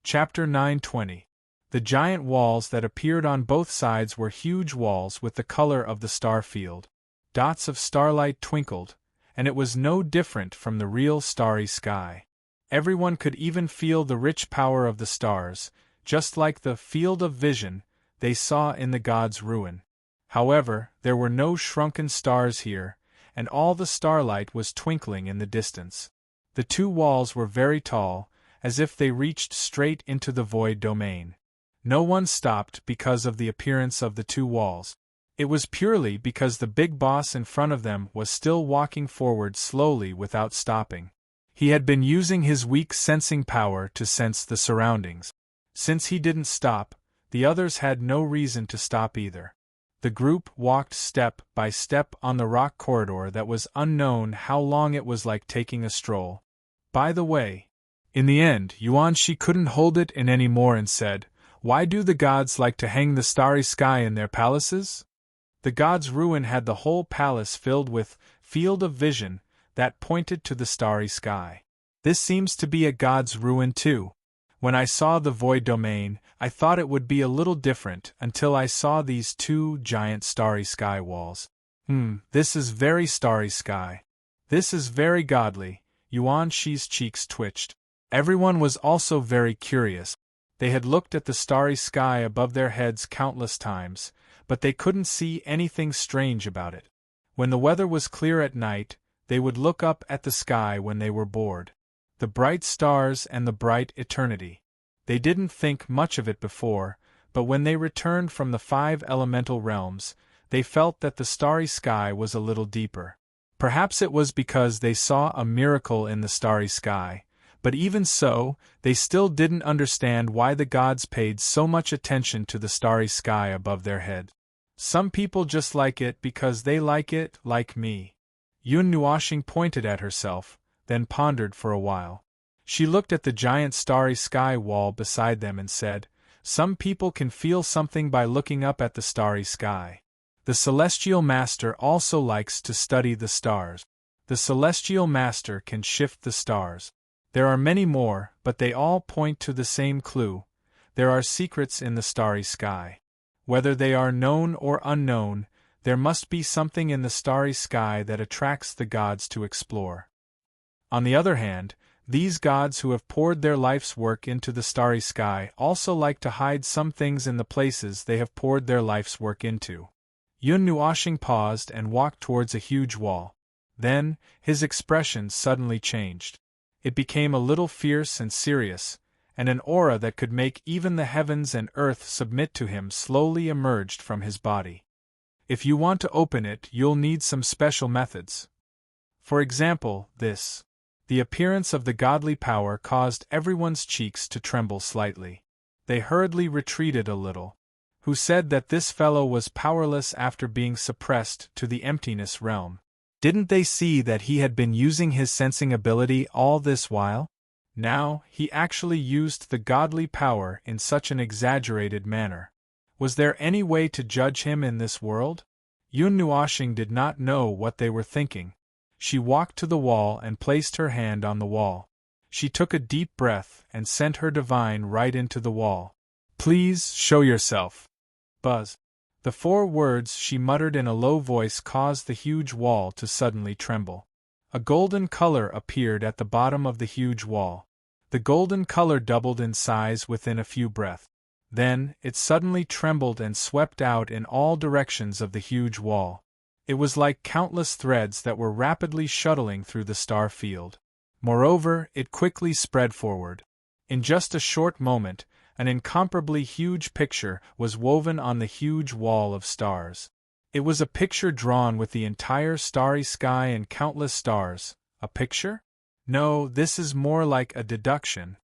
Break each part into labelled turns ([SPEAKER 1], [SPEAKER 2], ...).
[SPEAKER 1] Chapter 9:20. The giant walls that appeared on both sides were huge walls with the color of the star field. Dots of starlight twinkled, and it was no different from the real starry sky. Everyone could even feel the rich power of the stars, just like the field of vision they saw in the god's ruin. However, there were no shrunken stars here, and all the starlight was twinkling in the distance. The two walls were very tall, as if they reached straight into the void domain. No one stopped because of the appearance of the two walls. It was purely because the big boss in front of them was still walking forward slowly without stopping. He had been using his weak sensing power to sense the surroundings. Since he didn't stop, the others had no reason to stop either. The group walked step by step on the rock corridor that was unknown how long it was like taking a stroll. By the way, in the end, Yuanshi couldn't hold it in any more and said, "Why do the gods like to hang the starry sky in their palaces?" The god's ruin had the whole palace filled with field of vision that pointed to the starry sky. This seems to be a god's ruin too. When I saw the void domain, I thought it would be a little different until I saw these two giant starry sky walls. This is very starry sky. This is very godly. Yuanshi's cheeks twitched. Everyone was also very curious. They had looked at the starry sky above their heads countless times, but they couldn't see anything strange about it. When the weather was clear at night, they would look up at the sky when they were bored. The bright stars and the bright eternity. They didn't think much of it before, but when they returned from the 5 elemental realms, they felt that the starry sky was a little deeper. Perhaps it was because they saw a miracle in the starry sky, but even so, they still didn't understand why the gods paid so much attention to the starry sky above their head. Some people just like it because they like it, like me. Yun Nuoxing pointed at herself, then pondered for a while. She looked at the giant starry sky wall beside them and said, "Some people can feel something by looking up at the starry sky. The Celestial Master also likes to study the stars. The Celestial Master can shift the stars. There are many more, but they all point to the same clue. There are secrets in the starry sky. Whether they are known or unknown, there must be something in the starry sky that attracts the gods to explore." On the other hand, these gods who have poured their life's work into the starry sky also like to hide some things in the places they have poured their life's work into. Yun Nuoxing paused and walked towards a huge wall. Then, his expression suddenly changed. It became a little fierce and serious, and an aura that could make even the heavens and earth submit to him slowly emerged from his body. If you want to open it, you'll need some special methods. For example, this. The appearance of the godly power caused everyone's cheeks to tremble slightly. They hurriedly retreated a little. Who said that this fellow was powerless after being suppressed to the emptiness realm? Didn't they see that he had been using his sensing ability all this while? Now, he actually used the godly power in such an exaggerated manner. Was there any way to judge him in this world? Yun Nuoxing did not know what they were thinking. She walked to the wall and placed her hand on the wall. She took a deep breath and sent her divine right into the wall. "Please, show yourself." Buzz. The 4 words she muttered in a low voice caused the huge wall to suddenly tremble. A golden color appeared at the bottom of the huge wall. The golden color doubled in size within a few breaths. Then, it suddenly trembled and swept out in all directions of the huge wall. It was like countless threads that were rapidly shuttling through the star field. Moreover, it quickly spread forward. In just a short moment, an incomparably huge picture was woven on the huge wall of stars. It was a picture drawn with the entire starry sky and countless stars. A picture? No, this is more like a deduction.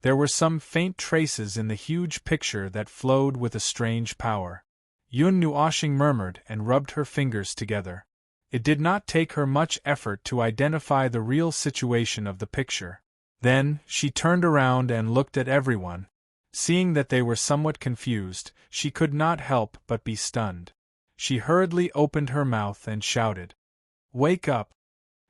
[SPEAKER 1] There were some faint traces in the huge picture that flowed with a strange power. Yun Nuoxing murmured and rubbed her fingers together. It did not take her much effort to identify the real situation of the picture. Then, she turned around and looked at everyone. Seeing that they were somewhat confused, she could not help but be stunned. She hurriedly opened her mouth and shouted, "Wake up!"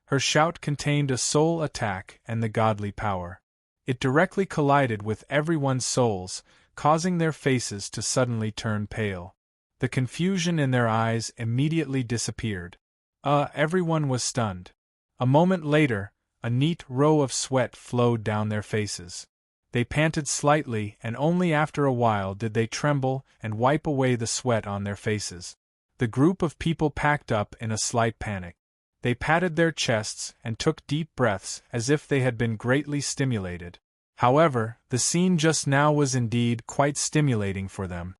[SPEAKER 1] Her shout contained a soul attack and the godly power. It directly collided with everyone's souls, causing their faces to suddenly turn pale. The confusion in their eyes immediately disappeared. Everyone was stunned. A moment later, a neat row of sweat flowed down their faces. They panted slightly, and only after a while did they tremble and wipe away the sweat on their faces. The group of people packed up in a slight panic. They patted their chests and took deep breaths as if they had been greatly stimulated. However, the scene just now was indeed quite stimulating for them.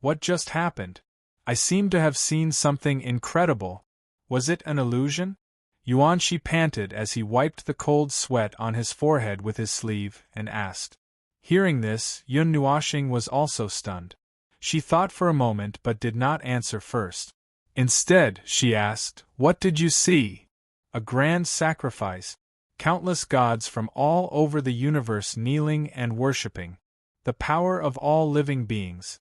[SPEAKER 1] What just happened? I seem to have seen something incredible. Was it an illusion? Yuanshi panted as he wiped the cold sweat on his forehead with his sleeve, and asked. Hearing this, Yun Nuoxing was also stunned. She thought for a moment but did not answer first. Instead, she asked, "What did you see?" "A grand sacrifice. Countless gods from all over the universe kneeling and worshipping. The power of all living beings.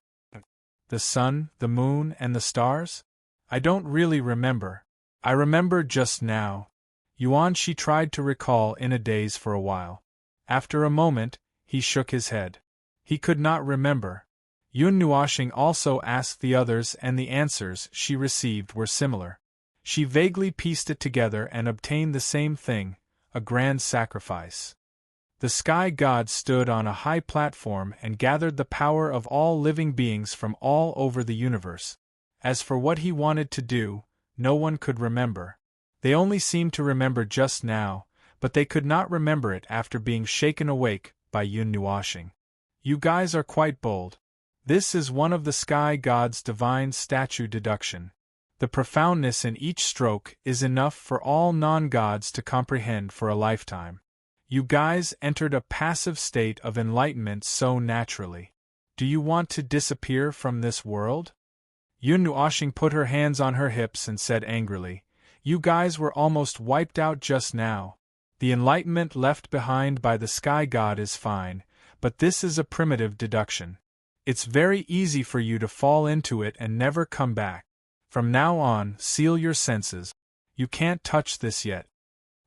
[SPEAKER 1] The sun, the moon, and the stars? I don't really remember. I remember just now." Yuanshi tried to recall in a daze for a while. After a moment, he shook his head. He could not remember. Yun Nuoxing also asked the others, and the answers she received were similar. She vaguely pieced it together and obtained the same thing, a grand sacrifice. The sky god stood on a high platform and gathered the power of all living beings from all over the universe. As for what he wanted to do, no one could remember. They only seemed to remember just now, but they could not remember it after being shaken awake by Yun Nuoxing. "You guys are quite bold. This is one of the sky god's divine statue deduction. The profoundness in each stroke is enough for all non-gods to comprehend for a lifetime. You guys entered a passive state of enlightenment so naturally. Do you want to disappear from this world?" Yun Nuoxing put her hands on her hips and said angrily, "You guys were almost wiped out just now. The enlightenment left behind by the sky god is fine, but this is a primitive deduction. It's very easy for you to fall into it and never come back. From now on, seal your senses. You can't touch this yet."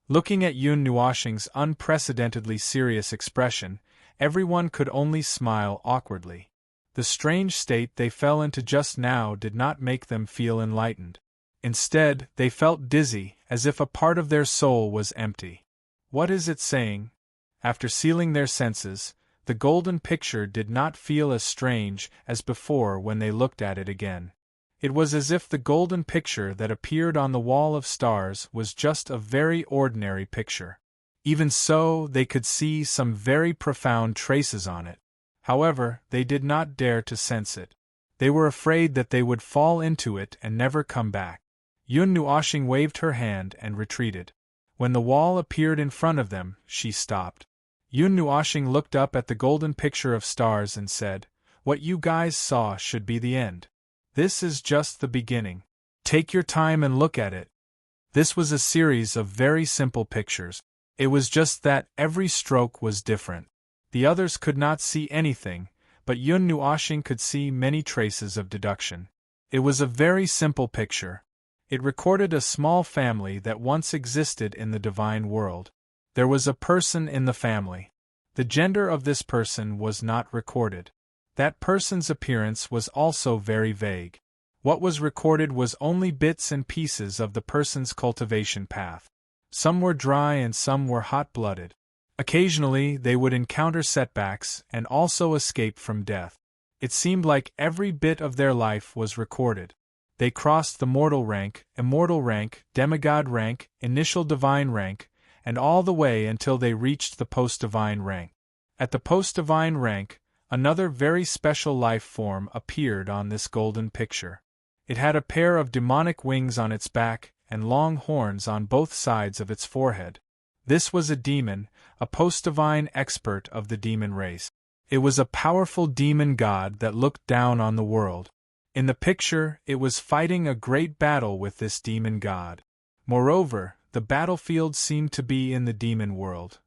[SPEAKER 1] Looking at Yun Nuoxing's unprecedentedly serious expression, everyone could only smile awkwardly. The strange state they fell into just now did not make them feel enlightened. Instead, they felt dizzy, as if a part of their soul was empty. What is it saying? After sealing their senses, the golden picture did not feel as strange as before when they looked at it again. It was as if the golden picture that appeared on the wall of stars was just a very ordinary picture. Even so, they could see some very profound traces on it. However, they did not dare to sense it. They were afraid that they would fall into it and never come back. Yun Nuoxing waved her hand and retreated. When the wall appeared in front of them, she stopped. Yun Nuoxing looked up at the golden picture of stars and said, "What you guys saw should be the end. This is just the beginning. Take your time and look at it." This was a series of very simple pictures. It was just that every stroke was different. The others could not see anything, but Yun Nuoxing could see many traces of deduction. It was a very simple picture. It recorded a small family that once existed in the divine world. There was a person in the family. The gender of this person was not recorded. That person's appearance was also very vague. What was recorded was only bits and pieces of the person's cultivation path. Some were dry and some were hot-blooded. Occasionally, they would encounter setbacks and also escape from death. It seemed like every bit of their life was recorded. They crossed the mortal rank, immortal rank, demigod rank, initial divine rank, and all the way until they reached the post-divine rank. At the post-divine rank, another very special life form appeared on this golden picture. It had a pair of demonic wings on its back and long horns on both sides of its forehead. This was a demon, a post-divine expert of the demon race. It was a powerful demon god that looked down on the world. In the picture, it was fighting a great battle with this demon god. Moreover, the battlefield seemed to be in the demon world.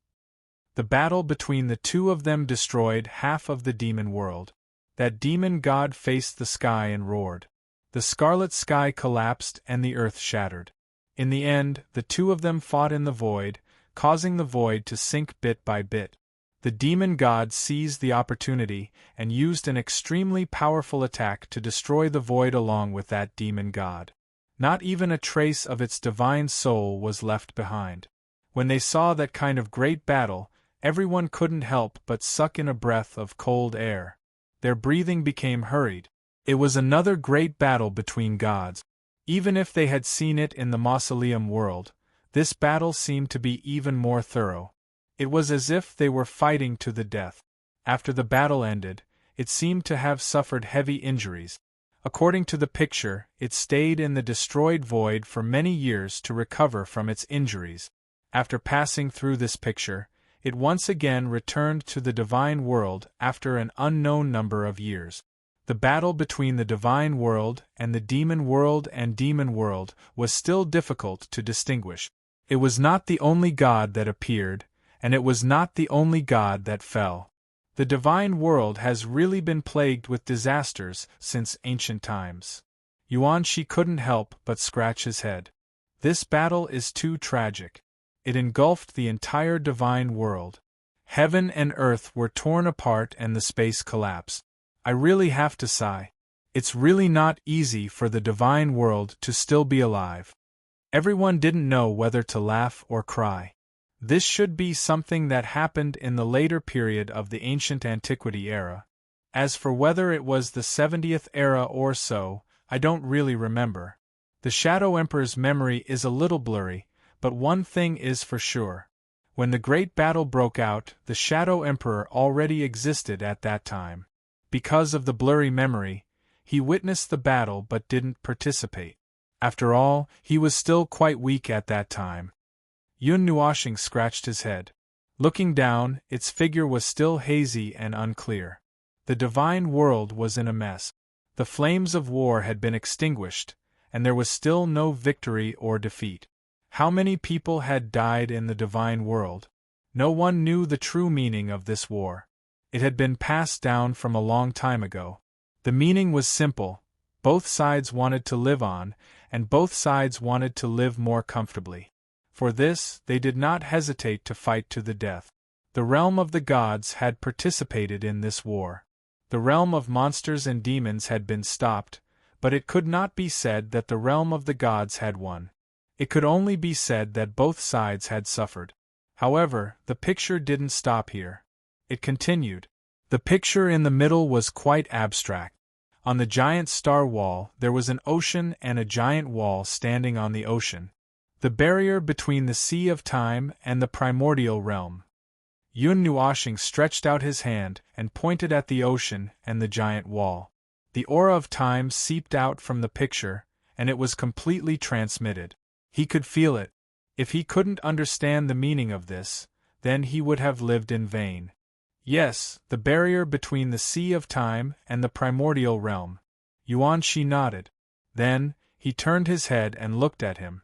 [SPEAKER 1] The battle between the two of them destroyed half of the demon world. That demon god faced the sky and roared. The scarlet sky collapsed and the earth shattered. In the end, the two of them fought in the void, causing the void to sink bit by bit. The demon god seized the opportunity and used an extremely powerful attack to destroy the void along with that demon god. Not even a trace of its divine soul was left behind. When they saw that kind of great battle, everyone couldn't help but suck in a breath of cold air. Their breathing became hurried. It was another great battle between gods. Even if they had seen it in the mausoleum world, this battle seemed to be even more thorough. It was as if they were fighting to the death. After the battle ended, it seemed to have suffered heavy injuries. According to the picture, it stayed in the destroyed void for many years to recover from its injuries. After passing through this picture, it once again returned to the divine world after an unknown number of years. The battle between the divine world and the demon world was still difficult to distinguish. It was not the only god that appeared, and it was not the only god that fell. The divine world has really been plagued with disasters since ancient times. Yuan Shi couldn't help but scratch his head. This battle is too tragic. It engulfed the entire divine world. Heaven and earth were torn apart and the space collapsed. I really have to sigh. It's really not easy for the divine world to still be alive. Everyone didn't know whether to laugh or cry. This should be something that happened in the later period of the ancient antiquity era. As for whether it was the 70th era or so, I don't really remember. The Shadow Emperor's memory is a little blurry, but one thing is for sure. When the great battle broke out, the Shadow Emperor already existed at that time. Because of the blurry memory, he witnessed the battle but didn't participate. After all, he was still quite weak at that time. Yun Nuoshing scratched his head. Looking down, its figure was still hazy and unclear. The divine world was in a mess. The flames of war had been extinguished, and there was still no victory or defeat. How many people had died in the divine world? No one knew the true meaning of this war. It had been passed down from a long time ago. The meaning was simple: both sides wanted to live on, and both sides wanted to live more comfortably. For this, they did not hesitate to fight to the death. The realm of the gods had participated in this war. The realm of monsters and demons had been stopped, but it could not be said that the realm of the gods had won. It could only be said that both sides had suffered. However, the picture didn't stop here. It continued. The picture in the middle was quite abstract. On the giant star wall, there was an ocean and a giant wall standing on the ocean. The barrier between the Sea of Time and the primordial realm. Yun Nuoshing stretched out his hand and pointed at the ocean and the giant wall. The aura of time seeped out from the picture, and it was completely transmitted. He could feel it. If he couldn't understand the meaning of this, then he would have lived in vain. Yes, the barrier between the Sea of Time and the primordial realm. Yuan Shi nodded. Then, he turned his head and looked at him.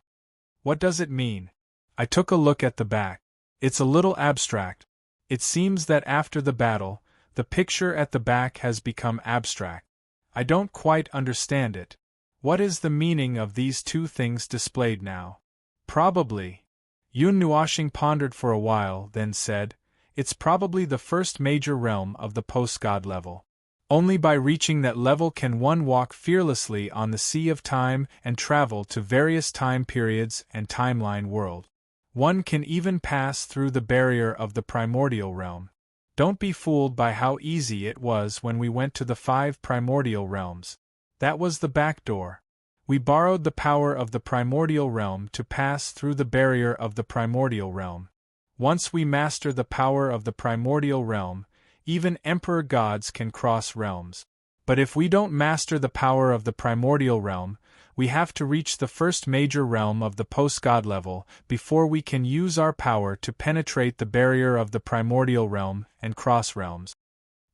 [SPEAKER 1] What does it mean? I took a look at the back. It's a little abstract. It seems that after the battle, the picture at the back has become abstract. I don't quite understand it. What is the meaning of these two things displayed now? Probably. Yun Nuoshing pondered for a while, then said, it's probably the first major realm of the post-god level. Only by reaching that level can one walk fearlessly on the Sea of Time and travel to various time periods and timeline world. One can even pass through the barrier of the primordial realm. Don't be fooled by how easy it was when we went to the 5 primordial realms. That was the back door. We borrowed the power of the primordial realm to pass through the barrier of the primordial realm. Once we master the power of the primordial realm, even emperor gods can cross realms. But if we don't master the power of the primordial realm, we have to reach the first major realm of the post-god level before we can use our power to penetrate the barrier of the primordial realm and cross realms.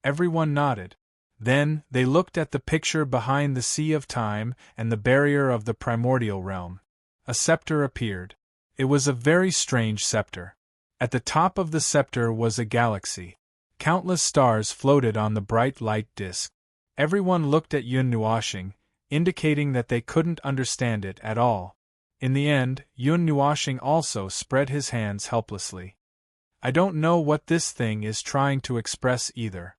[SPEAKER 1] Everyone nodded. Then, they looked at the picture behind the Sea of Time and the barrier of the primordial realm. A scepter appeared. It was a very strange scepter. At the top of the scepter was a galaxy. Countless stars floated on the bright light disk. Everyone looked at Yun Nuoshing, indicating that they couldn't understand it at all. In the end, Yun Nuoshing also spread his hands helplessly. I don't know what this thing is trying to express either.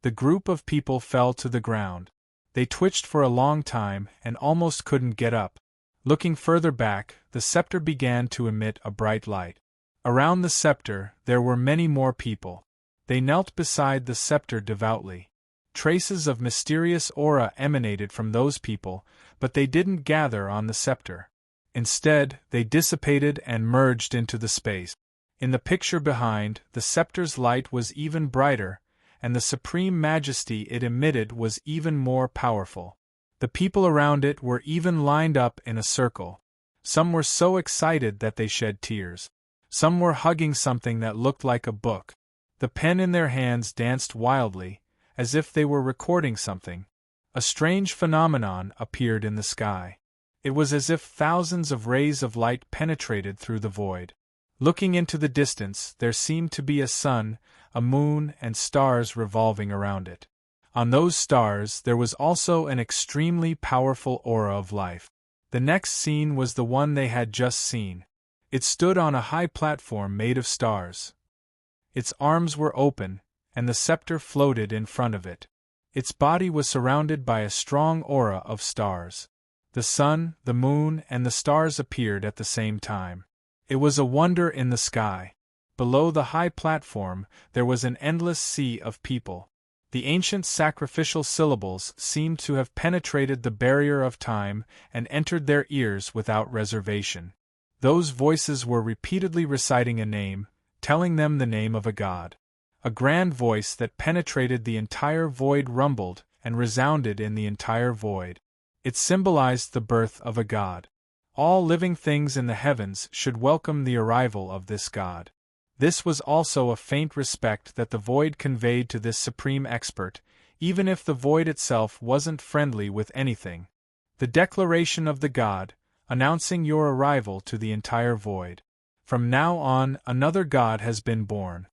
[SPEAKER 1] The group of people fell to the ground. They twitched for a long time and almost couldn't get up. Looking further back, the scepter began to emit a bright light. Around the scepter, there were many more people. They knelt beside the scepter devoutly. Traces of mysterious aura emanated from those people, but they didn't gather on the scepter. Instead, they dissipated and merged into the space. In the picture behind, the scepter's light was even brighter, and the supreme majesty it emitted was even more powerful. The people around it were even lined up in a circle. Some were so excited that they shed tears. Some were hugging something that looked like a book. The pen in their hands danced wildly, as if they were recording something. A strange phenomenon appeared in the sky. It was as if thousands of rays of light penetrated through the void. Looking into the distance, there seemed to be a sun, a moon, and stars revolving around it. On those stars there was also an extremely powerful aura of life. The next scene was the one they had just seen. It stood on a high platform made of stars. Its arms were open, and the scepter floated in front of it. Its body was surrounded by a strong aura of stars. The sun, the moon, and the stars appeared at the same time. It was a wonder in the sky. Below the high platform, there was an endless sea of people. The ancient sacrificial syllables seemed to have penetrated the barrier of time and entered their ears without reservation. Those voices were repeatedly reciting a name, telling them the name of a god. A grand voice that penetrated the entire void rumbled and resounded in the entire void. It symbolized the birth of a god. All living things in the heavens should welcome the arrival of this god. This was also a faint respect that the void conveyed to this supreme expert, even if the void itself wasn't friendly with anything. The declaration of the god, announcing your arrival to the entire void. From now on, another god has been born.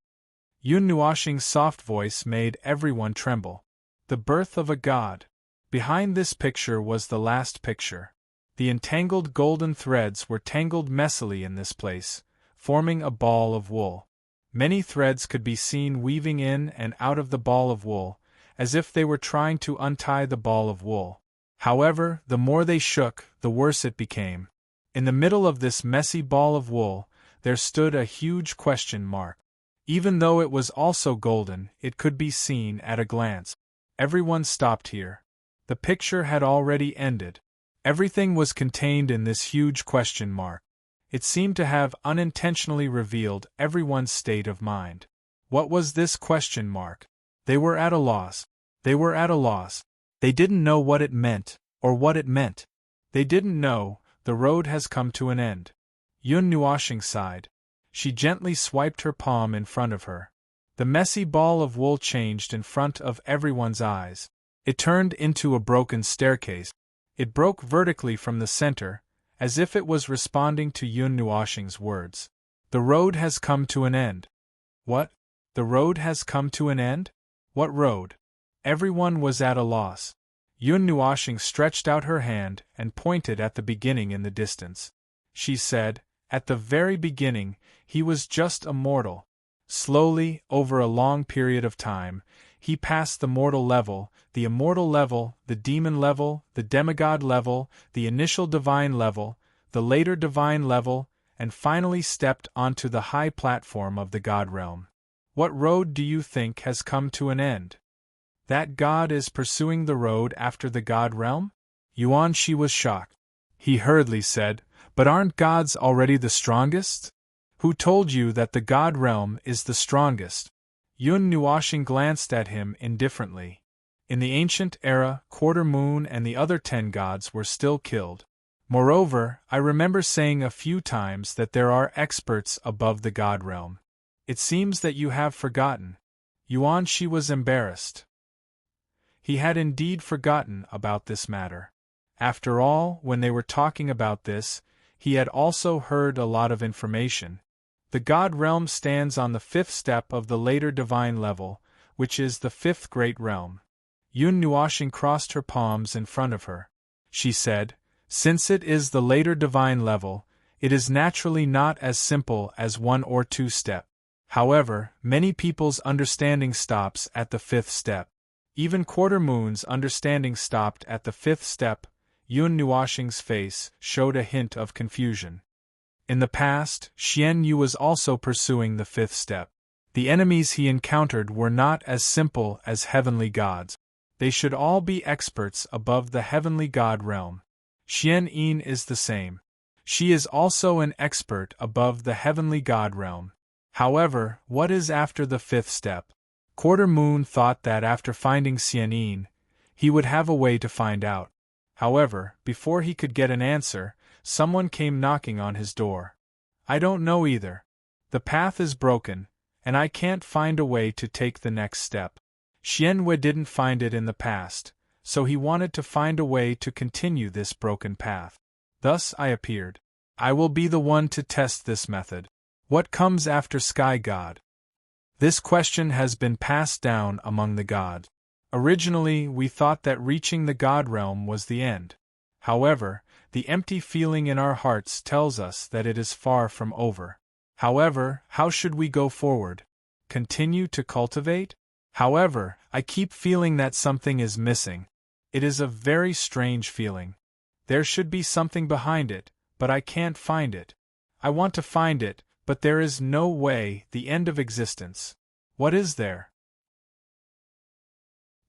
[SPEAKER 1] Yun Nuoshing's soft voice made everyone tremble. The birth of a god. Behind this picture was the last picture. The entangled golden threads were tangled messily in this place, forming a ball of wool. Many threads could be seen weaving in and out of the ball of wool, as if they were trying to untie the ball of wool. However, the more they shook, the worse it became. In the middle of this messy ball of wool, there stood a huge question mark. Even though it was also golden, it could be seen at a glance. Everyone stopped here. The picture had already ended. Everything was contained in this huge question mark. It seemed to have unintentionally revealed everyone's state of mind. What was this question mark? They were at a loss. They were at a loss. They didn't know what it meant, or what it meant. They didn't know. The road has come to an end. Yun Nuoshing sighed. She gently swiped her palm in front of her. The messy ball of wool changed in front of everyone's eyes. It turned into a broken staircase. It broke vertically from the center, as if it was responding to Yun Nuoshing's words. The road has come to an end. What? The road has come to an end? What road? Everyone was at a loss. Yun Nuoshing stretched out her hand and pointed at the beginning in the distance. She said, at the very beginning, he was just a mortal. Slowly, over a long period of time, he passed the mortal level, the immortal level, the demon level, the demigod level, the initial divine level, the later divine level, and finally stepped onto the high platform of the god realm. What road do you think has come to an end? That god is pursuing the road after the god realm? Yuan Shi was shocked. He hurriedly said, but aren't gods already the strongest? Who told you that the god realm is the strongest? Yun Nuoshing glanced at him indifferently. In the ancient era, Quarter Moon and the other 10 gods were still killed. Moreover, I remember saying a few times that there are experts above the god realm. It seems that you have forgotten. Yuan Shi was embarrassed. He had indeed forgotten about this matter. After all, when they were talking about this, he had also heard a lot of information. The god realm stands on the 5th step of the later divine level, which is the 5th great realm. Yun Nuoshing crossed her palms in front of her. She said, since it is the later divine level, it is naturally not as simple as 1 or 2 step. However, many people's understanding stops at the fifth step. Even Quarter Moon's understanding stopped at the fifth step. Yun Nuoxing's face showed a hint of confusion. In the past, Xian Yu was also pursuing the fifth step. The enemies he encountered were not as simple as heavenly gods. They should all be experts above the heavenly god realm. Xian Yin is the same. She is also an expert above the heavenly god realm. However, what is after the fifth step? Quarter Moon thought that after finding Xian Yin, he would have a way to find out. However, before he could get an answer, someone came knocking on his door. I don't know either. The path is broken, and I can't find a way to take the next step. Xian Wei didn't find it in the past, so he wanted to find a way to continue this broken path. Thus I appeared. I will be the one to test this method. What comes after Sky God? This question has been passed down among the gods. Originally, we thought that reaching the god realm was the end. However, the empty feeling in our hearts tells us that it is far from over. However, how should we go forward? Continue to cultivate? However, I keep feeling that something is missing. It is a very strange feeling. There should be something behind it, but I can't find it. I want to find it, but there is no way. The end of existence. What is there?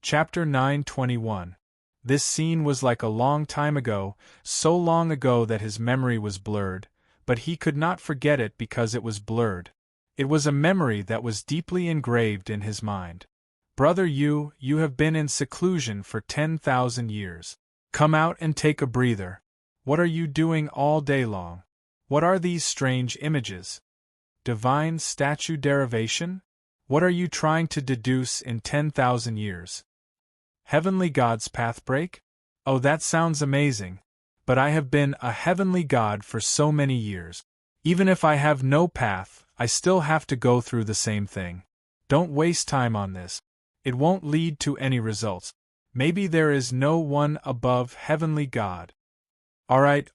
[SPEAKER 1] Chapter 9:21. This scene was like a long time ago, so long ago that his memory was blurred, but he could not forget it because it was blurred. It was a memory that was deeply engraved in his mind. Brother Yu, you have been in seclusion for 10,000 years. Come out and take a breather. What are you doing all day long? What are these strange images? Divine statue derivation? What are you trying to deduce in 10,000 years? Heavenly God's path break? Oh, that sounds amazing. But I have been a heavenly God for so many years. Even if I have no path, I still have to go through the same thing. Don't waste time on this. It won't lead to any results. Maybe there is no one above heavenly God. Alright,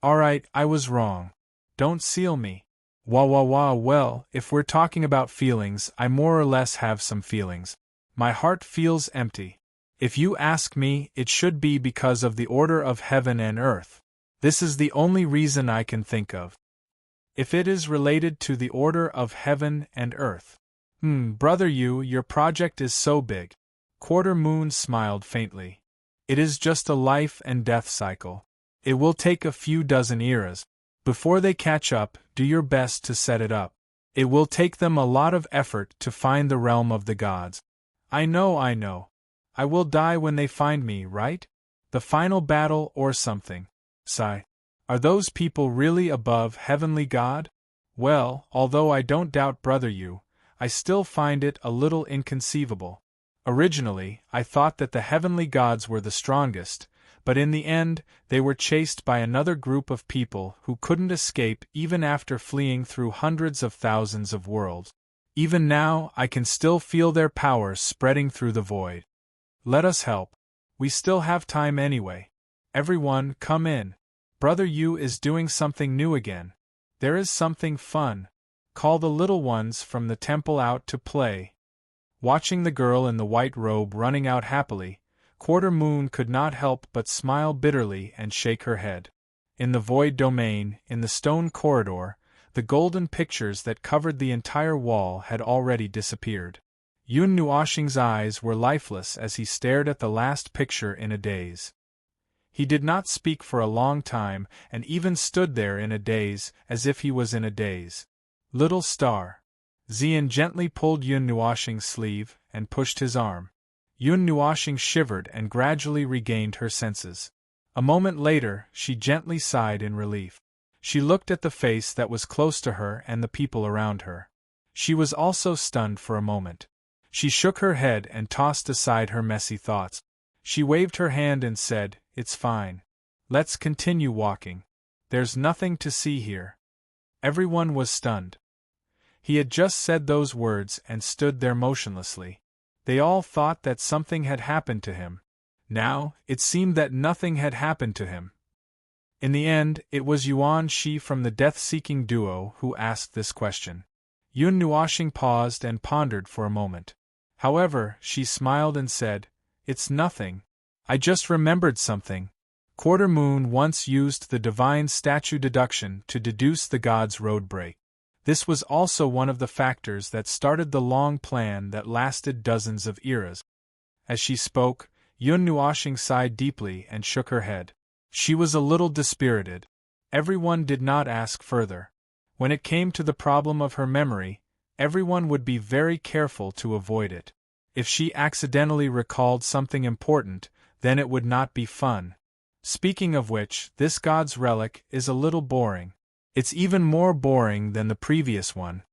[SPEAKER 1] I was wrong. Don't seal me. Well, if we're talking about feelings, I more or less have some feelings. My heart feels empty. If you ask me, it should be because of the order of heaven and earth. This is the only reason I can think of. If it is related to the order of heaven and earth. Brother Yu, your project is so big. Quarter Moon smiled faintly. It is just a life and death cycle. It will take a few dozen eras. Before they catch up, do your best to set it up. It will take them a lot of effort to find the realm of the gods. I know. I will die when they find me, right? The final battle or something. Sigh. Are those people really above heavenly God? Well, although I don't doubt Brother Yu, I still find it a little inconceivable. Originally, I thought that the heavenly gods were the strongest, but in the end, they were chased by another group of people who couldn't escape even after fleeing through hundreds of thousands of worlds. Even now, I can still feel their power spreading through the void. Let us help. We still have time anyway. Everyone, come in. Brother Yu is doing something new again. There is something fun. Call the little ones from the temple out to play. Watching the girl in the white robe running out happily, Quarter Moon could not help but smile bitterly and shake her head. In the void domain, in the stone corridor, the golden pictures that covered the entire wall had already disappeared. Yun Nuoxing's eyes were lifeless as he stared at the last picture in a daze. He did not speak for a long time and even stood there in a daze, as if he was in a daze. Little star. Xian gently pulled Yun Nuoxing's sleeve and pushed his arm. Yun Nuoxing shivered and gradually regained her senses. A moment later, she gently sighed in relief. She looked at the face that was close to her and the people around her. She was also stunned for a moment. She shook her head and tossed aside her messy thoughts. She waved her hand and said, "It's fine. Let's continue walking. There's nothing to see here." Everyone was stunned. He had just said those words and stood there motionlessly. They all thought that something had happened to him. Now, it seemed that nothing had happened to him. In the end, it was Yuan Shi from the death-seeking duo who asked this question. Yun Nuoshing paused and pondered for a moment. However, she smiled and said, "It's nothing. I just remembered something. Quarter Moon once used the divine statue deduction to deduce the god's road break. This was also one of the factors that started the long plan that lasted dozens of eras." As she spoke, Yun Nuoshing sighed deeply and shook her head. She was a little dispirited. Everyone did not ask further. When it came to the problem of her memory, everyone would be very careful to avoid it. If she accidentally recalled something important, then it would not be fun. Speaking of which, this god's relic is a little boring. It's even more boring than the previous one.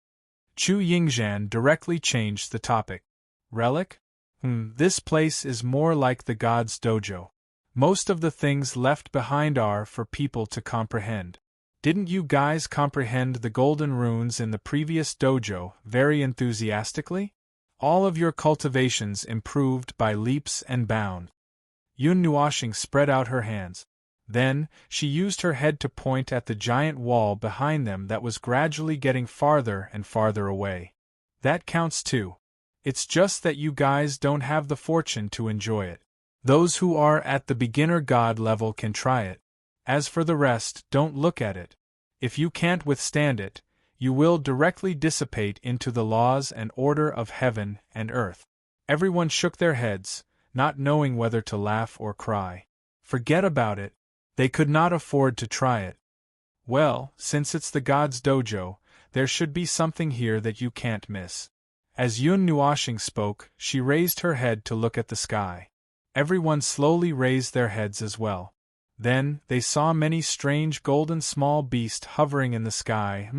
[SPEAKER 1] Chu Yingzhan directly changed the topic. Relic? This place is more like the god's dojo. Most of the things left behind are for people to comprehend. Didn't you guys comprehend the golden runes in the previous dojo very enthusiastically? All of your cultivations improved by leaps and bounds. Yun Nuoshing spread out her hands. Then, she used her head to point at the giant wall behind them that was gradually getting farther and farther away. That counts too. It's just that you guys don't have the fortune to enjoy it. Those who are at the beginner god level can try it. As for the rest, don't look at it. If you can't withstand it, you will directly dissipate into the laws and order of heaven and earth. Everyone shook their heads, not knowing whether to laugh or cry. Forget about it. They could not afford to try it. Well, since it's the god's dojo, there should be something here that you can't miss. As Yun Nuoshing spoke, she raised her head to look at the sky. Everyone slowly raised their heads as well. Then, they saw many strange golden small beasts hovering in the sky.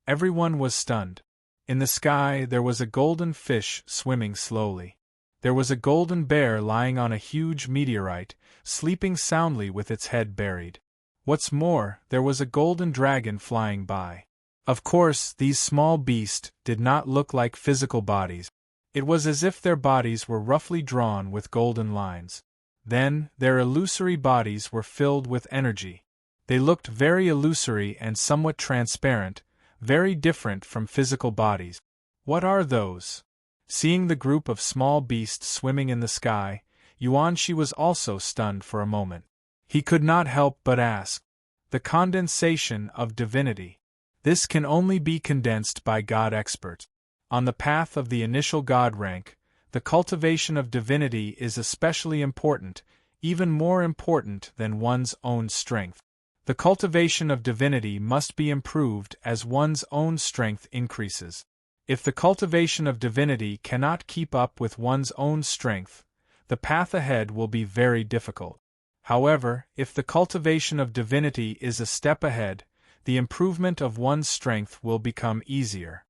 [SPEAKER 1] Everyone was stunned. In the sky there was a golden fish swimming slowly. There was a golden bear lying on a huge meteorite, sleeping soundly with its head buried. What's more, there was a golden dragon flying by. Of course, these small beasts did not look like physical bodies. It was as if their bodies were roughly drawn with golden lines. Then, their illusory bodies were filled with energy. They looked very illusory and somewhat transparent, very different from physical bodies. What are those? Seeing the group of small beasts swimming in the sky, Yuanshi was also stunned for a moment. He could not help but ask. The condensation of divinity. This can only be condensed by God experts. On the path of the initial God rank, the cultivation of divinity is especially important, even more important than one's own strength. The cultivation of divinity must be improved as one's own strength increases. If the cultivation of divinity cannot keep up with one's own strength, the path ahead will be very difficult. However, if the cultivation of divinity is a step ahead, the improvement of one's strength will become easier.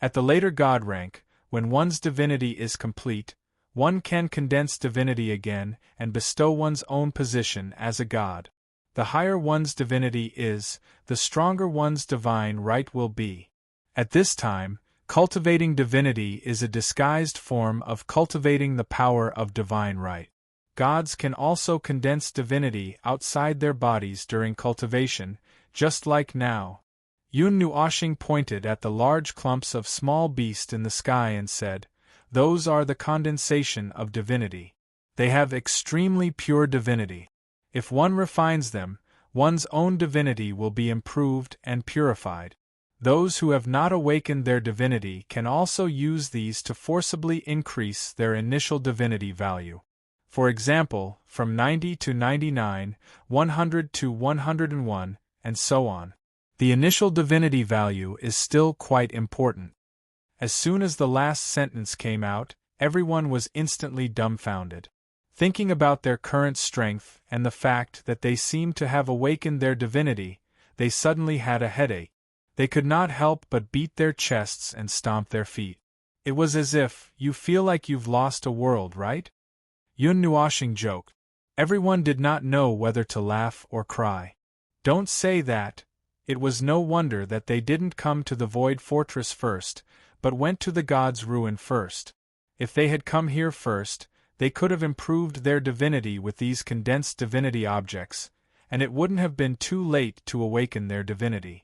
[SPEAKER 1] At the later God rank, when one's divinity is complete, one can condense divinity again and bestow one's own position as a god. The higher one's divinity is, the stronger one's divine right will be. At this time, cultivating divinity is a disguised form of cultivating the power of divine right. Gods can also condense divinity outside their bodies during cultivation, just like now. Yun Nuoshing pointed at the large clumps of small beasts in the sky and said, "Those are the condensation of divinity. They have extremely pure divinity. If one refines them, one's own divinity will be improved and purified. Those who have not awakened their divinity can also use these to forcibly increase their initial divinity value. For example, from 90 to 99, 100 to 101, and so on. The initial divinity value is still quite important." As soon as the last sentence came out, everyone was instantly dumbfounded. Thinking about their current strength and the fact that they seemed to have awakened their divinity, they suddenly had a headache. They could not help but beat their chests and stomp their feet. It was as if, "You feel like you've lost a world, right?" Yun Nuoshing joked. Everyone did not know whether to laugh or cry. Don't say that. It was no wonder that they didn't come to the Void Fortress first, but went to the God's Ruin first. If they had come here first, they could have improved their divinity with these condensed divinity objects, and it wouldn't have been too late to awaken their divinity.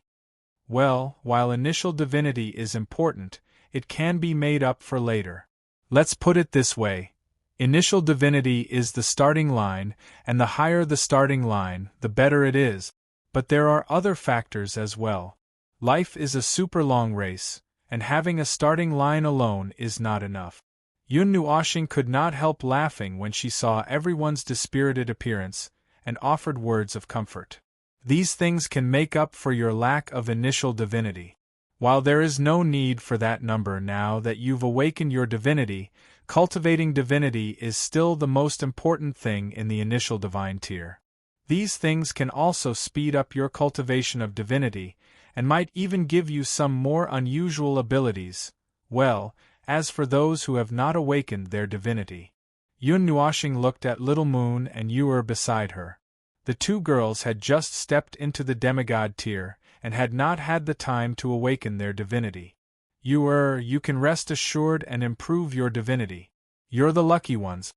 [SPEAKER 1] Well, while initial divinity is important, it can be made up for later. Let's put it this way. Initial divinity is the starting line, and the higher the starting line, the better it is. But there are other factors as well. Life is a super long race, and having a starting line alone is not enough. Yun Nuoxing could not help laughing when she saw everyone's dispirited appearance, and offered words of comfort. These things can make up for your lack of initial divinity. While there is no need for that number now that you've awakened your divinity, cultivating divinity is still the most important thing in the initial divine tier. These things can also speed up your cultivation of divinity, and might even give you some more unusual abilities. Well, as for those who have not awakened their divinity. Yun Nuoxing looked at Little Moon and Yuer beside her. The two girls had just stepped into the demigod tier, and had not had the time to awaken their divinity. You can rest assured and improve your divinity. You're the lucky ones.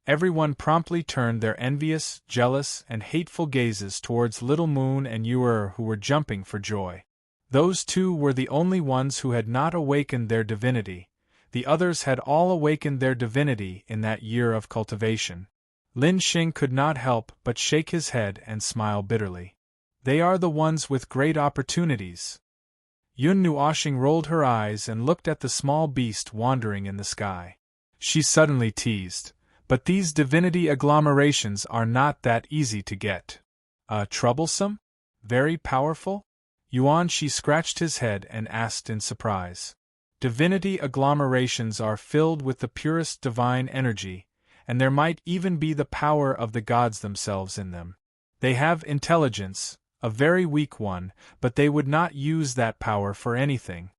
[SPEAKER 1] Everyone promptly turned their envious, jealous, and hateful gazes towards Little Moon and Yuer, who were jumping for joy. Those two were the only ones who had not awakened their divinity. The others had all awakened their divinity in that year of cultivation. Lin Xing could not help but shake his head and smile bitterly. They are the ones with great opportunities. Yun Nuoxing rolled her eyes and looked at the small beast wandering in the sky. She suddenly teased, "But these divinity agglomerations are not that easy to get." Troublesome? Very powerful? Yuan Shi scratched his head and asked in surprise. Divinity agglomerations are filled with the purest divine energy, and there might even be the power of the gods themselves in them. They have intelligence, a very weak one, but they would not use that power for anything.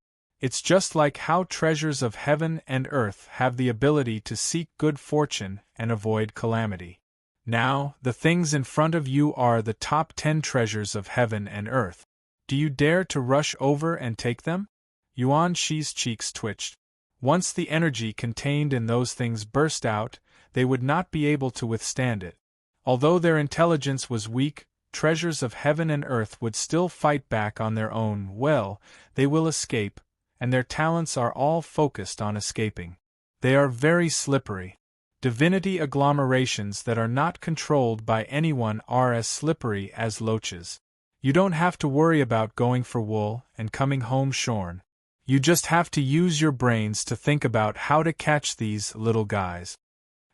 [SPEAKER 1] It's just like how treasures of heaven and earth have the ability to seek good fortune and avoid calamity. Now, the things in front of you are the top 10 treasures of heaven and earth. Do you dare to rush over and take them? Yuan Shi's cheeks twitched. Once the energy contained in those things burst out, they would not be able to withstand it. Although their intelligence was weak, treasures of heaven and earth would still fight back on their own. Well, they will escape, and their talents are all focused on escaping. They are very slippery. Divinity agglomerations that are not controlled by anyone are as slippery as loaches. You don't have to worry about going for wool and coming home shorn. You just have to use your brains to think about how to catch these little guys.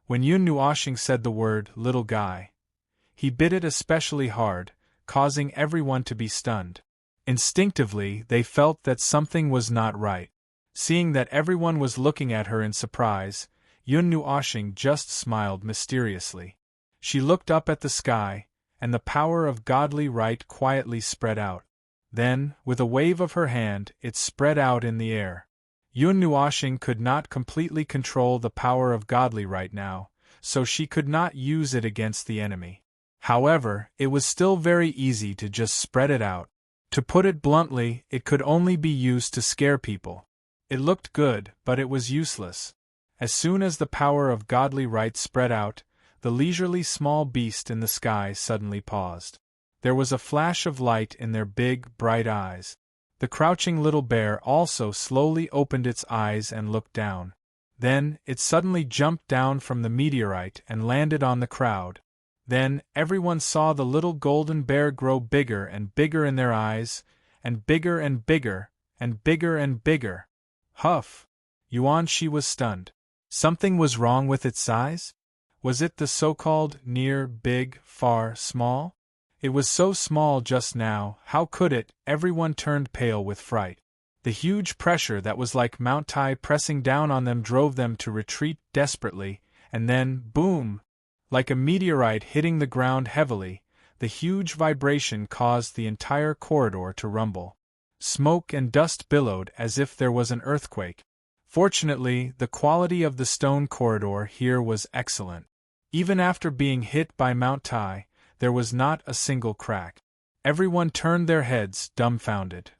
[SPEAKER 1] When Yun Nuoxing said the word little guy, he bit it especially hard, causing everyone to be stunned. Instinctively, they felt that something was not right. Seeing that everyone was looking at her in surprise, Yun Nuoxing just smiled mysteriously. She looked up at the sky, and the power of godly right quietly spread out. Then, with a wave of her hand, it spread out in the air. Yun Nuoxing could not completely control the power of godly right now, so she could not use it against the enemy. However, it was still very easy to just spread it out. To put it bluntly, it could only be used to scare people. It looked good, but it was useless. As soon as the power of godly right spread out, the leisurely small beast in the sky suddenly paused. There was a flash of light in their big, bright eyes. The crouching little bear also slowly opened its eyes and looked down. Then, it suddenly jumped down from the meteorite and landed on the crowd. Then, everyone saw the little golden bear grow bigger and bigger in their eyes, and bigger and bigger, and bigger and bigger. Huff! Yuan Shi was stunned. Something was wrong with its size? Was it the so-called near, big, far, small? It was so small just now, how could it? Everyone turned pale with fright. The huge pressure that was like Mount Tai pressing down on them drove them to retreat desperately, and then, boom! Like a meteorite hitting the ground heavily, the huge vibration caused the entire corridor to rumble. Smoke and dust billowed as if there was an earthquake. Fortunately, the quality of the stone corridor here was excellent. Even after being hit by Mount Tai, there was not a single crack. Everyone turned their heads, dumbfounded.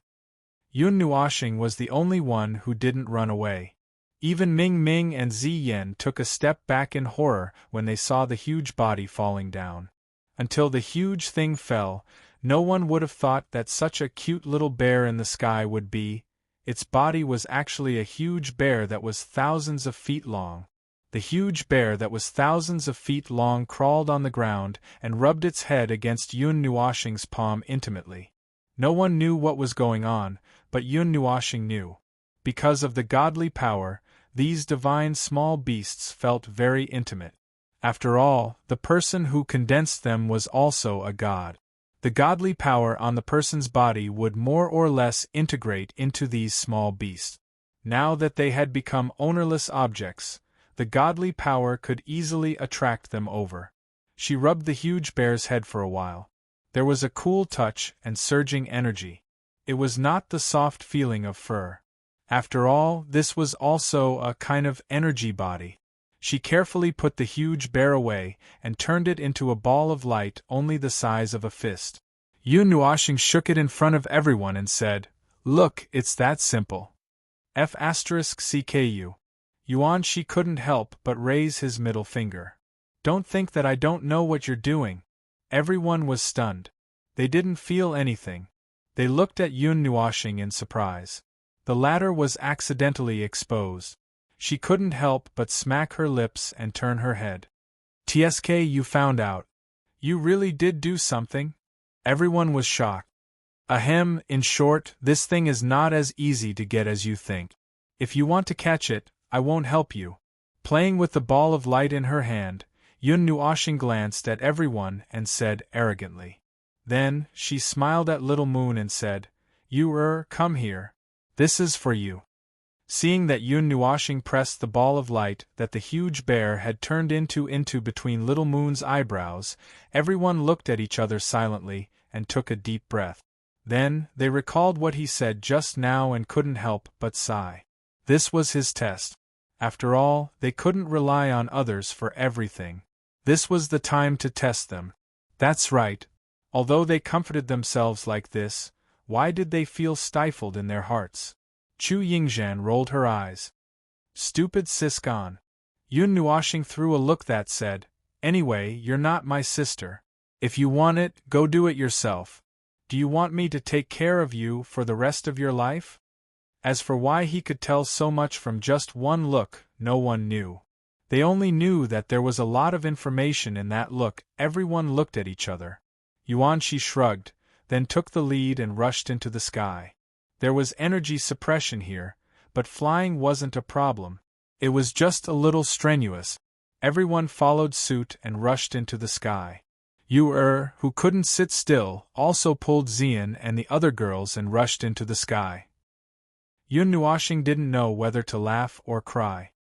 [SPEAKER 1] Yun Nuoxing was the only one who didn't run away. Even Ming Ming and Ziyan took a step back in horror when they saw the huge body falling down. Until the huge thing fell, No one would have thought that such a cute little bear in the sky would be. Its body was actually a huge bear that was thousands of feet long. The huge bear that was thousands of feet long crawled on the ground and rubbed its head against Yun Nuoshing's palm intimately. No one knew what was going on, but Yun Nuoshing knew. Because of the godly power, these divine small beasts felt very intimate. After all, the person who condensed them was also a god. The godly power on the person's body would more or less integrate into these small beasts. Now that they had become ownerless objects, the godly power could easily attract them over. She rubbed the huge bear's head for a while. There was a cool touch and surging energy. It was not the soft feeling of fur. After all, this was also a kind of energy body. She carefully put the huge bear away and turned it into a ball of light only the size of a fist. Yun Nuoshing shook it in front of everyone and said, "Look, it's that simple." F***CKU. Yuan Shi couldn't help but raise his middle finger. "Don't think that I don't know what you're doing." Everyone was stunned. They didn't feel anything. They looked at Yun Nuoshing in surprise. The latter was accidentally exposed. She couldn't help but smack her lips and turn her head. "TSK, you found out. You really did do something?" Everyone was shocked. Ahem, in short, this thing is not as easy to get as you think. If you want to catch it, I won't help you. Playing with the ball of light in her hand, Yun Nuoshing glanced at everyone and said arrogantly. Then, she smiled at Little Moon and said, "You come here. This is for you." Seeing that Yun Nuoshing pressed the ball of light that the huge bear had turned into between Little Moon's eyebrows, everyone looked at each other silently and took a deep breath. Then, they recalled what he said just now and couldn't help but sigh. This was his test. After all, they couldn't rely on others for everything. This was the time to test them. That's right. Although they comforted themselves like this, why did they feel stifled in their hearts? Chu Yingzhan rolled her eyes. "Stupid Siscon." Yun Nuoshing threw a look that said, "Anyway, you're not my sister. If you want it, go do it yourself. Do you want me to take care of you for the rest of your life?" As for why he could tell so much from just one look, no one knew. They only knew that there was a lot of information in that look. Everyone looked at each other. Yuan Shi shrugged, then took the lead and rushed into the sky. There was energy suppression here, but flying wasn't a problem. It was just a little strenuous. Everyone followed suit and rushed into the sky. Yu who couldn't sit still, also pulled Xian and the other girls and rushed into the sky. Yun Nuoshing didn't know whether to laugh or cry.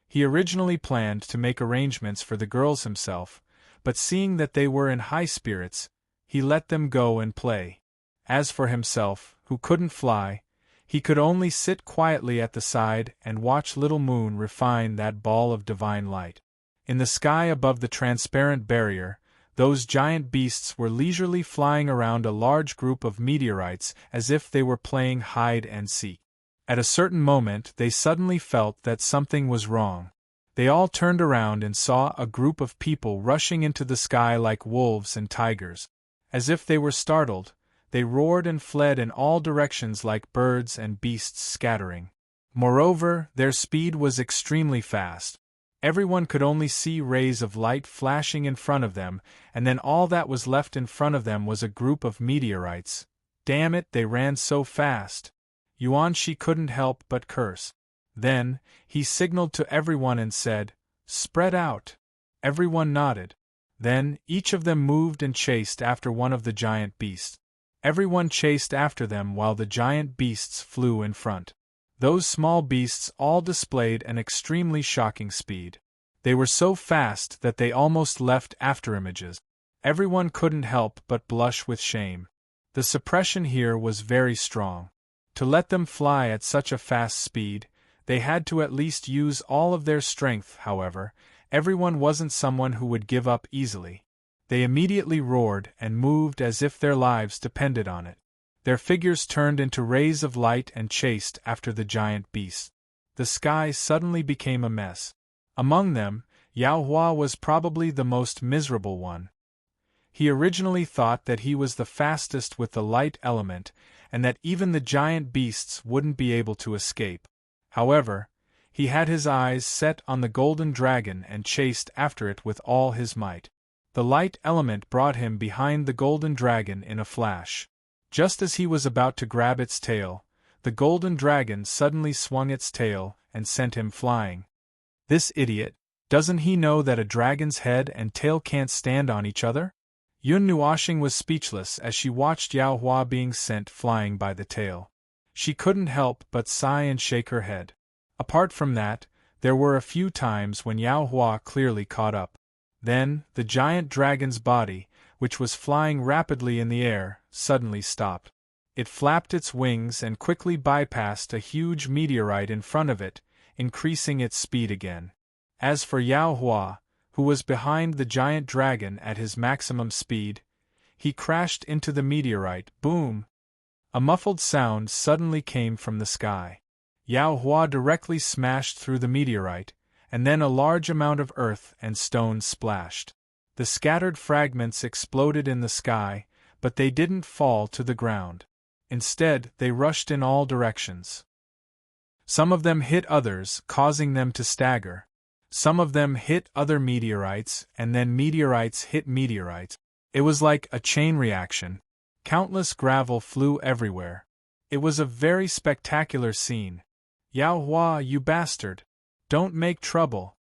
[SPEAKER 1] He originally planned to make arrangements for the girls himself, but seeing that they were in high spirits, he let them go and play. As for himself, who couldn't fly, he could only sit quietly at the side and watch Little Moon refine that ball of divine light. In the sky above the transparent barrier, those giant beasts were leisurely flying around a large group of meteorites as if they were playing hide and seek. At a certain moment they suddenly felt that something was wrong. They all turned around and saw a group of people rushing into the sky like wolves and tigers. As if they were startled, they roared and fled in all directions like birds and beasts scattering. Moreover, their speed was extremely fast. Everyone could only see rays of light flashing in front of them, and then all that was left in front of them was a group of meteorites. Damn it, they ran so fast. Yuan Shi couldn't help but curse. Then, he signaled to everyone and said, "Spread out." Everyone nodded. Then, each of them moved and chased after one of the giant beasts. Everyone chased after them while the giant beasts flew in front. Those small beasts all displayed an extremely shocking speed. They were so fast that they almost left afterimages. Everyone couldn't help but blush with shame. The suppression here was very strong. To let them fly at such a fast speed, they had to at least use all of their strength. However, everyone wasn't someone who would give up easily. They immediately roared and moved as if their lives depended on it. Their figures turned into rays of light and chased after the giant beasts. The sky suddenly became a mess. Among them, Yao Hua was probably the most miserable one. He originally thought that he was the fastest with the light element, and that even the giant beasts wouldn't be able to escape. However, he had his eyes set on the golden dragon and chased after it with all his might. The light element brought him behind the golden dragon in a flash. Just as he was about to grab its tail, the golden dragon suddenly swung its tail and sent him flying. This idiot, doesn't he know that a dragon's head and tail can't stand on each other? Yun Nuoxing was speechless as she watched Yao Hua being sent flying by the tail. She couldn't help but sigh and shake her head. Apart from that, there were a few times when Yao Hua clearly caught up. Then, the giant dragon's body, which was flying rapidly in the air, suddenly stopped. It flapped its wings and quickly bypassed a huge meteorite in front of it, increasing its speed again. As for Yao Hua, who was behind the giant dragon at his maximum speed, he crashed into the meteorite. Boom! A muffled sound suddenly came from the sky. Yao Hua directly smashed through the meteorite, and then a large amount of earth and stones splashed. The scattered fragments exploded in the sky, but they didn't fall to the ground. Instead, they rushed in all directions. Some of them hit others, causing them to stagger. Some of them hit other meteorites, and then meteorites hit meteorites. It was like a chain reaction. Countless gravel flew everywhere. It was a very spectacular scene. Yao Hua, you bastard! Don't make trouble!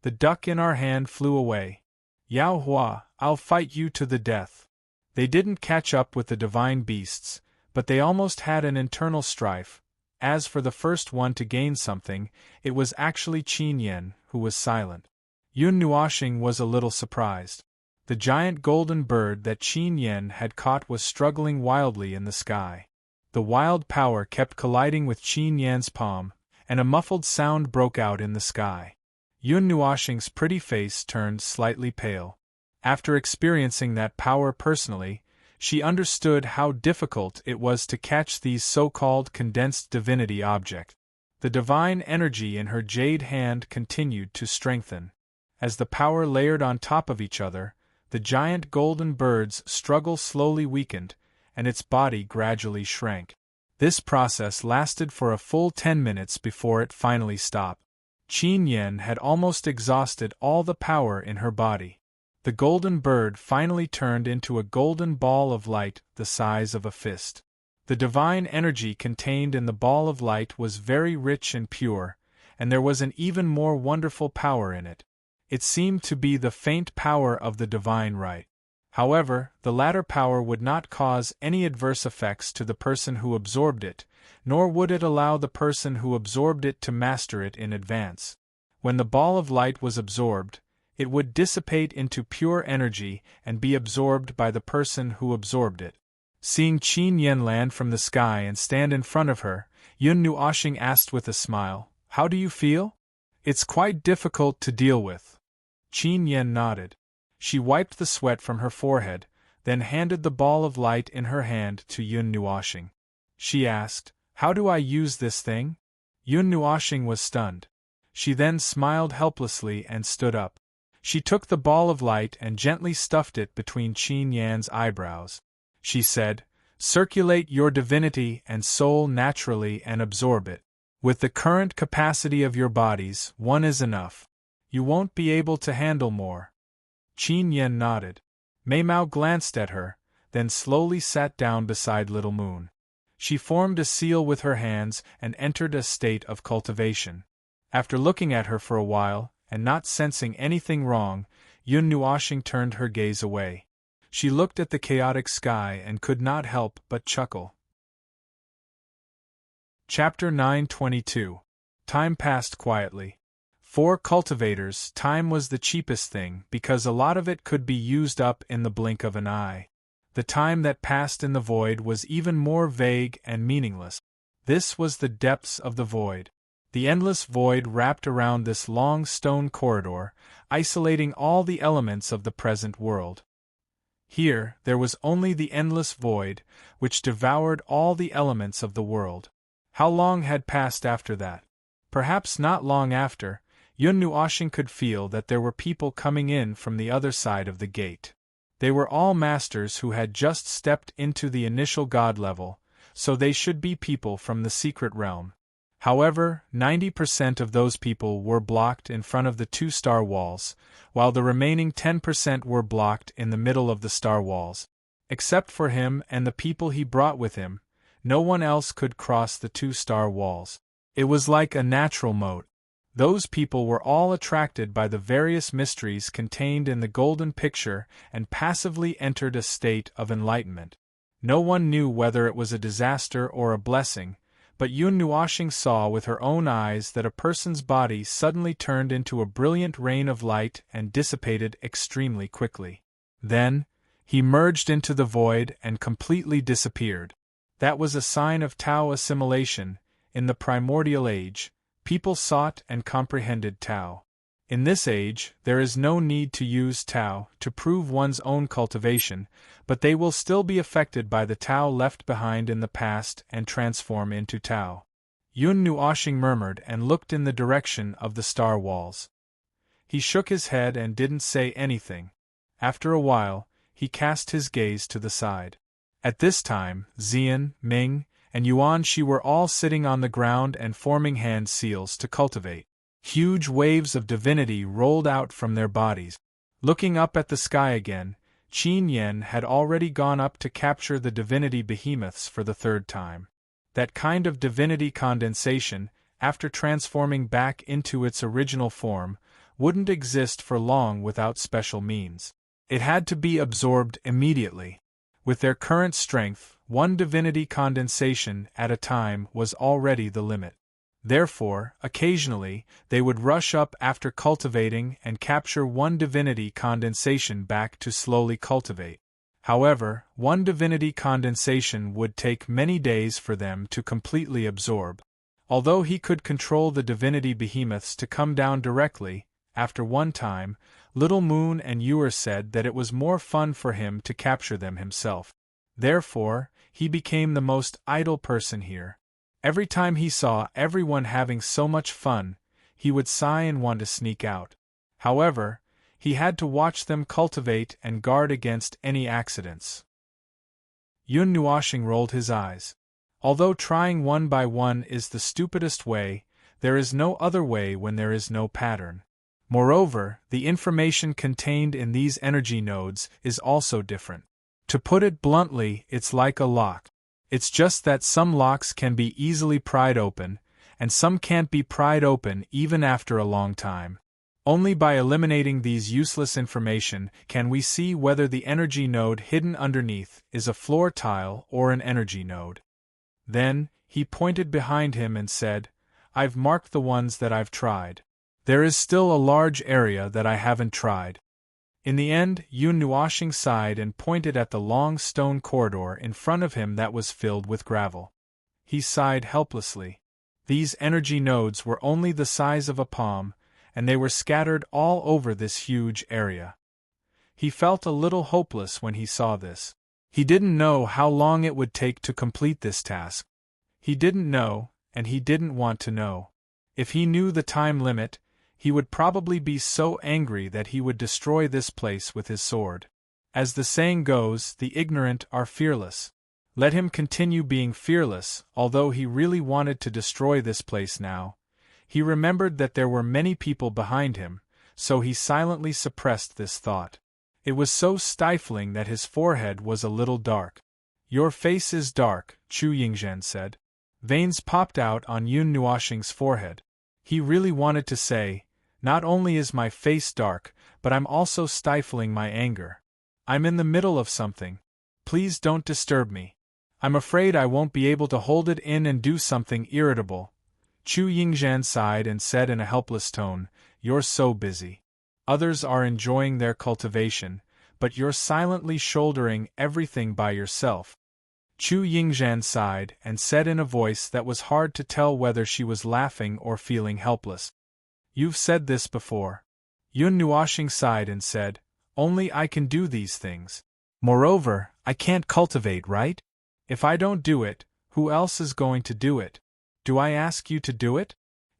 [SPEAKER 1] The duck in our hand flew away. Yao Hua, I'll fight you to the death. They didn't catch up with the divine beasts, but they almost had an internal strife. As for the first one to gain something, it was actually Qin Yan, who was silent. Yun Nuoxing was a little surprised. The giant golden bird that Qin Yan had caught was struggling wildly in the sky. The wild power kept colliding with Qin Yan's palm, and a muffled sound broke out in the sky. Yun Nuoxing's pretty face turned slightly pale. After experiencing that power personally, she understood how difficult it was to catch these so-called condensed divinity objects. The divine energy in her jade hand continued to strengthen. As the power layered on top of each other, the giant golden bird's struggle slowly weakened, and its body gradually shrank. This process lasted for a full 10 minutes before it finally stopped. Qin Yan had almost exhausted all the power in her body. The golden bird finally turned into a golden ball of light the size of a fist. The divine energy contained in the ball of light was very rich and pure, and there was an even more wonderful power in it. It seemed to be the faint power of the divine right. However, the latter power would not cause any adverse effects to the person who absorbed it, nor would it allow the person who absorbed it to master it in advance. When the ball of light was absorbed, it would dissipate into pure energy and be absorbed by the person who absorbed it. Seeing Qin Yan land from the sky and stand in front of her, Yun Nuoxing asked with a smile, "How do you feel?" "It's quite difficult to deal with." Qin Yan nodded. She wiped the sweat from her forehead, then handed the ball of light in her hand to Yun Nuoxing. She asked, "How do I use this thing?" Yun Nuoxing was stunned. She then smiled helplessly and stood up. She took the ball of light and gently stuffed it between Qin Yan's eyebrows. She said, "Circulate your divinity and soul naturally and absorb it. With the current capacity of your bodies, one is enough. You won't be able to handle more." Qin Yan nodded. Mei Mao glanced at her, then slowly sat down beside Little Moon. She formed a seal with her hands and entered a state of cultivation. After looking at her for a while, and not sensing anything wrong, Yun Nuoxing turned her gaze away. She looked at the chaotic sky and could not help but chuckle. Chapter 922. Time passed quietly. For cultivators, time was the cheapest thing because a lot of it could be used up in the blink of an eye. The time that passed in the void was even more vague and meaningless. This was the depths of the void. The endless void wrapped around this long stone corridor, isolating all the elements of the present world. Here, there was only the endless void, which devoured all the elements of the world. How long had passed after that? Perhaps not long after, Yun Nuoxing could feel that there were people coming in from the other side of the gate. They were all masters who had just stepped into the initial god level, so they should be people from the secret realm. However, 90% of those people were blocked in front of the 2-star walls, while the remaining 10% were blocked in the middle of the star walls. Except for him and the people he brought with him, no one else could cross the 2-star walls. It was like a natural moat. Those people were all attracted by the various mysteries contained in the golden picture and passively entered a state of enlightenment. No one knew whether it was a disaster or a blessing, but Yun Nuoshing saw with her own eyes that a person's body suddenly turned into a brilliant rain of light and dissipated extremely quickly. Then, he merged into the void and completely disappeared. That was a sign of Tao assimilation. In the primordial age, people sought and comprehended Tao. In this age, there is no need to use Tao to prove one's own cultivation, but they will still be affected by the Tao left behind in the past and transform into Tao. Yun Nuoshing murmured and looked in the direction of the star walls. He shook his head and didn't say anything. After a while, he cast his gaze to the side. At this time, Xian, Ming, and Yuan Shi were all sitting on the ground and forming hand seals to cultivate. Huge waves of divinity rolled out from their bodies. Looking up at the sky again, Qin Yen had already gone up to capture the divinity behemoths for the 3rd time. That kind of divinity condensation, after transforming back into its original form, wouldn't exist for long without special means. It had to be absorbed immediately. With their current strength, one divinity condensation at a time was already the limit. Therefore, occasionally, they would rush up after cultivating and capture one divinity condensation back to slowly cultivate. However, one divinity condensation would take many days for them to completely absorb. Although he could control the divinity behemoths to come down directly, after one time, Little Moon and Ewer said that it was more fun for him to capture them himself. Therefore, he became the most idle person here. Every time he saw everyone having so much fun, he would sigh and want to sneak out. However, he had to watch them cultivate and guard against any accidents. Yun Nuoshing rolled his eyes. Although trying one by one is the stupidest way, there is no other way when there is no pattern. Moreover, the information contained in these energy nodes is also different. To put it bluntly, it's like a lock. It's just that some locks can be easily pried open, and some can't be pried open even after a long time. Only by eliminating these useless information can we see whether the energy node hidden underneath is a floor tile or an energy node. Then, he pointed behind him and said, "I've marked the ones that I've tried. There is still a large area that I haven't tried." In the end, Yun Nuoshing sighed and pointed at the long stone corridor in front of him that was filled with gravel. He sighed helplessly. These energy nodes were only the size of a palm, and they were scattered all over this huge area. He felt a little hopeless when he saw this. He didn't know how long it would take to complete this task. He didn't know, and he didn't want to know. If he knew the time limit, he would probably be so angry that he would destroy this place with his sword. As the saying goes, the ignorant are fearless. Let him continue being fearless, although he really wanted to destroy this place now. He remembered that there were many people behind him, so he silently suppressed this thought. It was so stifling that his forehead was a little dark. "Your face is dark," Chu Yingzhen said. Veins popped out on Yun Nuoshing's forehead. He really wanted to say, "Not only is my face dark, but I'm also stifling my anger. I'm in the middle of something. Please don't disturb me. I'm afraid I won't be able to hold it in and do something irritable." Chu Yingzhen sighed and said in a helpless tone, "You're so busy. Others are enjoying their cultivation, but you're silently shouldering everything by yourself." Chu Yingzhen sighed and said in a voice that was hard to tell whether she was laughing or feeling helpless, "You've said this before." Yun Nuoshing sighed and said, "Only I can do these things. Moreover, I can't cultivate, right? If I don't do it, who else is going to do it? Do I ask you to do it?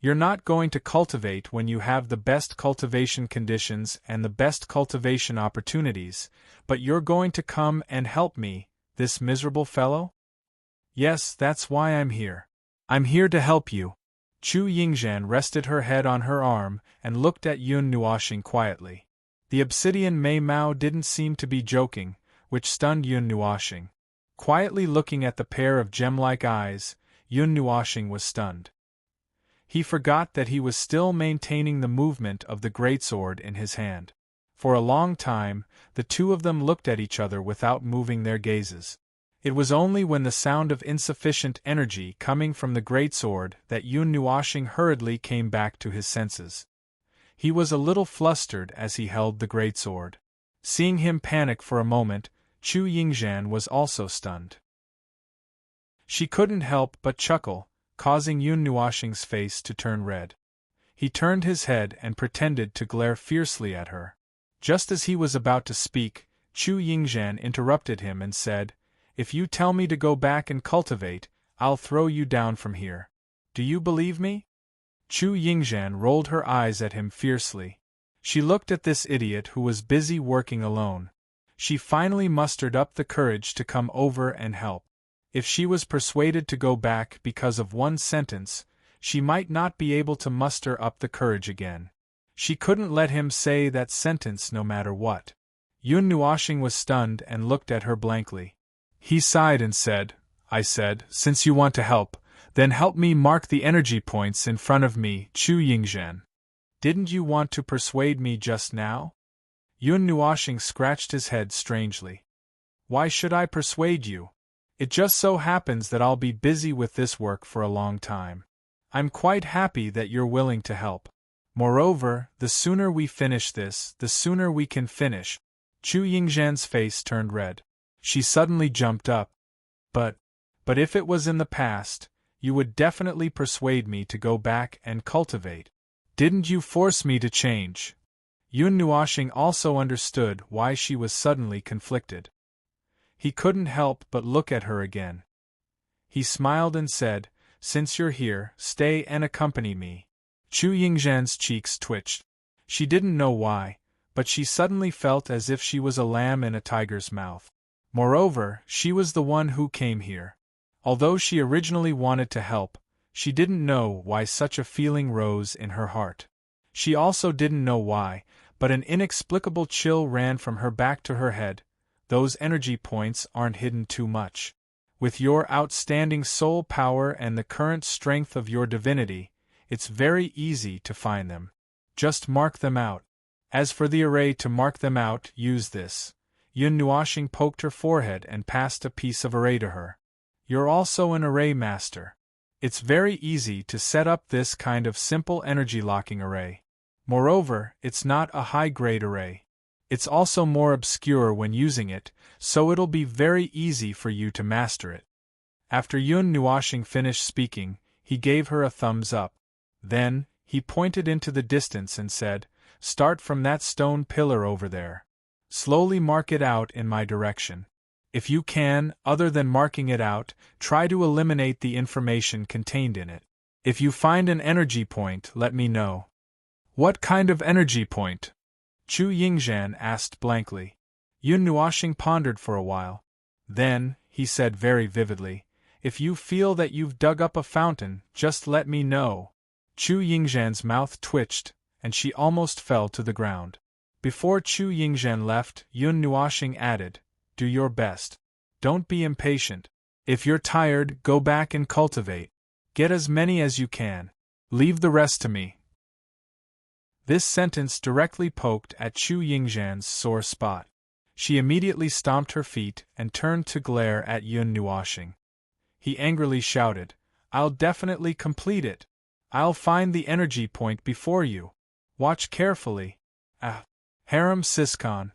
[SPEAKER 1] You're not going to cultivate when you have the best cultivation conditions and the best cultivation opportunities, but you're going to come and help me, this miserable fellow? Yes, that's why I'm here. I'm here to help you. Chu Yingzhan rested her head on her arm and looked at Yun Nuoxing quietly. The obsidian Mei Mao didn't seem to be joking, which stunned Yun Nuoxing. Quietly looking at the pair of gem-like eyes, Yun Nuoxing was stunned. He forgot that he was still maintaining the movement of the greatsword in his hand. For a long time, the two of them looked at each other without moving their gazes. It was only when the sound of insufficient energy coming from the greatsword that Yun Nuoxing hurriedly came back to his senses. He was a little flustered as he held the greatsword. Seeing him panic for a moment, Chu Yingzhan was also stunned. She couldn't help but chuckle, causing Yun Nuoxing's face to turn red. He turned his head and pretended to glare fiercely at her. Just as he was about to speak, Chu Yingzhan interrupted him and said, "If you tell me to go back and cultivate, I'll throw you down from here. Do you believe me?" Chu Yingzhan rolled her eyes at him fiercely. She looked at this idiot who was busy working alone. She finally mustered up the courage to come over and help. If she was persuaded to go back because of one sentence, she might not be able to muster up the courage again. She couldn't let him say that sentence no matter what. Yun Nuoxing was stunned and looked at her blankly. He sighed and said, "I said, since you want to help, then help me mark the energy points in front of me, Chu Yingzhan. Didn't you want to persuade me just now?" Yun Nuoxing scratched his head strangely. "Why should I persuade you? It just so happens that I'll be busy with this work for a long time. I'm quite happy that you're willing to help. Moreover, the sooner we finish this, the sooner we can finish." Chu Yingzhan's face turned red. She suddenly jumped up. But if it was in the past, you would definitely persuade me to go back and cultivate. Didn't you force me to change?" Yun Nuoxing also understood why she was suddenly conflicted. He couldn't help but look at her again. He smiled and said, "Since you're here, stay and accompany me." Chu Yingzhan's cheeks twitched. She didn't know why, but she suddenly felt as if she was a lamb in a tiger's mouth. Moreover, she was the one who came here. Although she originally wanted to help, she didn't know why such a feeling rose in her heart. She also didn't know why, but an inexplicable chill ran from her back to her head. Those energy points aren't hidden too much. With your outstanding soul power and the current strength of your divinity, it's very easy to find them. Just mark them out. As for the array to mark them out, use this. Yun Nuoxing poked her forehead and passed a piece of array to her. You're also an array master. It's very easy to set up this kind of simple energy locking array. Moreover, it's not a high-grade array. It's also more obscure when using it, so it'll be very easy for you to master it. After Yun Nuoxing finished speaking, he gave her a thumbs up. Then, he pointed into the distance and said, "Start from that stone pillar over there. Slowly mark it out in my direction. If you can, other than marking it out, try to eliminate the information contained in it. If you find an energy point, let me know." "What kind of energy point?" Chu Yingzhan asked blankly. Yun Nuoxing pondered for a while. Then, he said very vividly, "If you feel that you've dug up a fountain, just let me know." Chu Yingzhan's mouth twitched, and she almost fell to the ground. Before Chu Yingzhan left, Yun Nuoxing added, "Do your best. Don't be impatient. If you're tired, go back and cultivate. Get as many as you can. Leave the rest to me." This sentence directly poked at Chu Yingzhan's sore spot. She immediately stomped her feet and turned to glare at Yun Nuoxing. He angrily shouted, "I'll definitely complete it. I'll find the energy point before you. Watch carefully. Ah, Haram Siskon."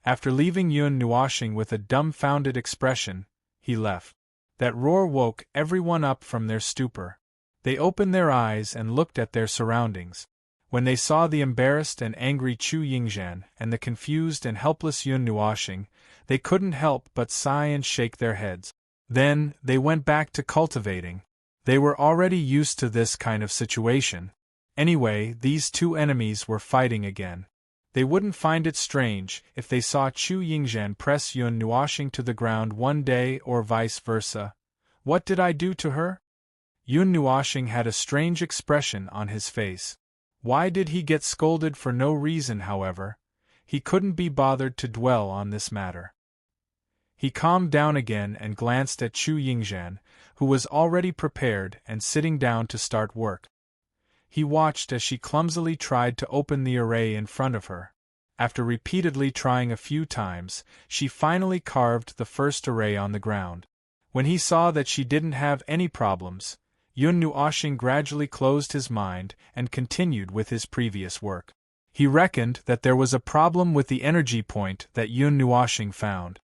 [SPEAKER 1] After leaving Yun Nuoxing with a dumbfounded expression, he left. That roar woke everyone up from their stupor. They opened their eyes and looked at their surroundings. When they saw the embarrassed and angry Chu Yingzhan and the confused and helpless Yun Nuoxing, they couldn't help but sigh and shake their heads. Then, they went back to cultivating. They were already used to this kind of situation. Anyway, these two enemies were fighting again. They wouldn't find it strange if they saw Chu Yingzhan press Yun Nuoxing to the ground one day or vice versa. What did I do to her? Yun Nuoxing had a strange expression on his face. Why did he get scolded for no reason, however? He couldn't be bothered to dwell on this matter. He calmed down again and glanced at Chu Yingzhan, who was already prepared and sitting down to start work. He watched as she clumsily tried to open the array in front of her. After repeatedly trying a few times, she finally carved the first array on the ground. When he saw that she didn't have any problems, Yun Nuoxing gradually closed his mind and continued with his previous work. He reckoned that there was a problem with the energy point that Yun Nuoxing found.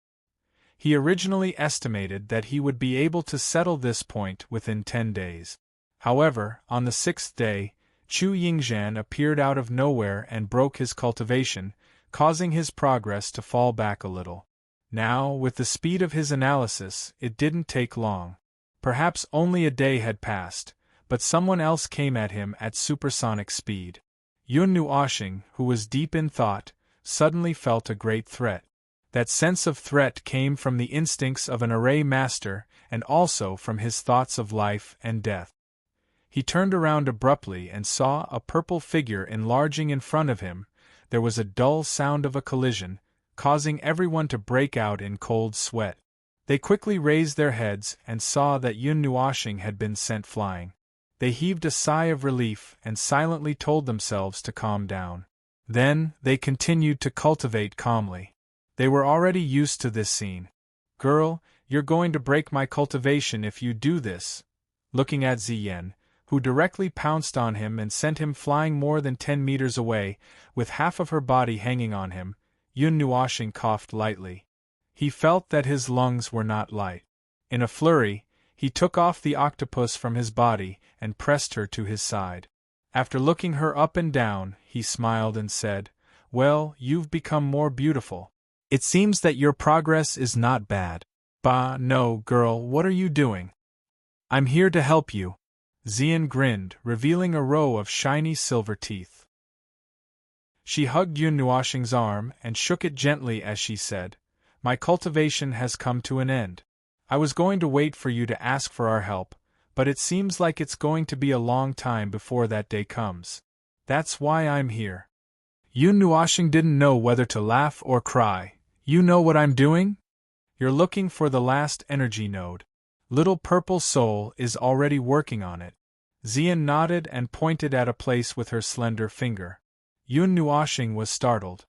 [SPEAKER 1] He originally estimated that he would be able to settle this point within 10 days. However, on the 6th day, Chu Yingzhan appeared out of nowhere and broke his cultivation, causing his progress to fall back a little. Now, with the speed of his analysis, it didn't take long. Perhaps only a day had passed, but someone else came at him at supersonic speed. Yun Nuoxing, who was deep in thought, suddenly felt a great threat. That sense of threat came from the instincts of an array master and also from his thoughts of life and death. He turned around abruptly and saw a purple figure enlarging in front of him. There was a dull sound of a collision, causing everyone to break out in cold sweat. They quickly raised their heads and saw that Yun Nuoxing had been sent flying. They heaved a sigh of relief and silently told themselves to calm down. Then, they continued to cultivate calmly. They were already used to this scene. "Girl, you're going to break my cultivation if you do this." Looking at Ziyan, who directly pounced on him and sent him flying more than 10 meters away, with half of her body hanging on him, Yun Nuoxing coughed lightly. He felt that his lungs were not light. In a flurry, he took off the octopus from his body and pressed her to his side. After looking her up and down, he smiled and said, "Well, you've become more beautiful. It seems that your progress is not bad." "Bah, no, girl, what are you doing?" "I'm here to help you." Ziyan grinned, revealing a row of shiny silver teeth. She hugged Yun Nuoxing's arm and shook it gently as she said, "My cultivation has come to an end. I was going to wait for you to ask for our help, but it seems like it's going to be a long time before that day comes. That's why I'm here." Yun Nuoxing didn't know whether to laugh or cry. "You know what I'm doing? You're looking for the last energy node. Little Purple Soul is already working on it." Ziyan nodded and pointed at a place with her slender finger. Yun Nuoxing was startled.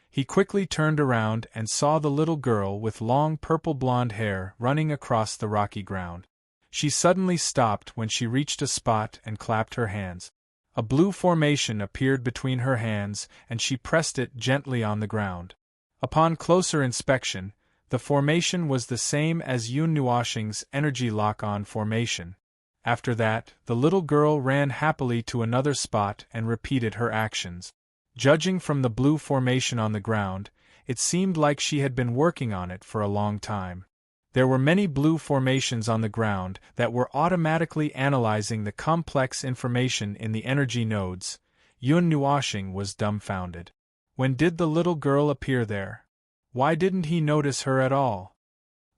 [SPEAKER 1] He quickly turned around and saw the little girl with long purple blonde hair running across the rocky ground. She suddenly stopped when she reached a spot and clapped her hands. A blue formation appeared between her hands and she pressed it gently on the ground. Upon closer inspection, the formation was the same as Yun Nuoxing's energy lock-on formation. After that, the little girl ran happily to another spot and repeated her actions. Judging from the blue formation on the ground, it seemed like she had been working on it for a long time. There were many blue formations on the ground that were automatically analyzing the complex information in the energy nodes. Yun Nuoxing was dumbfounded. When did the little girl appear there? Why didn't he notice her at all?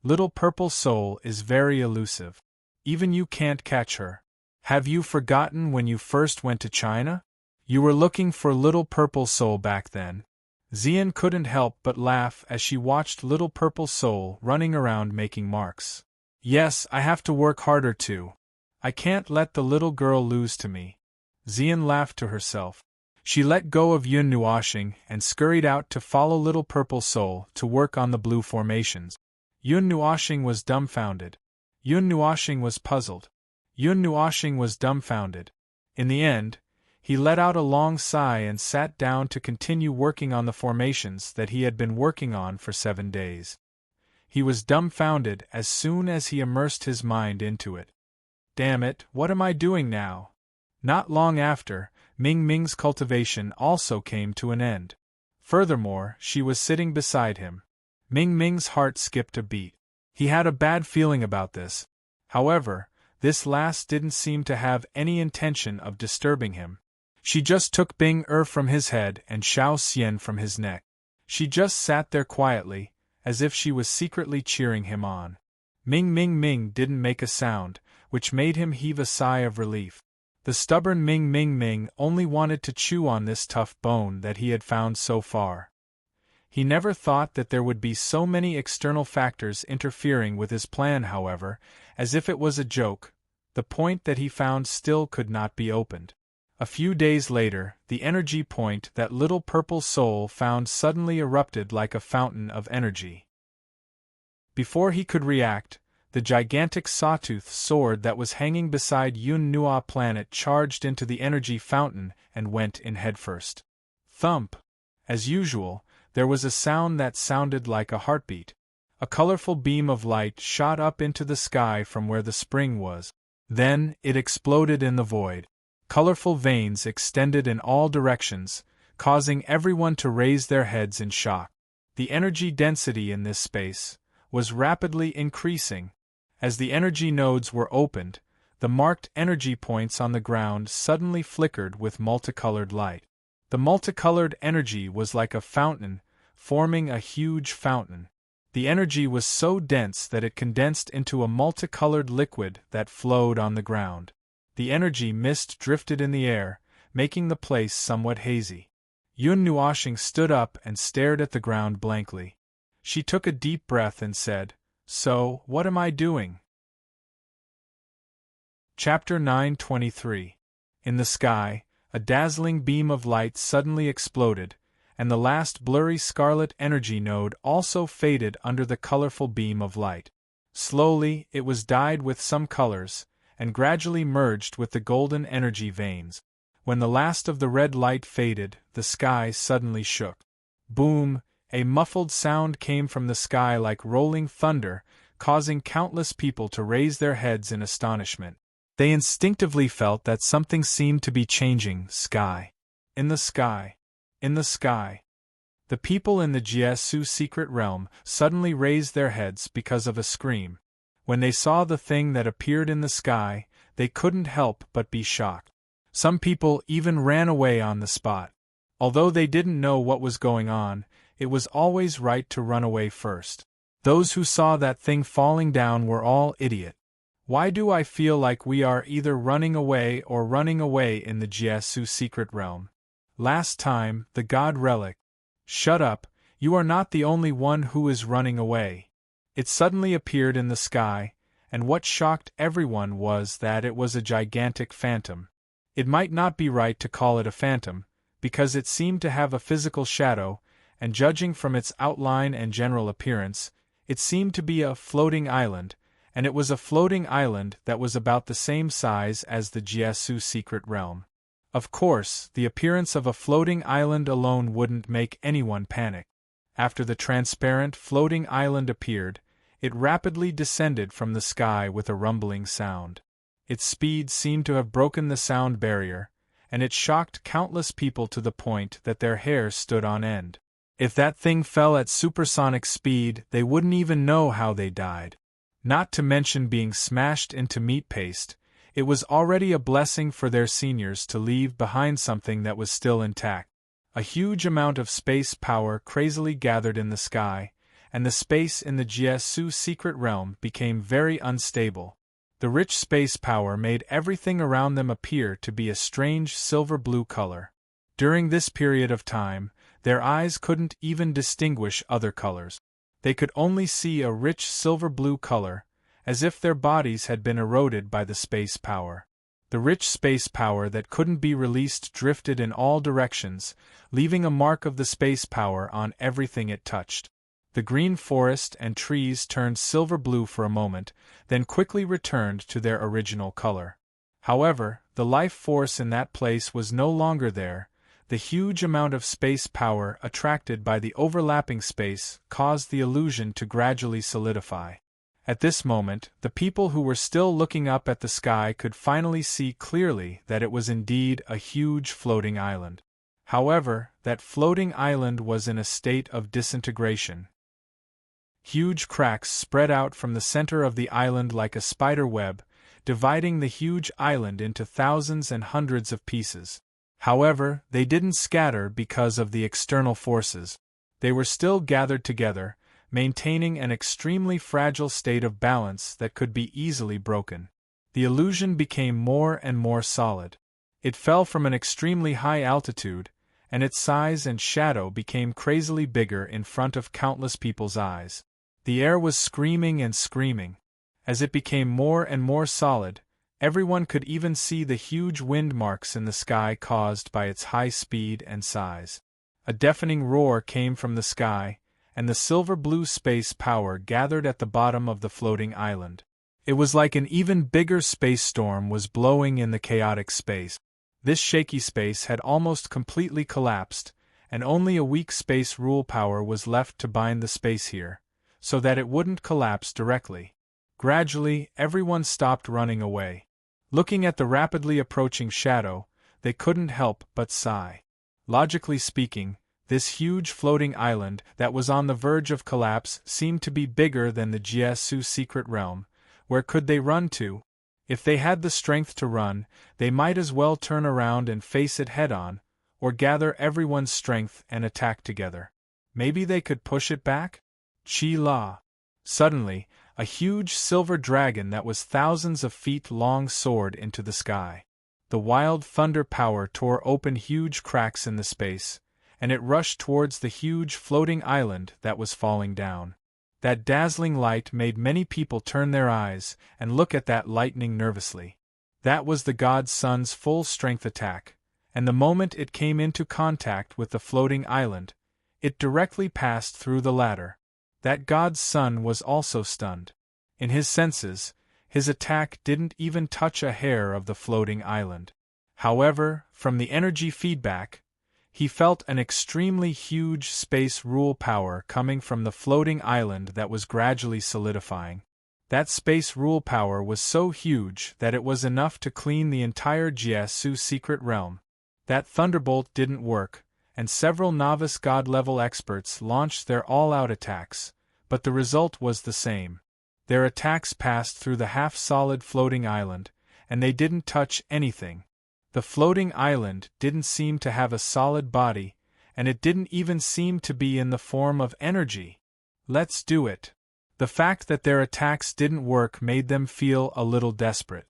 [SPEAKER 1] Little Purple Soul is very elusive. Even you can't catch her. Have you forgotten when you first went to China? You were looking for Little Purple Soul back then. Ziyan couldn't help but laugh as she watched Little Purple Soul running around making marks. "Yes, I have to work harder too. I can't let the little girl lose to me." Ziyan laughed to herself. She let go of Yun Nuoxing and scurried out to follow Little Purple Soul to work on the blue formations. Yun Nuoxing was dumbfounded. Yun Nuoxing was puzzled. Yun Nuoxing was dumbfounded. In the end, he let out a long sigh and sat down to continue working on the formations that he had been working on for 7 days. He was dumbfounded as soon as he immersed his mind into it. "Damn it, what am I doing now?" Not long after, Ming Ming's cultivation also came to an end. Furthermore, she was sitting beside him. Ming Ming's heart skipped a beat. He had a bad feeling about this. However, This last didn't seem to have any intention of disturbing him. She just took Bing from his head and Xiao Xian from his neck. She just sat there quietly, as if she was secretly cheering him on. Ming didn't make a sound, which made him heave a sigh of relief. The stubborn Ming only wanted to chew on this tough bone that he had found so far. He never thought that there would be so many external factors interfering with his plan, however, as if it was a joke. The point that he found still could not be opened. A few days later, the energy point that little purple soul found suddenly erupted like a fountain of energy. Before he could react, the gigantic sawtooth sword that was hanging beside Yun Nua planet charged into the energy fountain and went in headfirst. Thump! As usual, there was a sound that sounded like a heartbeat. A colorful beam of light shot up into the sky from where the spring was. Then, it exploded in the void. Colorful veins extended in all directions, causing everyone to raise their heads in shock. The energy density in this space was rapidly increasing. As the energy nodes were opened, the marked energy points on the ground suddenly flickered with multicolored light. The multicolored energy was like a fountain, forming a huge fountain. The energy was so dense that it condensed into a multicolored liquid that flowed on the ground. The energy mist drifted in the air, making the place somewhat hazy. Yun Nuoshing stood up and stared at the ground blankly. She took a deep breath and said, "So, what am I doing?" Chapter 923. In the sky, a dazzling beam of light suddenly exploded, and the last blurry scarlet energy node also faded under the colorful beam of light. Slowly, it was dyed with some colors, and gradually merged with the golden energy veins. When the last of the red light faded, the sky suddenly shook. Boom! A muffled sound came from the sky like rolling thunder, causing countless people to raise their heads in astonishment. They instinctively felt that something seemed to be changing. Sky. In the sky. In the sky. The people in the Jiesu secret realm suddenly raised their heads because of a scream. When they saw the thing that appeared in the sky, they couldn't help but be shocked. Some people even ran away on the spot. Although they didn't know what was going on, it was always right to run away first. Those who saw that thing falling down were all idiots. Why do I feel like we are either running away or running away in the Jiesu secret realm? Last time, the god relic. Shut up, you are not the only one who is running away. It suddenly appeared in the sky, and what shocked everyone was that it was a gigantic phantom. It might not be right to call it a phantom, because it seemed to have a physical shadow, and judging from its outline and general appearance, it seemed to be a floating island, and it was a floating island that was about the same size as the Jiesu secret realm. Of course, the appearance of a floating island alone wouldn't make anyone panic. After the transparent floating island appeared, it rapidly descended from the sky with a rumbling sound. Its speed seemed to have broken the sound barrier, and it shocked countless people to the point that their hair stood on end. If that thing fell at supersonic speed, they wouldn't even know how they died. Not to mention being smashed into meat paste, it was already a blessing for their seniors to leave behind something that was still intact. A huge amount of space power crazily gathered in the sky, and the space in the Jiesu secret realm became very unstable. The rich space power made everything around them appear to be a strange silver-blue color. During this period of time, their eyes couldn't even distinguish other colors. They could only see a rich silver-blue color, as if their bodies had been eroded by the space power. The rich space power that couldn't be released drifted in all directions, leaving a mark of the space power on everything it touched. The green forest and trees turned silver-blue for a moment, then quickly returned to their original color. However, the life force in that place was no longer there. The huge amount of space power attracted by the overlapping space caused the illusion to gradually solidify. At this moment, the people who were still looking up at the sky could finally see clearly that it was indeed a huge floating island. However, that floating island was in a state of disintegration. Huge cracks spread out from the center of the island like a spider web, dividing the huge island into thousands and hundreds of pieces. However, they didn't scatter because of the external forces. They were still gathered together, maintaining an extremely fragile state of balance that could be easily broken. The illusion became more and more solid. It fell from an extremely high altitude, and its size and shadow became crazily bigger in front of countless people's eyes. The air was screaming and screaming. As it became more and more solid, everyone could even see the huge wind marks in the sky caused by its high speed and size. A deafening roar came from the sky, and the silver-blue space power gathered at the bottom of the floating island. It was like an even bigger space storm was blowing in the chaotic space. This shaky space had almost completely collapsed, and only a weak space rule power was left to bind the space here, so that it wouldn't collapse directly. Gradually, everyone stopped running away. Looking at the rapidly approaching shadow, they couldn't help but sigh. Logically speaking, this huge floating island that was on the verge of collapse seemed to be bigger than the Jiasu secret realm. Where could they run to? If they had the strength to run, they might as well turn around and face it head-on, or gather everyone's strength and attack together. Maybe they could push it back? Chi-la! Suddenly, a huge silver dragon that was thousands of feet long soared into the sky. The wild thunder power tore open huge cracks in the space, and it rushed towards the huge floating island that was falling down. That dazzling light made many people turn their eyes and look at that lightning nervously. That was the god's sun's full-strength attack, and the moment it came into contact with the floating island, it directly passed through the latter. That god's son was also stunned. In his senses, his attack didn't even touch a hair of the floating island. However, from the energy feedback, he felt an extremely huge space rule power coming from the floating island that was gradually solidifying. That space rule power was so huge that it was enough to clean the entire Jiasu secret realm. That thunderbolt didn't work, and several novice god-level experts launched their all-out attacks, but the result was the same. Their attacks passed through the half-solid floating island, and they didn't touch anything. The floating island didn't seem to have a solid body, and it didn't even seem to be in the form of energy. Let's do it. The fact that their attacks didn't work made them feel a little desperate.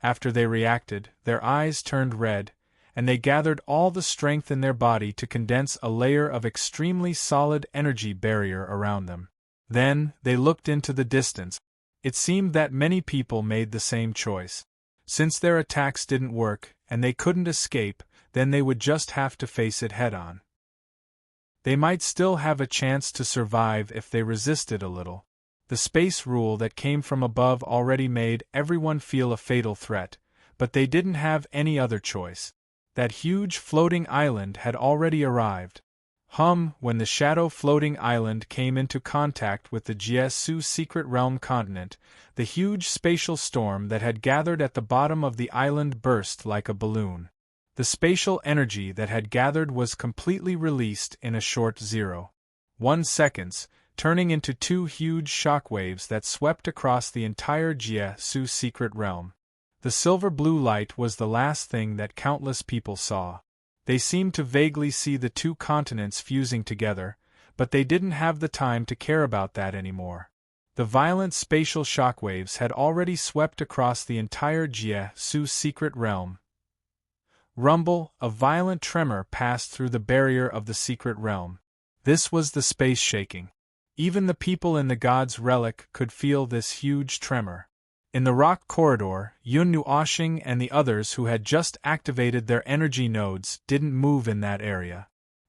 [SPEAKER 1] After they reacted, their eyes turned red, and they gathered all the strength in their body to condense a layer of extremely solid energy barrier around them. Then, they looked into the distance. It seemed that many people made the same choice. Since their attacks didn't work, and they couldn't escape, then they would just have to face it head-on. They might still have a chance to survive if they resisted a little. The space rule that came from above already made everyone feel a fatal threat, but they didn't have any other choice. That huge floating island had already arrived. When the shadow floating island came into contact with the Jiasu secret realm continent, the huge spatial storm that had gathered at the bottom of the island burst like a balloon. The spatial energy that had gathered was completely released in a short 0.1 seconds, turning into two huge shockwaves that swept across the entire Jiasu secret realm. The silver-blue light was the last thing that countless people saw. They seemed to vaguely see the two continents fusing together, but they didn't have the time to care about that anymore. The violent spatial shockwaves had already swept across the entire Jiasu secret realm. Rumble, a violent tremor passed through the barrier of the secret realm. This was the space shaking. Even the people in the god's relic could feel this huge tremor. In the rock corridor, Yun Nuoshing and the others who had just activated their energy nodes didn't move in that area.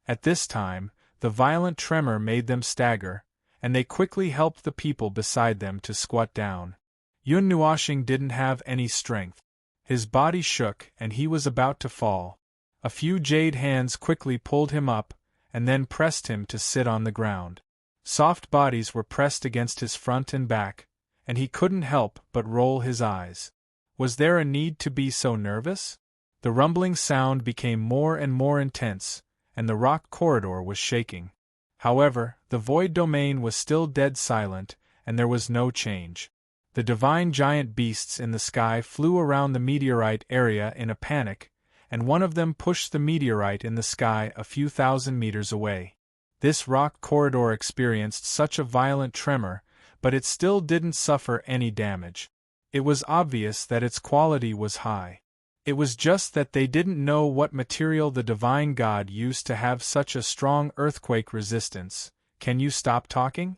[SPEAKER 1] At this time, the violent tremor made them stagger, and they quickly helped the people beside them to squat down. Yun Nuoshing didn't have any strength. His body shook and he was about to fall. A few jade hands quickly pulled him up, and then pressed him to sit on the ground. Soft bodies were pressed against his front and back, and he couldn't help but roll his eyes. Was there a need to be so nervous? The rumbling sound became more and more intense, and the rock corridor was shaking. However, the void domain was still dead silent, and there was no change. The divine giant beasts in the sky flew around the meteorite area in a panic, and one of them pushed the meteorite in the sky a few thousand meters away. This rock corridor experienced such a violent tremor, but it still didn't suffer any damage. It was obvious that its quality was high. It was just that they didn't know what material the divine god used to have such a strong earthquake resistance. Can you stop talking?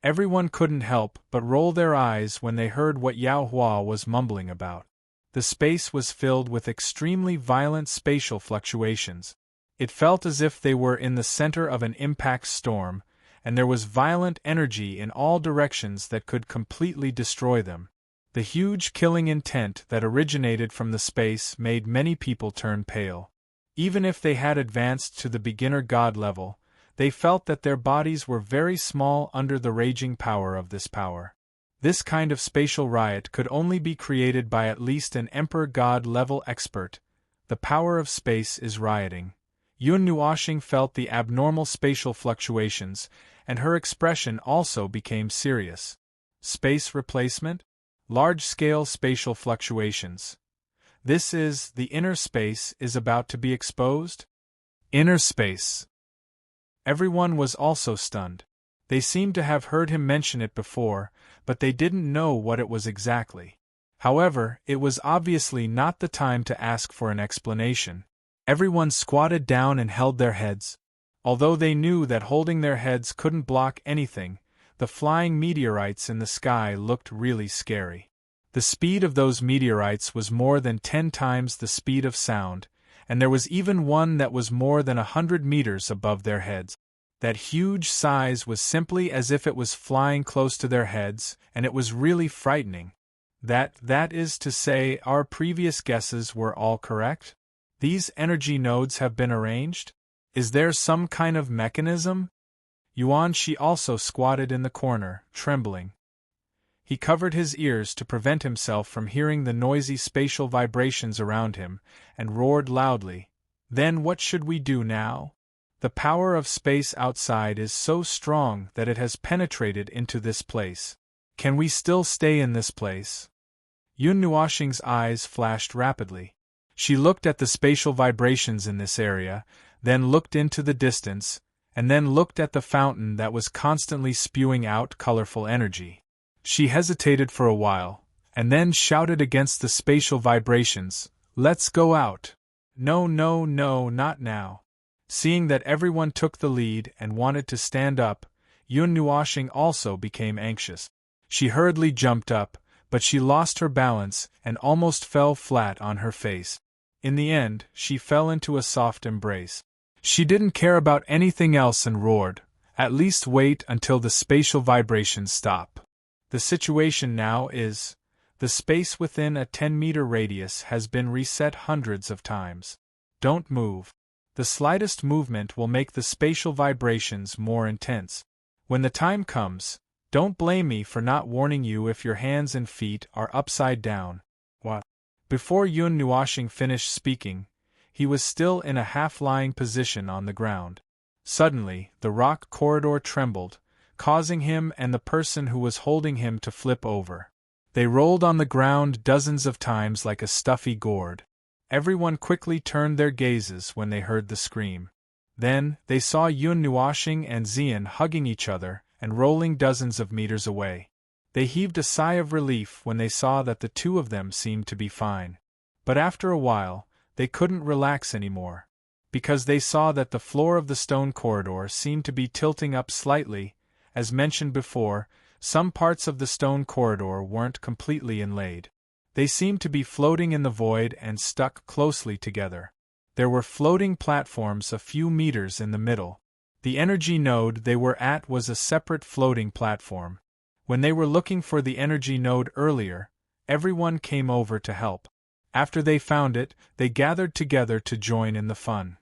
[SPEAKER 1] Everyone couldn't help but roll their eyes when they heard what Yao Hua was mumbling about. The space was filled with extremely violent spatial fluctuations. It felt as if they were in the center of an impact storm, and there was violent energy in all directions that could completely destroy them. The huge killing intent that originated from the space made many people turn pale. Even if they had advanced to the beginner god level, they felt that their bodies were very small under the raging power of this power. This kind of spatial riot could only be created by at least an emperor god level expert. The power of space is rioting. Yun Nuoxing felt the abnormal spatial fluctuations, and her expression also became serious. Space replacement? Large-scale spatial fluctuations. This is, the inner space is about to be exposed? Inner space. Everyone was also stunned. They seemed to have heard him mention it before, but they didn't know what it was exactly. However, it was obviously not the time to ask for an explanation. Everyone squatted down and held their heads. Although they knew that holding their heads couldn't block anything, the flying meteorites in the sky looked really scary. The speed of those meteorites was more than 10 times the speed of sound, and there was even one that was more than 100 meters above their heads. That huge size was simply as if it was flying close to their heads, and it was really frightening. That is to say, our previous guesses were all correct? These energy nodes have been arranged? Is there some kind of mechanism? Yuan Shi also squatted in the corner, trembling. He covered his ears to prevent himself from hearing the noisy spatial vibrations around him, and roared loudly. Then what should we do now? The power of space outside is so strong that it has penetrated into this place. Can we still stay in this place? Yun Nuoxing's eyes flashed rapidly. She looked at the spatial vibrations in this area, then looked into the distance, and then looked at the fountain that was constantly spewing out colorful energy. She hesitated for a while, and then shouted against the spatial vibrations, "Let's go out!" No, not now. Seeing that everyone took the lead and wanted to stand up, Yun Nuoxing also became anxious. She hurriedly jumped up, but she lost her balance and almost fell flat on her face. In the end, she fell into a soft embrace. She didn't care about anything else and roared, "At least wait until the spatial vibrations stop." The situation now is, the space within a 10-meter radius has been reset hundreds of times. Don't move. The slightest movement will make the spatial vibrations more intense. When the time comes, don't blame me for not warning you if your hands and feet are upside down. What? Before Yun Nuoxing finished speaking, he was still in a half-lying position on the ground. Suddenly, the rock corridor trembled, causing him and the person who was holding him to flip over. They rolled on the ground dozens of times like a stuffy gourd. Everyone quickly turned their gazes when they heard the scream. Then, they saw Yun Nuoxing and Xian hugging each other and rolling dozens of meters away. They heaved a sigh of relief when they saw that the two of them seemed to be fine. But after a while, they couldn't relax anymore, because they saw that the floor of the stone corridor seemed to be tilting up slightly. As mentioned before, some parts of the stone corridor weren't completely inlaid. They seemed to be floating in the void and stuck closely together. There were floating platforms a few meters in the middle. The energy node they were at was a separate floating platform. When they were looking for the energy node earlier, everyone came over to help. After they found it, they gathered together to join in the fun.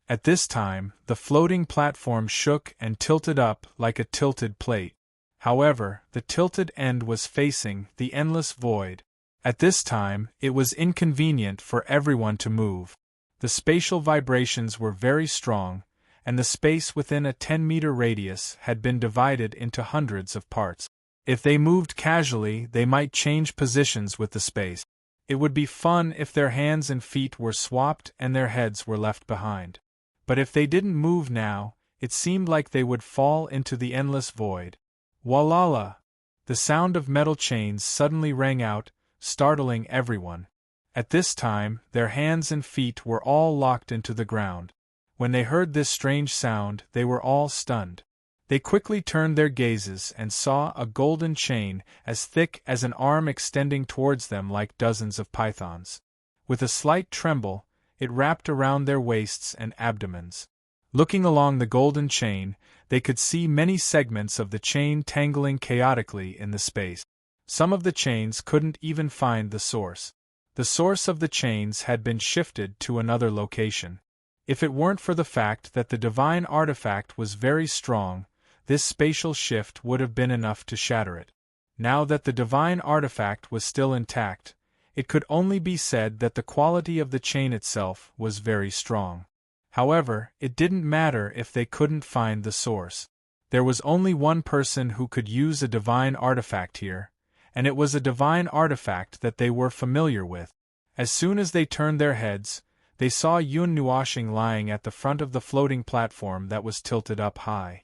[SPEAKER 1] At this time, the floating platform shook and tilted up like a tilted plate. However, the tilted end was facing the endless void. At this time, it was inconvenient for everyone to move. The spatial vibrations were very strong, and the space within a 10-meter radius had been divided into hundreds of parts. If they moved casually, they might change positions with the space. It would be fun if their hands and feet were swapped and their heads were left behind. But if they didn't move now, it seemed like they would fall into the endless void. Walala! The sound of metal chains suddenly rang out, startling everyone. At this time, their hands and feet were all locked into the ground. When they heard this strange sound, they were all stunned. They quickly turned their gazes and saw a golden chain as thick as an arm extending towards them like dozens of pythons. With a slight tremble, it wrapped around their waists and abdomens. Looking along the golden chain, they could see many segments of the chain tangling chaotically in the space. Some of the chains couldn't even find the source. The source of the chains had been shifted to another location. If it weren't for the fact that the divine artifact was very strong, this spatial shift would have been enough to shatter it. Now that the divine artifact was still intact, it could only be said that the quality of the chain itself was very strong. However, it didn't matter if they couldn't find the source. There was only one person who could use a divine artifact here, and it was a divine artifact that they were familiar with. As soon as they turned their heads, they saw Yun Nuoxing lying at the front of the floating platform that was tilted up high.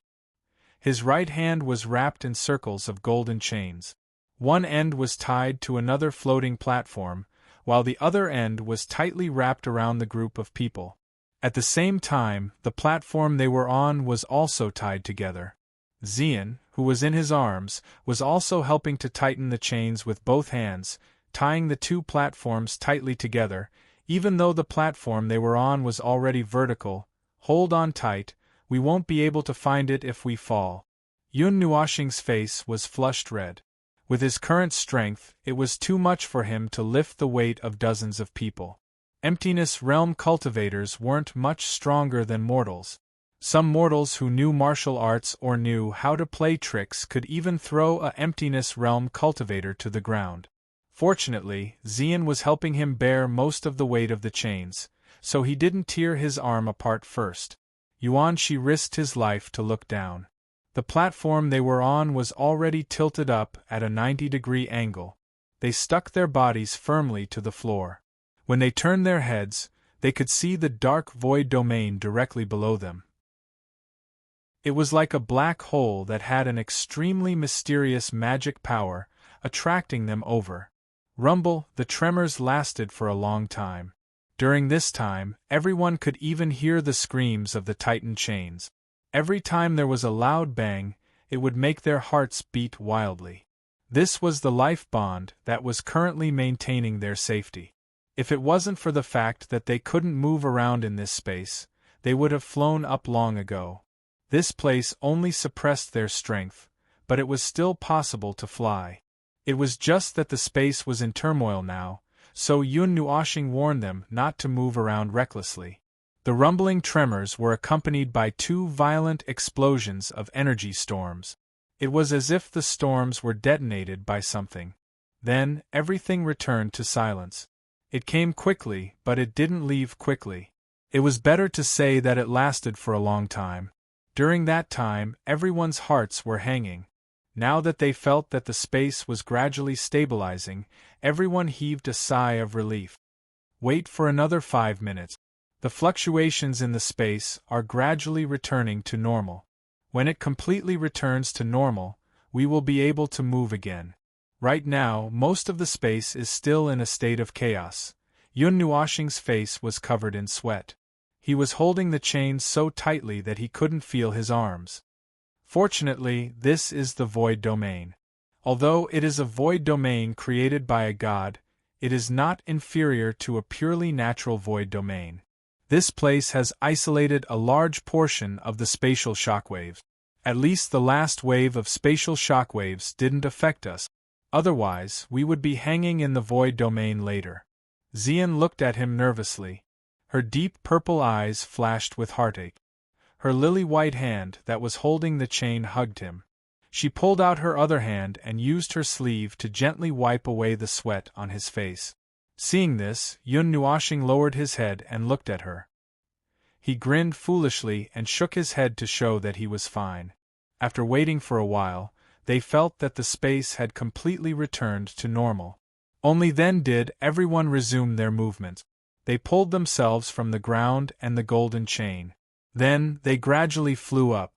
[SPEAKER 1] His right hand was wrapped in circles of golden chains. One end was tied to another floating platform, while the other end was tightly wrapped around the group of people. At the same time, the platform they were on was also tied together. Xian, who was in his arms, was also helping to tighten the chains with both hands, tying the two platforms tightly together. Even though the platform they were on was already vertical, hold on tight, we won't be able to find it if we fall. Yun Nuoxing's face was flushed red. With his current strength, it was too much for him to lift the weight of dozens of people. Emptiness realm cultivators weren't much stronger than mortals. Some mortals who knew martial arts or knew how to play tricks could even throw a emptiness realm cultivator to the ground. Fortunately, Xian was helping him bear most of the weight of the chains, so he didn't tear his arm apart first. Yuanshi risked his life to look down. The platform they were on was already tilted up at a 90-degree angle. They stuck their bodies firmly to the floor. When they turned their heads, they could see the dark void domain directly below them. It was like a black hole that had an extremely mysterious magic power, attracting them over. Rumble, the tremors lasted for a long time. During this time, everyone could even hear the screams of the tightened chains. Every time there was a loud bang, it would make their hearts beat wildly. This was the life bond that was currently maintaining their safety. If it wasn't for the fact that they couldn't move around in this space, they would have flown up long ago. This place only suppressed their strength, but it was still possible to fly. It was just that the space was in turmoil now, so Yun Nuoxing warned them not to move around recklessly. The rumbling tremors were accompanied by two violent explosions of energy storms. It was as if the storms were detonated by something. Then, everything returned to silence. It came quickly, but it didn't leave quickly. It was better to say that it lasted for a long time. During that time, everyone's hearts were hanging. Now that they felt that the space was gradually stabilizing, everyone heaved a sigh of relief. Wait for another 5 minutes. The fluctuations in the space are gradually returning to normal. When it completely returns to normal, we will be able to move again. Right now, most of the space is still in a state of chaos. Yun Nuoxing's face was covered in sweat. He was holding the chains so tightly that he couldn't feel his arms. Fortunately, this is the void domain. Although it is a void domain created by a god, it is not inferior to a purely natural void domain. This place has isolated a large portion of the spatial shockwaves. At least the last wave of spatial shockwaves didn't affect us. Otherwise, we would be hanging in the void domain later. Xian looked at him nervously. Her deep purple eyes flashed with heartache. Her lily-white hand that was holding the chain hugged him. She pulled out her other hand and used her sleeve to gently wipe away the sweat on his face. Seeing this, Yun Nuoxing lowered his head and looked at her. He grinned foolishly and shook his head to show that he was fine. After waiting for a while, they felt that the space had completely returned to normal. Only then did everyone resume their movements. They pulled themselves from the ground and the golden chain. Then, they gradually flew up.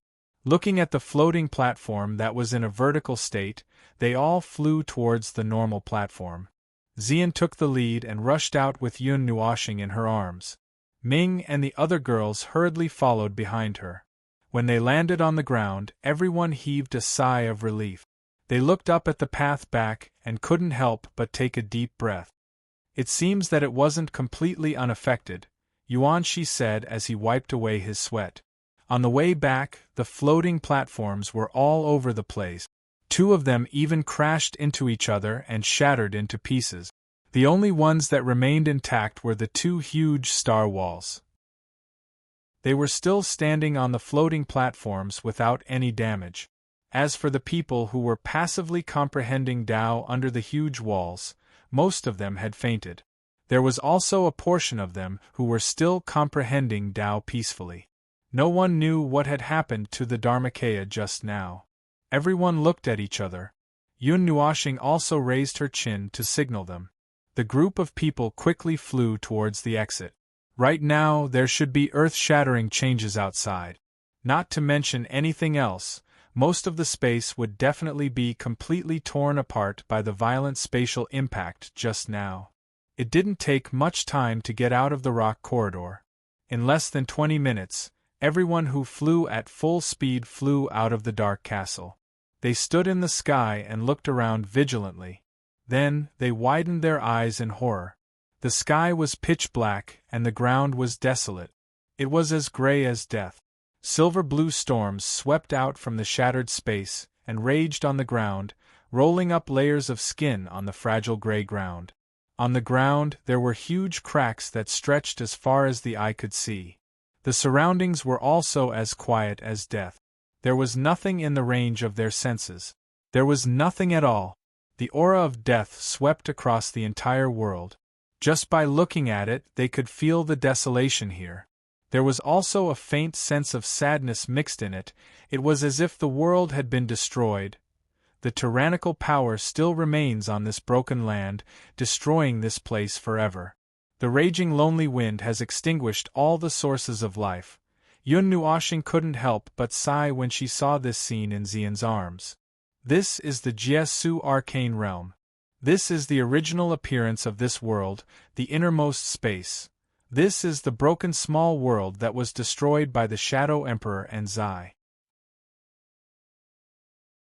[SPEAKER 1] Looking at the floating platform that was in a vertical state, they all flew towards the normal platform. Xian took the lead and rushed out with Yun Nuoxing in her arms. Ming and the other girls hurriedly followed behind her. When they landed on the ground, everyone heaved a sigh of relief. They looked up at the path back and couldn't help but take a deep breath. It seems that it wasn't completely unaffected, Yuan Shi said as he wiped away his sweat. On the way back, the floating platforms were all over the place. 2 of them even crashed into each other and shattered into pieces. The only ones that remained intact were the 2 huge star walls. They were still standing on the floating platforms without any damage. As for the people who were passively comprehending Tao under the huge walls, most of them had fainted. There was also a portion of them who were still comprehending Tao peacefully. No one knew what had happened to the Dharmakaya just now. Everyone looked at each other. Yun Nuoxing also raised her chin to signal them. The group of people quickly flew towards the exit. Right now, there should be earth-shattering changes outside. Not to mention anything else, most of the space would definitely be completely torn apart by the violent spatial impact just now. It didn't take much time to get out of the rock corridor. In less than 20 minutes, everyone who flew at full speed flew out of the dark castle. They stood in the sky and looked around vigilantly. Then, they widened their eyes in horror. The sky was pitch black and the ground was desolate. It was as gray as death. Silver-blue storms swept out from the shattered space and raged on the ground, rolling up layers of skin on the fragile gray ground. On the ground, there were huge cracks that stretched as far as the eye could see. The surroundings were also as quiet as death. There was nothing in the range of their senses. There was nothing at all. The aura of death swept across the entire world. Just by looking at it, they could feel the desolation here. There was also a faint sense of sadness mixed in it. It was as if the world had been destroyed. The tyrannical power still remains on this broken land, destroying this place forever. The raging lonely wind has extinguished all the sources of life. Yun Nuoxing couldn't help but sigh when she saw this scene in Xian's arms. This is the Jiesu arcane realm. This is the original appearance of this world, the innermost space. This is the broken small world that was destroyed by the Shadow Emperor and Zai.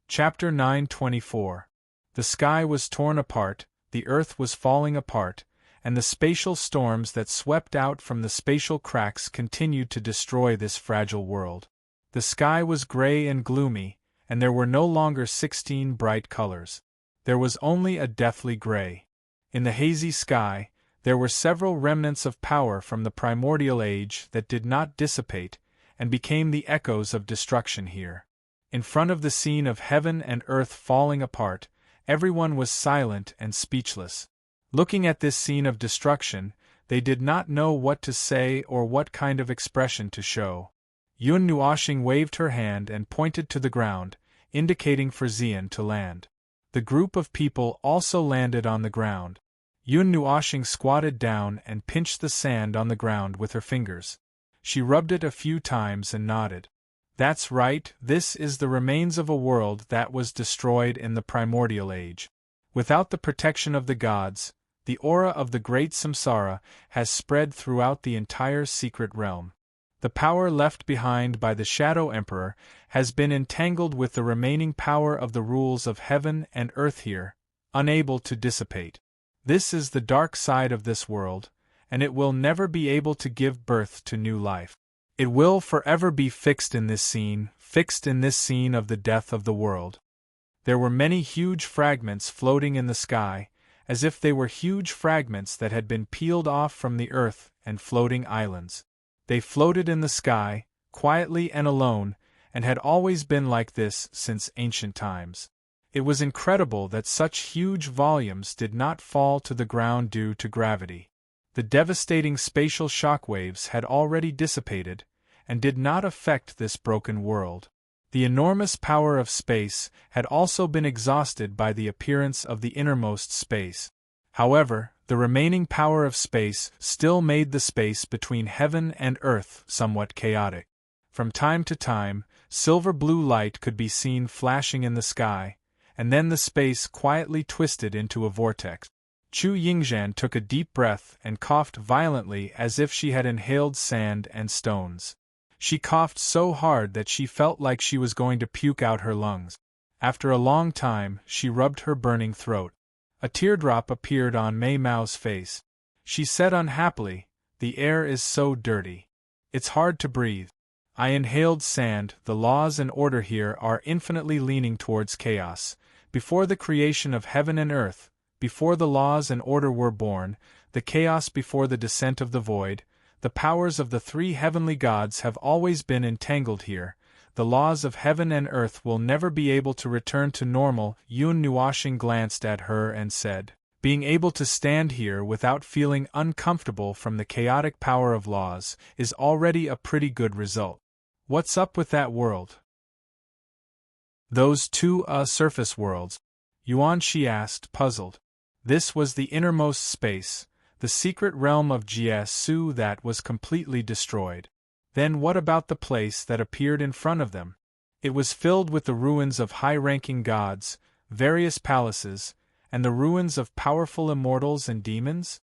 [SPEAKER 1] Chapter 924. The sky was torn apart, the earth was falling apart, and the spatial storms that swept out from the spatial cracks continued to destroy this fragile world. The sky was gray and gloomy, and there were no longer 16 bright colors. There was only a deathly gray. In the hazy sky, there were several remnants of power from the primordial age that did not dissipate, and became the echoes of destruction here. In front of the scene of heaven and earth falling apart, everyone was silent and speechless. Looking at this scene of destruction, they did not know what to say or what kind of expression to show. Yun Nuoxing waved her hand and pointed to the ground, indicating for Xian to land. The group of people also landed on the ground. Yun Nuoxing squatted down and pinched the sand on the ground with her fingers. She rubbed it a few times and nodded. That's right, this is the remains of a world that was destroyed in the primordial age. Without the protection of the gods, the aura of the great samsara has spread throughout the entire secret realm. The power left behind by the Shadow Emperor has been entangled with the remaining power of the rules of heaven and earth here, unable to dissipate. This is the dark side of this world, and it will never be able to give birth to new life. It will forever be fixed in this scene of the death of the world. There were many huge fragments floating in the sky, as if they were huge fragments that had been peeled off from the earth and floating islands. They floated in the sky, quietly and alone, and had always been like this since ancient times. It was incredible that such huge volumes did not fall to the ground due to gravity. The devastating spatial shockwaves had already dissipated, and did not affect this broken world. The enormous power of space had also been exhausted by the appearance of the innermost space. However, the remaining power of space still made the space between heaven and earth somewhat chaotic. From time to time, silver-blue light could be seen flashing in the sky, and then the space quietly twisted into a vortex. Chu Yingzhan took a deep breath and coughed violently as if she had inhaled sand and stones. She coughed so hard that she felt like she was going to puke out her lungs. After a long time, she rubbed her burning throat. A teardrop appeared on Mei Mao's face. She said unhappily, "The air is so dirty. It's hard to breathe." I inhaled sand. The laws and order here are infinitely leaning towards chaos. Before the creation of heaven and earth, before the laws and order were born, the chaos before the descent of the void, the powers of the three heavenly gods have always been entangled here. The laws of heaven and earth will never be able to return to normal. Yun Nuoshing glanced at her and said, "Being able to stand here without feeling uncomfortable from the chaotic power of laws is already a pretty good result. What's up with that world?" "Those two surface worlds," Yuan Shi asked, puzzled. This was the innermost space, the secret realm of Jie Su that was completely destroyed. Then what about the place that appeared in front of them? It was filled with the ruins of high-ranking gods, various palaces, and the ruins of powerful immortals and demons?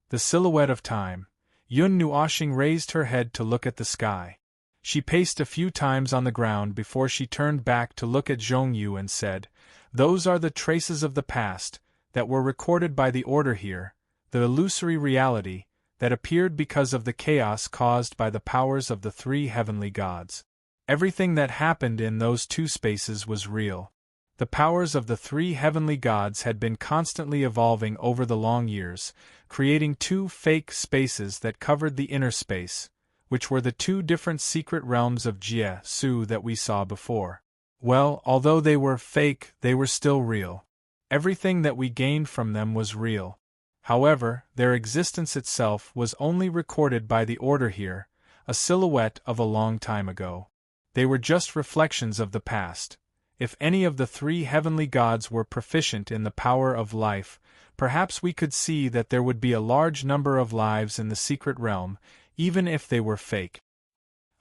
[SPEAKER 1] The silhouette of time. Yun Nuoshing raised her head to look at the sky. She paced a few times on the ground before she turned back to look at Zhongyu and said, "Those are the traces of the past that were recorded by the order here, the illusory reality that appeared because of the chaos caused by the powers of the three heavenly gods. Everything that happened in those two spaces was real. The powers of the three heavenly gods had been constantly evolving over the long years, creating two fake spaces that covered the inner space, which were the two different secret realms of Jie Su that we saw before. Well, although they were fake, they were still real. Everything that we gained from them was real. However, their existence itself was only recorded by the order here, a silhouette of a long time ago. They were just reflections of the past. If any of the three heavenly gods were proficient in the power of life, perhaps we could see that there would be a large number of lives in the secret realm, even if they were fake.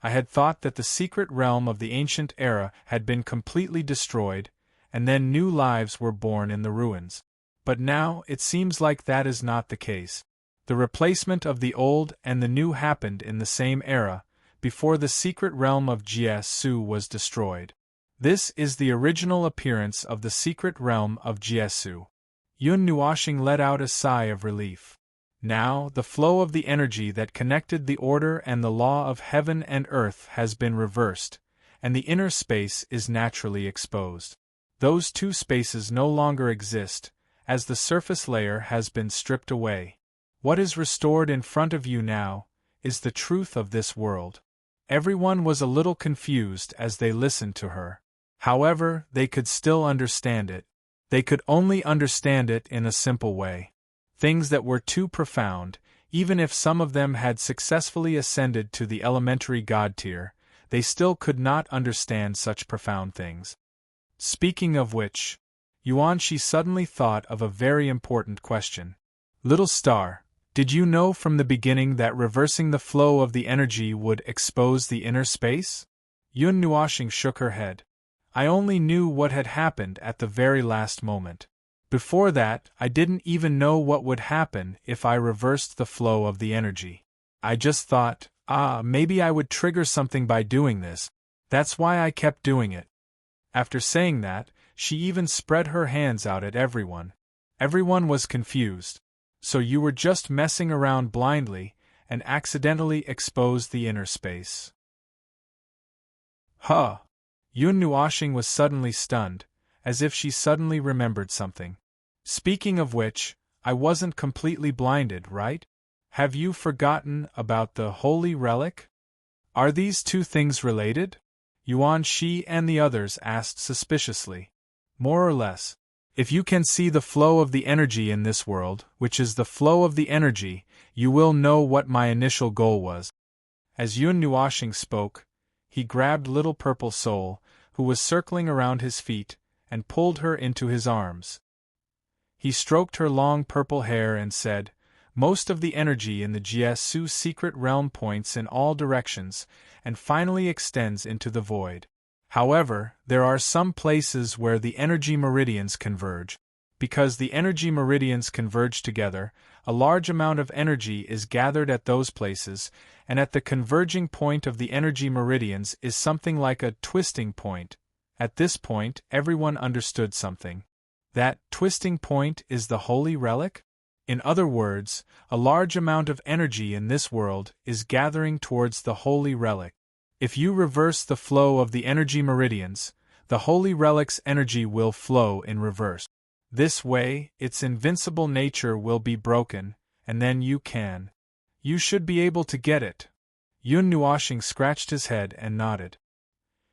[SPEAKER 1] I had thought that the secret realm of the ancient era had been completely destroyed, and then new lives were born in the ruins. But now, it seems like that is not the case. The replacement of the old and the new happened in the same era, before the secret realm of Jie Su was destroyed. This is the original appearance of the secret realm of Jie Su. Yun Nuoshing let out a sigh of relief. Now, the flow of the energy that connected the order and the law of heaven and earth has been reversed, and the inner space is naturally exposed. Those two spaces no longer exist, as the surface layer has been stripped away. What is restored in front of you now is the truth of this world. Everyone was a little confused as they listened to her. However, they could still understand it. They could only understand it in a simple way. Things that were too profound, even if some of them had successfully ascended to the elementary god tier, they still could not understand such profound things. Speaking of which, Yuan Shi suddenly thought of a very important question. Little star, did you know from the beginning that reversing the flow of the energy would expose the inner space? Yun Nuoshing shook her head. I only knew what had happened at the very last moment. Before that, I didn't even know what would happen if I reversed the flow of the energy. I just thought, maybe I would trigger something by doing this. That's why I kept doing it. After saying that, she even spread her hands out at everyone. Everyone was confused. So you were just messing around blindly and accidentally exposed the inner space. Huh! Yun Nuoshing was suddenly stunned, as if she suddenly remembered something. Speaking of which, I wasn't completely blinded, right? Have you forgotten about the holy relic? Are these two things related? Yuan Shi and the others asked suspiciously. More or less. If you can see the flow of the energy in this world, which is the flow of the energy, you will know what my initial goal was. As Yun Nuoshing spoke, he grabbed Little Purple Soul, who was circling around his feet, and pulled her into his arms. He stroked her long purple hair and said, "Most of the energy in the Jiasu secret realm points in all directions, and finally extends into the void. However, there are some places where the energy meridians converge. Because the energy meridians converge together, a large amount of energy is gathered at those places, and at the converging point of the energy meridians is something like a twisting point. At this point, everyone understood something. That twisting point is the holy relic? In other words, a large amount of energy in this world is gathering towards the holy relic. If you reverse the flow of the energy meridians, the holy relic's energy will flow in reverse. This way, its invincible nature will be broken, and then you should be able to get it." Yun Nuoxing scratched his head and nodded.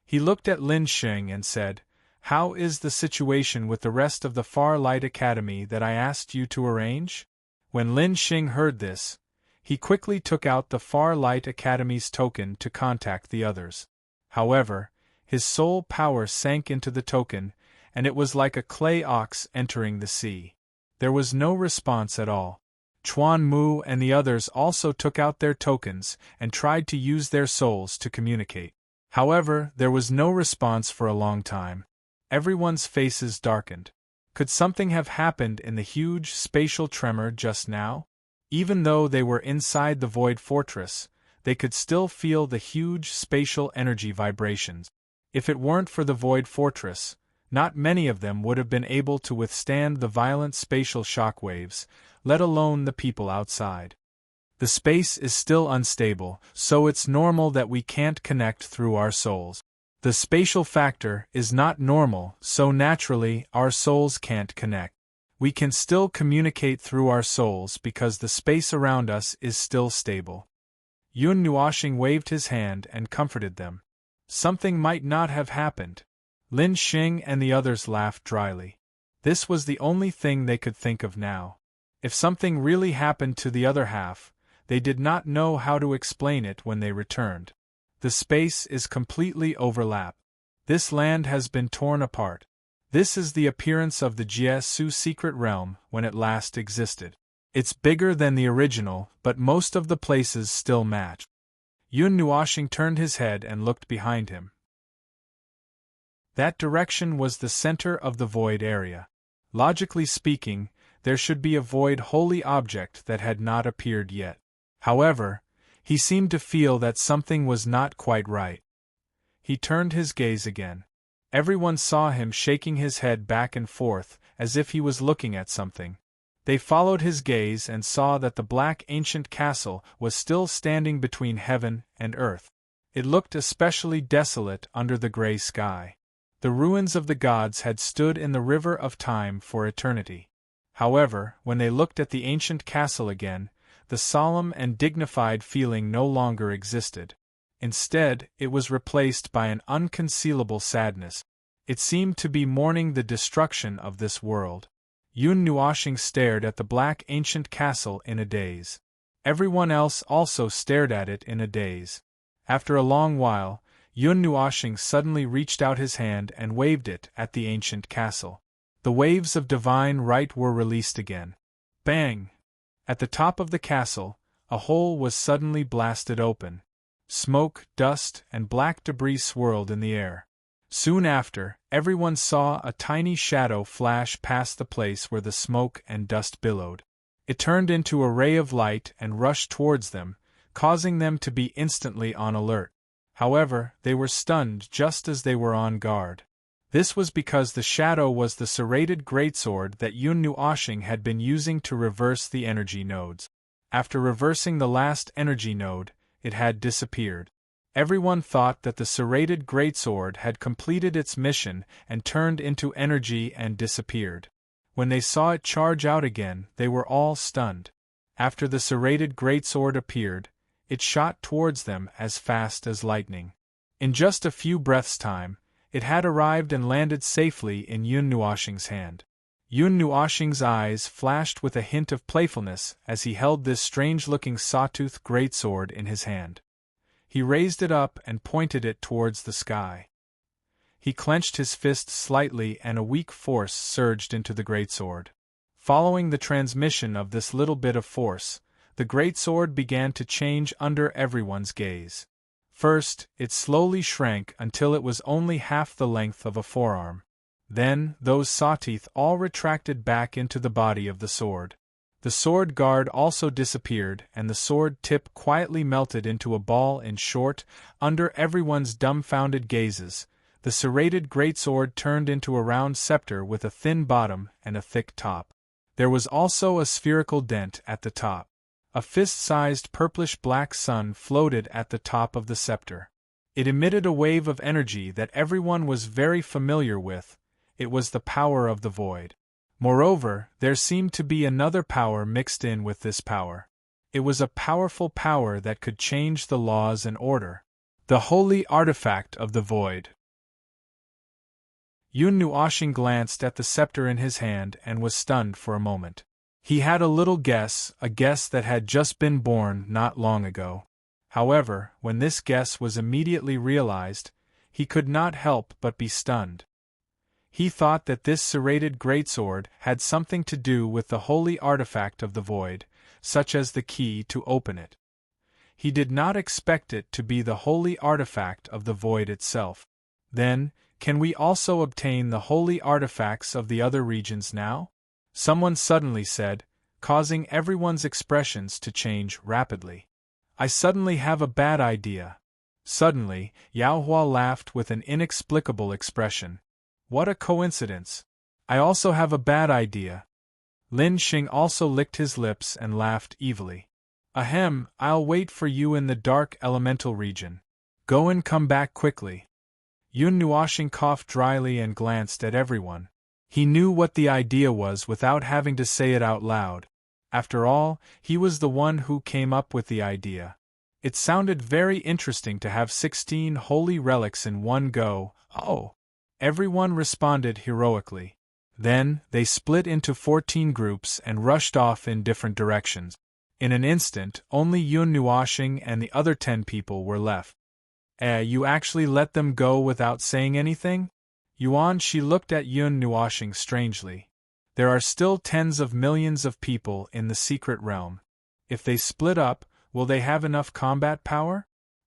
[SPEAKER 1] He looked at Lin Xing and said, "How is the situation with the rest of the Far Light Academy that I asked you to arrange?" When Lin Xing heard this, he quickly took out the Far Light Academy's token to contact the others. However, his soul power sank into the token, and it was like a clay ox entering the sea. There was no response at all. Chuan Mu and the others also took out their tokens and tried to use their souls to communicate. However, there was no response for a long time. Everyone's faces darkened. Could something have happened in the huge spatial tremor just now? Even though they were inside the Void Fortress, they could still feel the huge spatial energy vibrations. If it weren't for the Void Fortress, not many of them would have been able to withstand the violent spatial shockwaves, let alone the people outside. The space is still unstable, so it's normal that we can't connect through our souls. The spatial factor is not normal, so naturally our souls can't connect. We can still communicate through our souls because the space around us is still stable. Yun Nuoxing waved his hand and comforted them. Something might not have happened. Lin Xing and the others laughed dryly. This was the only thing they could think of now. If something really happened to the other half, they did not know how to explain it when they returned. The space is completely overlapped. This land has been torn apart. This is the appearance of the Jiasu secret realm when it last existed. It's bigger than the original, but most of the places still match. Yun Nuoxing turned his head and looked behind him. That direction was the center of the void area. Logically speaking, there should be a void holy object that had not appeared yet. However, he seemed to feel that something was not quite right. He turned his gaze again. Everyone saw him shaking his head back and forth, as if he was looking at something. They followed his gaze and saw that the black ancient castle was still standing between heaven and earth. It looked especially desolate under the gray sky. The ruins of the gods had stood in the river of time for eternity. However, when they looked at the ancient castle again, the solemn and dignified feeling no longer existed. Instead, it was replaced by an unconcealable sadness. It seemed to be mourning the destruction of this world. Yun Nuoxing stared at the black ancient castle in a daze. Everyone else also stared at it in a daze. After a long while, Yun Nuoxing suddenly reached out his hand and waved it at the ancient castle. The waves of divine right were released again. Bang! At the top of the castle, a hole was suddenly blasted open. Smoke, dust, and black debris swirled in the air. Soon after, everyone saw a tiny shadow flash past the place where the smoke and dust billowed. It turned into a ray of light and rushed towards them, causing them to be instantly on alert. However, they were stunned just as they were on guard. This was because the shadow was the serrated greatsword that Yun Nuoxing had been using to reverse the energy nodes. After reversing the last energy node, it had disappeared. Everyone thought that the serrated greatsword had completed its mission and turned into energy and disappeared. When they saw it charge out again, they were all stunned. After the serrated greatsword appeared, it shot towards them as fast as lightning. In just a few breaths' time, it had arrived and landed safely in Yun Nuoxing's hand. Yun Nuoxing's eyes flashed with a hint of playfulness as he held this strange-looking sawtooth greatsword in his hand. He raised it up and pointed it towards the sky. He clenched his fist slightly and a weak force surged into the greatsword. Following the transmission of this little bit of force, the greatsword began to change under everyone's gaze. First, it slowly shrank until it was only half the length of a forearm. Then, those sawteeth all retracted back into the body of the sword. The sword guard also disappeared and the sword tip quietly melted into a ball. In short, under everyone's dumbfounded gazes, the serrated greatsword turned into a round scepter with a thin bottom and a thick top. There was also a spherical dent at the top. A fist-sized purplish-black sun floated at the top of the scepter. It emitted a wave of energy that everyone was very familiar with. It was the power of the void. Moreover, there seemed to be another power mixed in with this power. It was a powerful power that could change the laws and order. The holy artifact of the void. Yun Nuoshing glanced at the scepter in his hand and was stunned for a moment. He had a little guess, a guess that had just been born not long ago. However, when this guess was immediately realized, he could not help but be stunned. He thought that this serrated greatsword had something to do with the holy artifact of the void, such as the key to open it. He did not expect it to be the holy artifact of the void itself. Then, can we also obtain the holy artifacts of the other regions now? Someone suddenly said, causing everyone's expressions to change rapidly. I suddenly have a bad idea. Suddenly, Yao Hua laughed with an inexplicable expression. What a coincidence! I also have a bad idea. Lin Xing also licked his lips and laughed evilly. Ahem, I'll wait for you in the dark elemental region. Go and come back quickly. Yun Nuoshing coughed dryly and glanced at everyone. He knew what the idea was without having to say it out loud. After all, he was the one who came up with the idea. It sounded very interesting to have 16 holy relics in one go. Oh! Everyone responded heroically. Then, they split into 14 groups and rushed off in different directions. In an instant, only Yun Nuoshing and the other 10 people were left. You actually let them go without saying anything? Yuan Shi looked at Yun Nuoshing strangely. There are still tens of millions of people in the secret realm. If they split up, will they have enough combat power?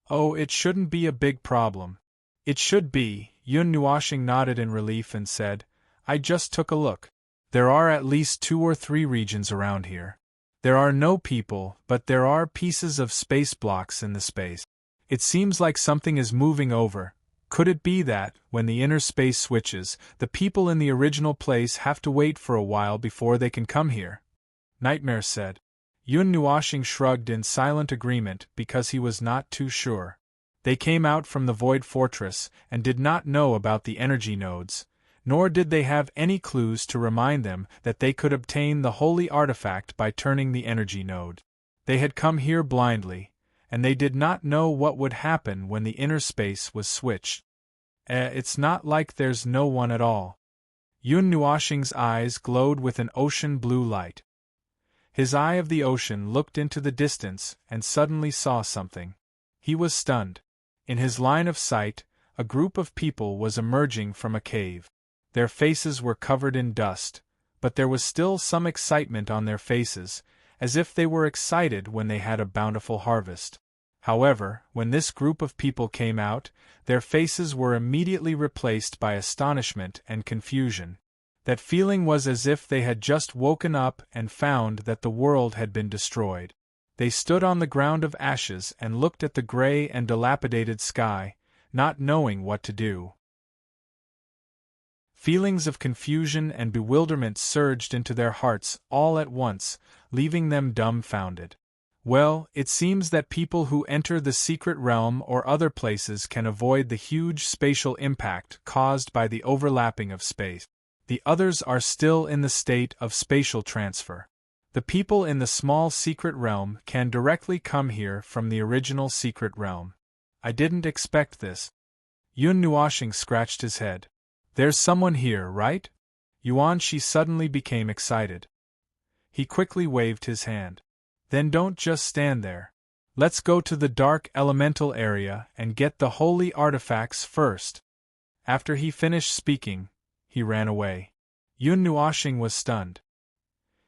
[SPEAKER 1] Oh, it shouldn't be a big problem. It should be. Yun Nuoshing nodded in relief and said, I just took a look. There are at least 2 or 3 regions around here. There are no people, but there are pieces of space blocks in the space. It seems like something is moving over. Could it be that, when the inner space switches, the people in the original place have to wait for a while before they can come here? Nightmare said. Yun Nuoshing shrugged in silent agreement because he was not too sure. They came out from the Void Fortress and did not know about the energy nodes, nor did they have any clues to remind them that they could obtain the holy artifact by turning the energy node. They had come here blindly, and they did not know what would happen when the inner space was switched. It's not like there's no one at all. Yun Nuoshing's eyes glowed with an ocean blue light. His eye of the ocean looked into the distance and suddenly saw something. He was stunned. In his line of sight, a group of people was emerging from a cave. Their faces were covered in dust, but there was still some excitement on their faces, as if they were excited when they had a bountiful harvest. However, when this group of people came out, their faces were immediately replaced by astonishment and confusion. That feeling was as if they had just woken up and found that the world had been destroyed. They stood on the ground of ashes and looked at the gray and dilapidated sky, not knowing what to do. Feelings of confusion and bewilderment surged into their hearts all at once, leaving them dumbfounded. Well, it seems that people who enter the secret realm or other places can avoid the huge spatial impact caused by the overlapping of space. The others are still in the state of spatial transfer. The people in the small secret realm can directly come here from the original secret realm. I didn't expect this. Yun Nuoshing scratched his head. There's someone here, right? Yuan Shi suddenly became excited. He quickly waved his hand. Then don't just stand there. Let's go to the dark elemental area and get the holy artifacts first. After he finished speaking, he ran away. Yun Nuoxing was stunned.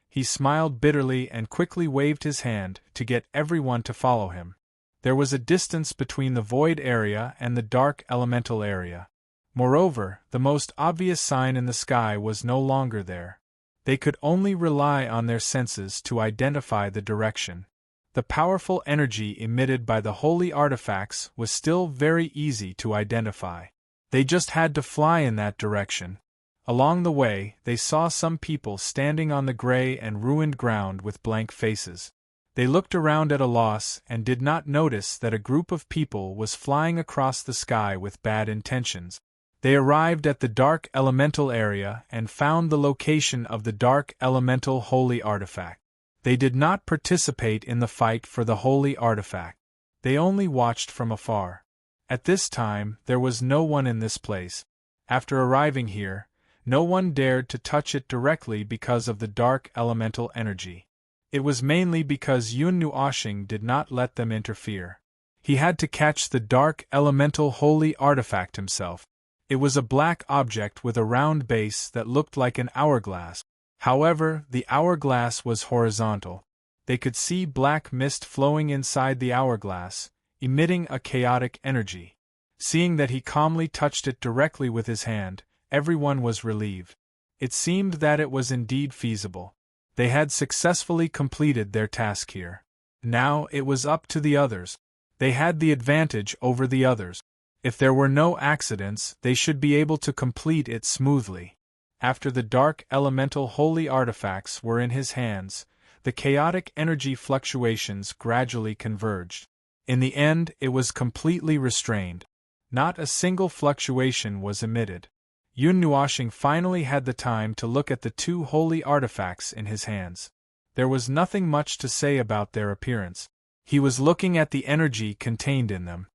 [SPEAKER 1] He smiled bitterly and quickly waved his hand to get everyone to follow him. There was a distance between the void area and the dark elemental area. Moreover, the most obvious sign in the sky was no longer there. They could only rely on their senses to identify the direction. The powerful energy emitted by the holy artifacts was still very easy to identify. They just had to fly in that direction. Along the way, they saw some people standing on the gray and ruined ground with blank faces. They looked around at a loss and did not notice that a group of people was flying across the sky with bad intentions. They arrived at the dark elemental area and found the location of the dark elemental holy artifact. They did not participate in the fight for the holy artifact. They only watched from afar. At this time, there was no one in this place. After arriving here, no one dared to touch it directly because of the dark elemental energy. It was mainly because Yun Nuoxing did not let them interfere. He had to catch the dark elemental holy artifact himself. It was a black object with a round base that looked like an hourglass. However, the hourglass was horizontal. They could see black mist flowing inside the hourglass, emitting a chaotic energy. Seeing that he calmly touched it directly with his hand, everyone was relieved. It seemed that it was indeed feasible. They had successfully completed their task here. Now it was up to the others. They had the advantage over the others. If there were no accidents, they should be able to complete it smoothly. After the dark elemental holy artifacts were in his hands, the chaotic energy fluctuations gradually converged. In the end, it was completely restrained. Not a single fluctuation was emitted. Yun Nuoxing finally had the time to look at the two holy artifacts in his hands. There was nothing much to say about their appearance. He was looking at the energy contained in them.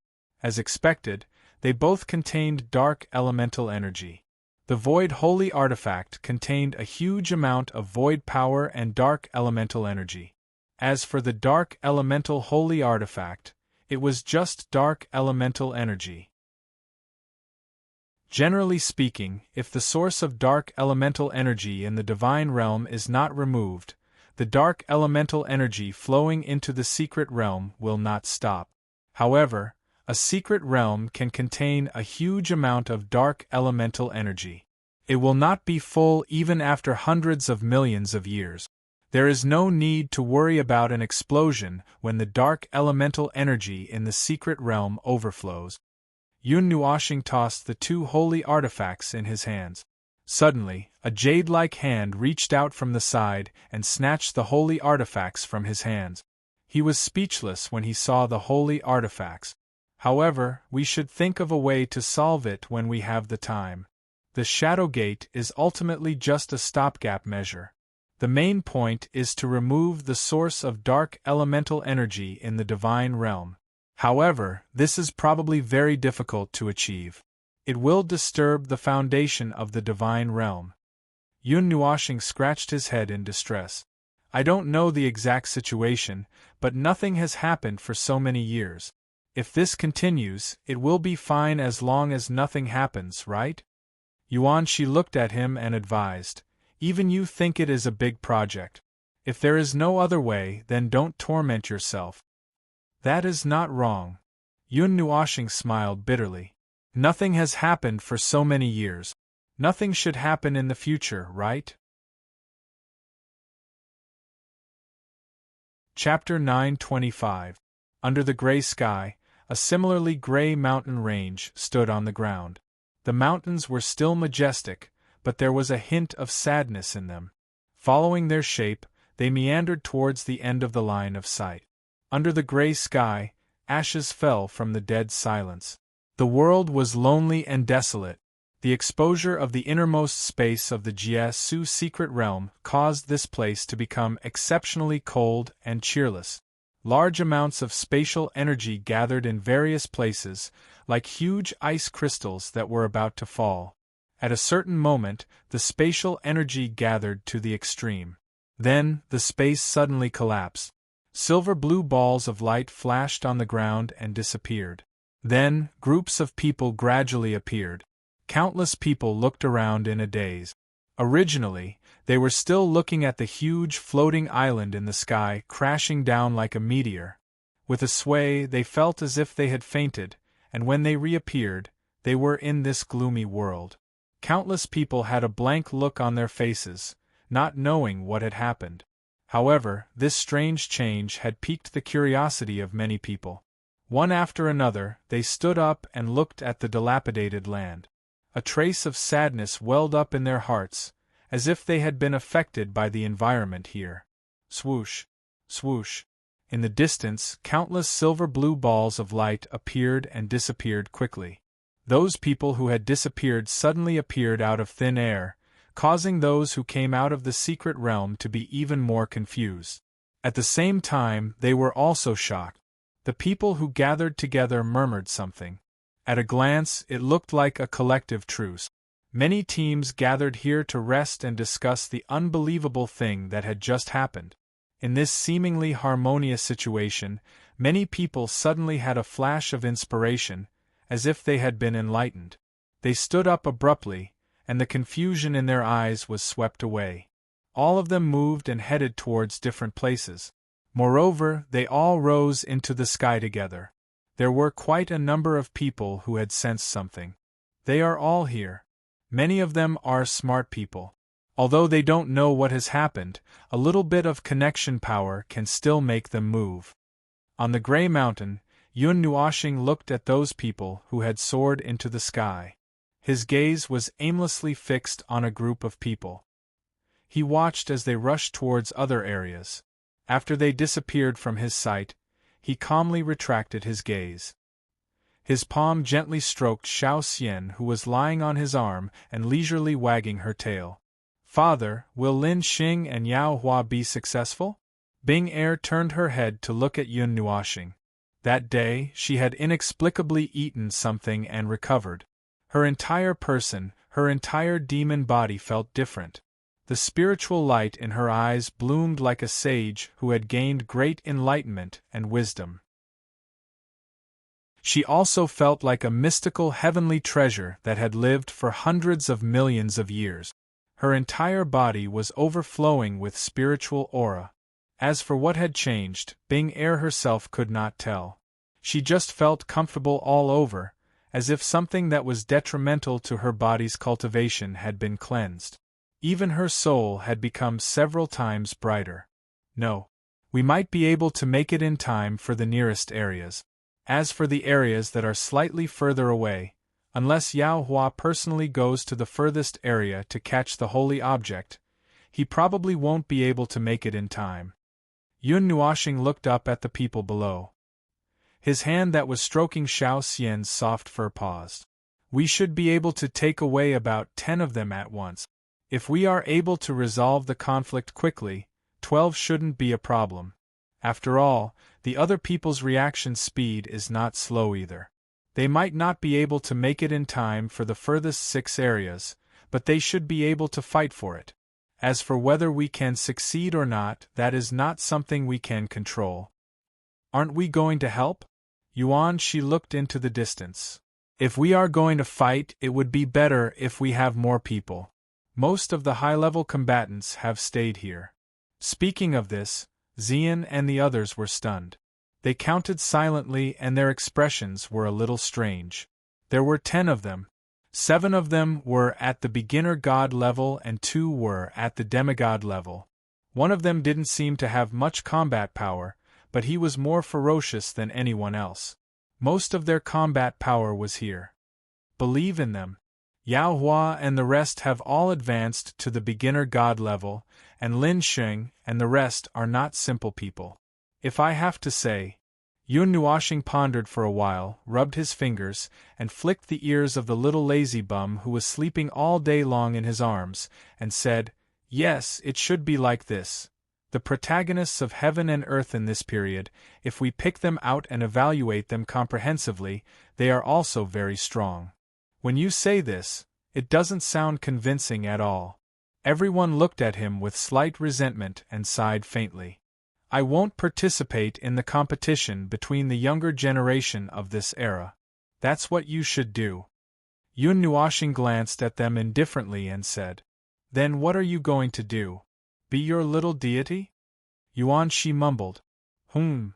[SPEAKER 1] As expected, they both contained dark elemental energy. The void holy artifact contained a huge amount of void power and dark elemental energy. As for the dark elemental holy artifact, it was just dark elemental energy. Generally speaking, if the source of dark elemental energy in the divine realm is not removed, the dark elemental energy flowing into the secret realm will not stop. However, a secret realm can contain a huge amount of dark elemental energy. It will not be full even after hundreds of millions of years. There is no need to worry about an explosion when the dark elemental energy in the secret realm overflows. Yun Nuoxing tossed the two holy artifacts in his hands. Suddenly, a jade-like hand reached out from the side and snatched the holy artifacts from his hands. He was speechless when he saw the holy artifacts. However, we should think of a way to solve it when we have the time. The Shadow Gate is ultimately just a stopgap measure. The main point is to remove the source of dark elemental energy in the divine realm. However, this is probably very difficult to achieve. It will disturb the foundation of the divine realm. Yun Nuoxing scratched his head in distress. I don't know the exact situation, but nothing has happened for so many years. If this continues, it will be fine as long as nothing happens, right? Yuan Shi looked at him and advised, even you think it is a big project. If there is no other way, then don't torment yourself. That is not wrong. Yun Nuoxing smiled bitterly. Nothing has happened for so many years. Nothing should happen in the future, right? Chapter 925. Under the gray sky, a similarly gray mountain range stood on the ground. The mountains were still majestic, but there was a hint of sadness in them. Following their shape, they meandered towards the end of the line of sight. Under the gray sky, ashes fell from the dead silence. The world was lonely and desolate. The exposure of the innermost space of the Jie-Su secret realm caused this place to become exceptionally cold and cheerless. Large amounts of spatial energy gathered in various places, like huge ice crystals that were about to fall. At a certain moment, the spatial energy gathered to the extreme. Then, the space suddenly collapsed. Silver-blue balls of light flashed on the ground and disappeared. Then, groups of people gradually appeared. Countless people looked around in a daze. Originally, they were still looking at the huge floating island in the sky crashing down like a meteor. With a sway, they felt as if they had fainted, and when they reappeared, they were in this gloomy world. Countless people had a blank look on their faces, not knowing what had happened. However, this strange change had piqued the curiosity of many people. One after another, they stood up and looked at the dilapidated land. A trace of sadness welled up in their hearts, as if they had been affected by the environment here. Swoosh! Swoosh! In the distance, countless silver-blue balls of light appeared and disappeared quickly. Those people who had disappeared suddenly appeared out of thin air, causing those who came out of the secret realm to be even more confused. At the same time, they were also shocked. The people who gathered together murmured something. At a glance, it looked like a collective truce. Many teams gathered here to rest and discuss the unbelievable thing that had just happened. In this seemingly harmonious situation, many people suddenly had a flash of inspiration, as if they had been enlightened. They stood up abruptly, and the confusion in their eyes was swept away. All of them moved and headed towards different places. Moreover, they all rose into the sky together. There were quite a number of people who had sensed something. They are all here. Many of them are smart people. Although they don't know what has happened, a little bit of connection power can still make them move. On the gray mountain, Yun Nuoxing looked at those people who had soared into the sky. His gaze was aimlessly fixed on a group of people. He watched as they rushed towards other areas. After they disappeared from his sight, he calmly retracted his gaze. His palm gently stroked Xiao Xian, who was lying on his arm and leisurely wagging her tail. "Father, will Lin Xing and Yao Hua be successful?" Bing Er turned her head to look at Yun Nuoxing. That day, she had inexplicably eaten something and recovered. Her entire person, her entire demon body felt different. The spiritual light in her eyes bloomed like a sage who had gained great enlightenment and wisdom. She also felt like a mystical heavenly treasure that had lived for hundreds of millions of years. Her entire body was overflowing with spiritual aura. As for what had changed, Bing Er herself could not tell. She just felt comfortable all over, as if something that was detrimental to her body's cultivation had been cleansed. Even her soul had become several times brighter. No. We might be able to make it in time for the nearest areas. As for the areas that are slightly further away, unless Yao Hua personally goes to the furthest area to catch the holy object, he probably won't be able to make it in time. Yun Nuoxing looked up at the people below. His hand that was stroking Xiao Xian's soft fur paused. "We should be able to take away about 10 of them at once. If we are able to resolve the conflict quickly, 12 shouldn't be a problem. After all, the other people's reaction speed is not slow either. They might not be able to make it in time for the furthest 6 areas, but they should be able to fight for it. As for whether we can succeed or not, that is not something we can control. Aren't we going to help?" Yuan Shi looked into the distance. "If we are going to fight, it would be better if we have more people. Most of the high-level combatants have stayed here." Speaking of this, Xian and the others were stunned. They counted silently and their expressions were a little strange. There were 10 of them. 7 of them were at the beginner god level and 2 were at the demigod level. One of them didn't seem to have much combat power, but he was more ferocious than anyone else. Most of their combat power was here. Believe in them. Yao Hua and the rest have all advanced to the beginner god level, and Lin Xing and the rest are not simple people. If I have to say, Yun Nuoxing pondered for a while, rubbed his fingers, and flicked the ears of the little lazy bum who was sleeping all day long in his arms, and said, "Yes, it should be like this. The protagonists of heaven and earth in this period, if we pick them out and evaluate them comprehensively, they are also very strong. When you say this, it doesn't sound convincing at all." Everyone looked at him with slight resentment and sighed faintly. "I won't participate in the competition between the younger generation of this era. That's what you should do." Yun Nuoshing glanced at them indifferently and said, "Then what are you going to do? Be your little deity?" Yuan Shi mumbled, "Hmm."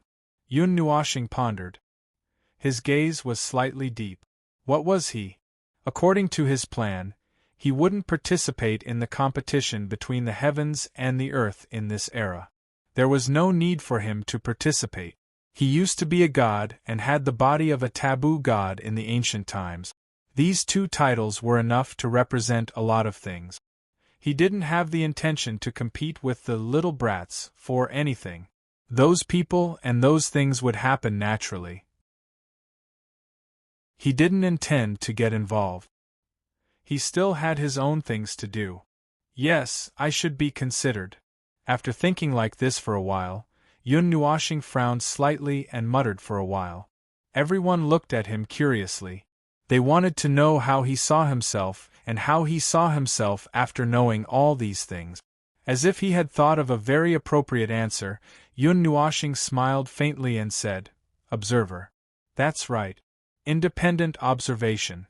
[SPEAKER 1] Yun Nuoshing pondered. His gaze was slightly deep. What was he? According to his plan, he wouldn't participate in the competition between the heavens and the earth in this era. There was no need for him to participate. He used to be a god and had the body of a taboo god in the ancient times. These two titles were enough to represent a lot of things. He didn't have the intention to compete with the little brats for anything. Those people and those things would happen naturally. He didn't intend to get involved. He still had his own things to do. Yes, I should be considered. After thinking like this for a while, Yun Nuoshing frowned slightly and muttered for a while. Everyone looked at him curiously. They wanted to know how he saw himself and how he saw himself after knowing all these things. As if he had thought of a very appropriate answer, Yun Nuoshing smiled faintly and said, "Observer." "That's right. Independent observation.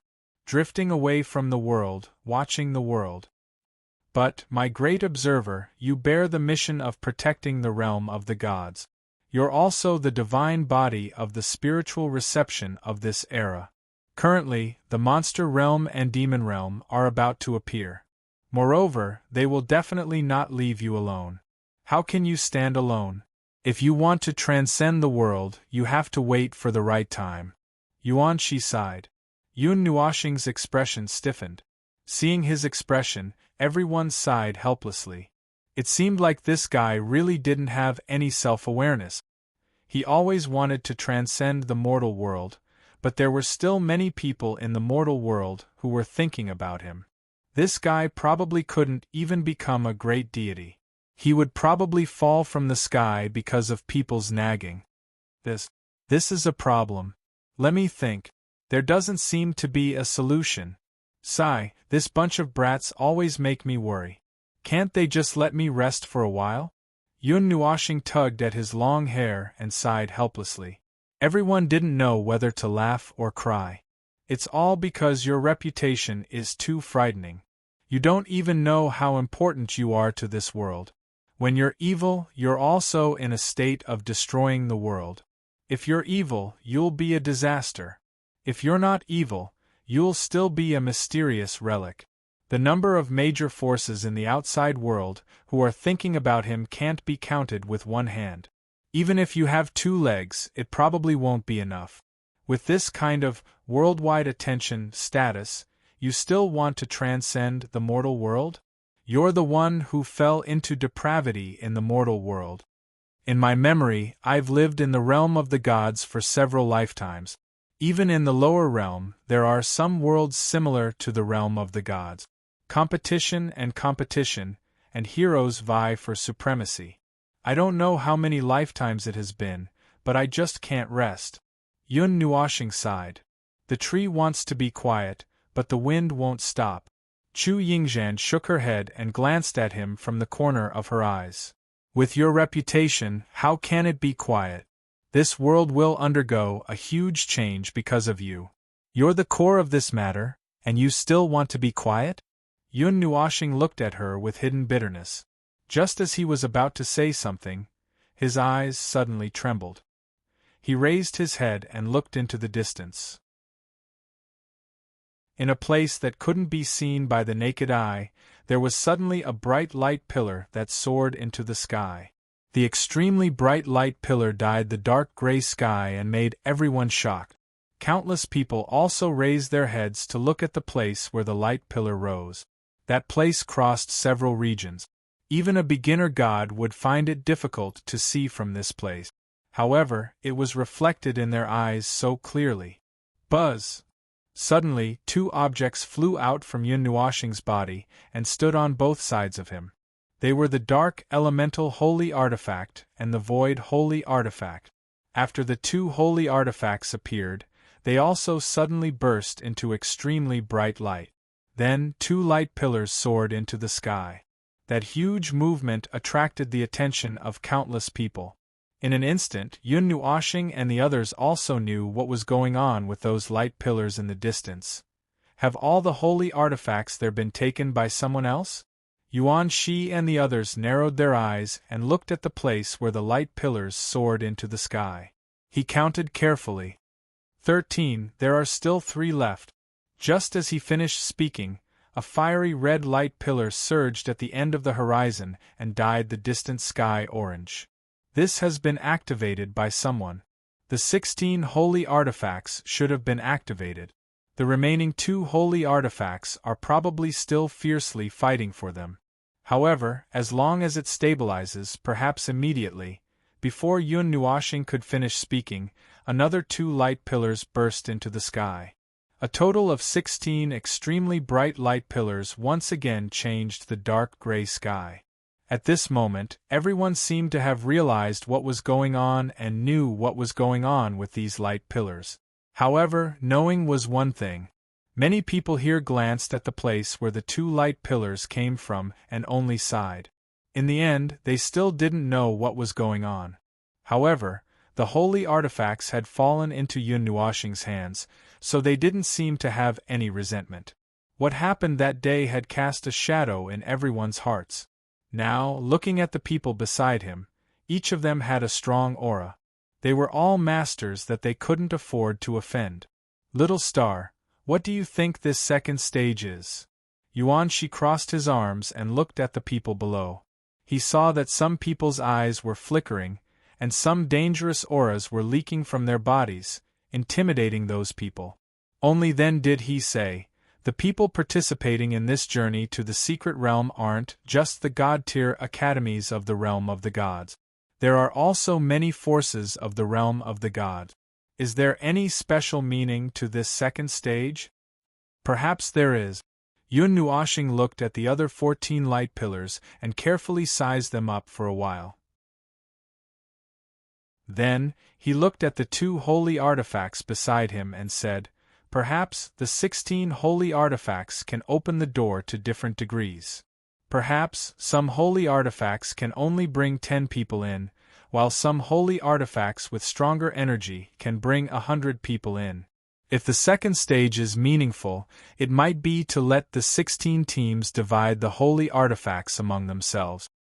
[SPEAKER 1] Drifting away from the world, watching the world. But, my great observer, you bear the mission of protecting the realm of the gods. You're also the divine body of the spiritual reception of this era. Currently, the monster realm and demon realm are about to appear. Moreover, they will definitely not leave you alone. How can you stand alone? If you want to transcend the world, you have to wait for the right time." Yuan Shi sighed. Yun Nuoshing's expression stiffened. Seeing his expression, everyone sighed helplessly. It seemed like this guy really didn't have any self-awareness. He always wanted to transcend the mortal world, but there were still many people in the mortal world who were thinking about him. This guy probably couldn't even become a great deity. He would probably fall from the sky because of people's nagging. This is a problem. Let me think. There doesn't seem to be a solution. Sigh, this bunch of brats always make me worry. Can't they just let me rest for a while? Yun Nuoshing tugged at his long hair and sighed helplessly. Everyone didn't know whether to laugh or cry. It's all because your reputation is too frightening. You don't even know how important you are to this world. When you're evil, you're also in a state of destroying the world. If you're evil, you'll be a disaster. If you're not evil, you'll still be a mysterious relic. The number of major forces in the outside world who are thinking about him can't be counted with one hand. Even if you have 2 legs, it probably won't be enough. With this kind of worldwide attention status, you still want to transcend the mortal world? You're the one who fell into depravity in the mortal world. In my memory, I've lived in the realm of the gods for several lifetimes. Even in the lower realm, there are some worlds similar to the realm of the gods. Competition, and heroes vie for supremacy. I don't know how many lifetimes it has been, but I just can't rest. Yun Nuoshing sighed. The tree wants to be quiet, but the wind won't stop. Chu Yingzhan shook her head and glanced at him from the corner of her eyes. With your reputation, how can it be quiet? This world will undergo a huge change because of you. You're the core of this matter, and you still want to be quiet? Yun Nuoshing looked at her with hidden bitterness. Just as he was about to say something, his eyes suddenly trembled. He raised his head and looked into the distance. In a place that couldn't be seen by the naked eye, there was suddenly a bright light pillar that soared into the sky. The extremely bright light pillar dyed the dark gray sky and made everyone shocked. Countless people also raised their heads to look at the place where the light pillar rose. That place crossed several regions. Even a beginner god would find it difficult to see from this place. However, it was reflected in their eyes so clearly. Buzz! Suddenly, 2 objects flew out from Yun Nuoshing's body and stood on both sides of him. They were the dark elemental holy artifact and the void holy artifact. After the 2 holy artifacts appeared, they also suddenly burst into extremely bright light. Then 2 light pillars soared into the sky. That huge movement attracted the attention of countless people. In an instant, Yun Nuoshing and the others also knew what was going on with those light pillars in the distance. Have all the holy artifacts there been taken by someone else? Yuan Shi and the others narrowed their eyes and looked at the place where the light pillars soared into the sky. He counted carefully. 13, there are still 3 left. Just as he finished speaking, a fiery red light pillar surged at the end of the horizon and dyed the distant sky orange. This has been activated by someone. The 16 holy artifacts should have been activated. The remaining 2 holy artifacts are probably still fiercely fighting for them. However, as long as it stabilizes, perhaps immediately, before Yun Nuoxing could finish speaking, another 2 light pillars burst into the sky. A total of 16 extremely bright light pillars once again changed the dark gray sky. At this moment, everyone seemed to have realized what was going on and knew what was going on with these light pillars. However, knowing was one thing. Many people here glanced at the place where the 2 light pillars came from and only sighed. In the end, they still didn't know what was going on. However, the holy artifacts had fallen into Yun Nuoxing's hands, so they didn't seem to have any resentment. What happened that day had cast a shadow in everyone's hearts. Now, looking at the people beside him, each of them had a strong aura. They were all masters that they couldn't afford to offend. Little star, what do you think this second stage is? Yuan Shi crossed his arms and looked at the people below. He saw that some people's eyes were flickering, and some dangerous auras were leaking from their bodies, intimidating those people. Only then did he say, the people participating in this journey to the secret realm aren't just the god-tier academies of the realm of the gods. There are also many forces of the realm of the gods. Is there any special meaning to this second stage? Perhaps there is. Yun Nuoxing looked at the other 14 light pillars and carefully sized them up for a while. Then, he looked at the 2 holy artifacts beside him and said, perhaps the 16 holy artifacts can open the door to different degrees. Perhaps some holy artifacts can only bring 10 people in, while some holy artifacts with stronger energy can bring 100 people in. If the second stage is meaningful, it might be to let the 16 teams divide the holy artifacts among themselves.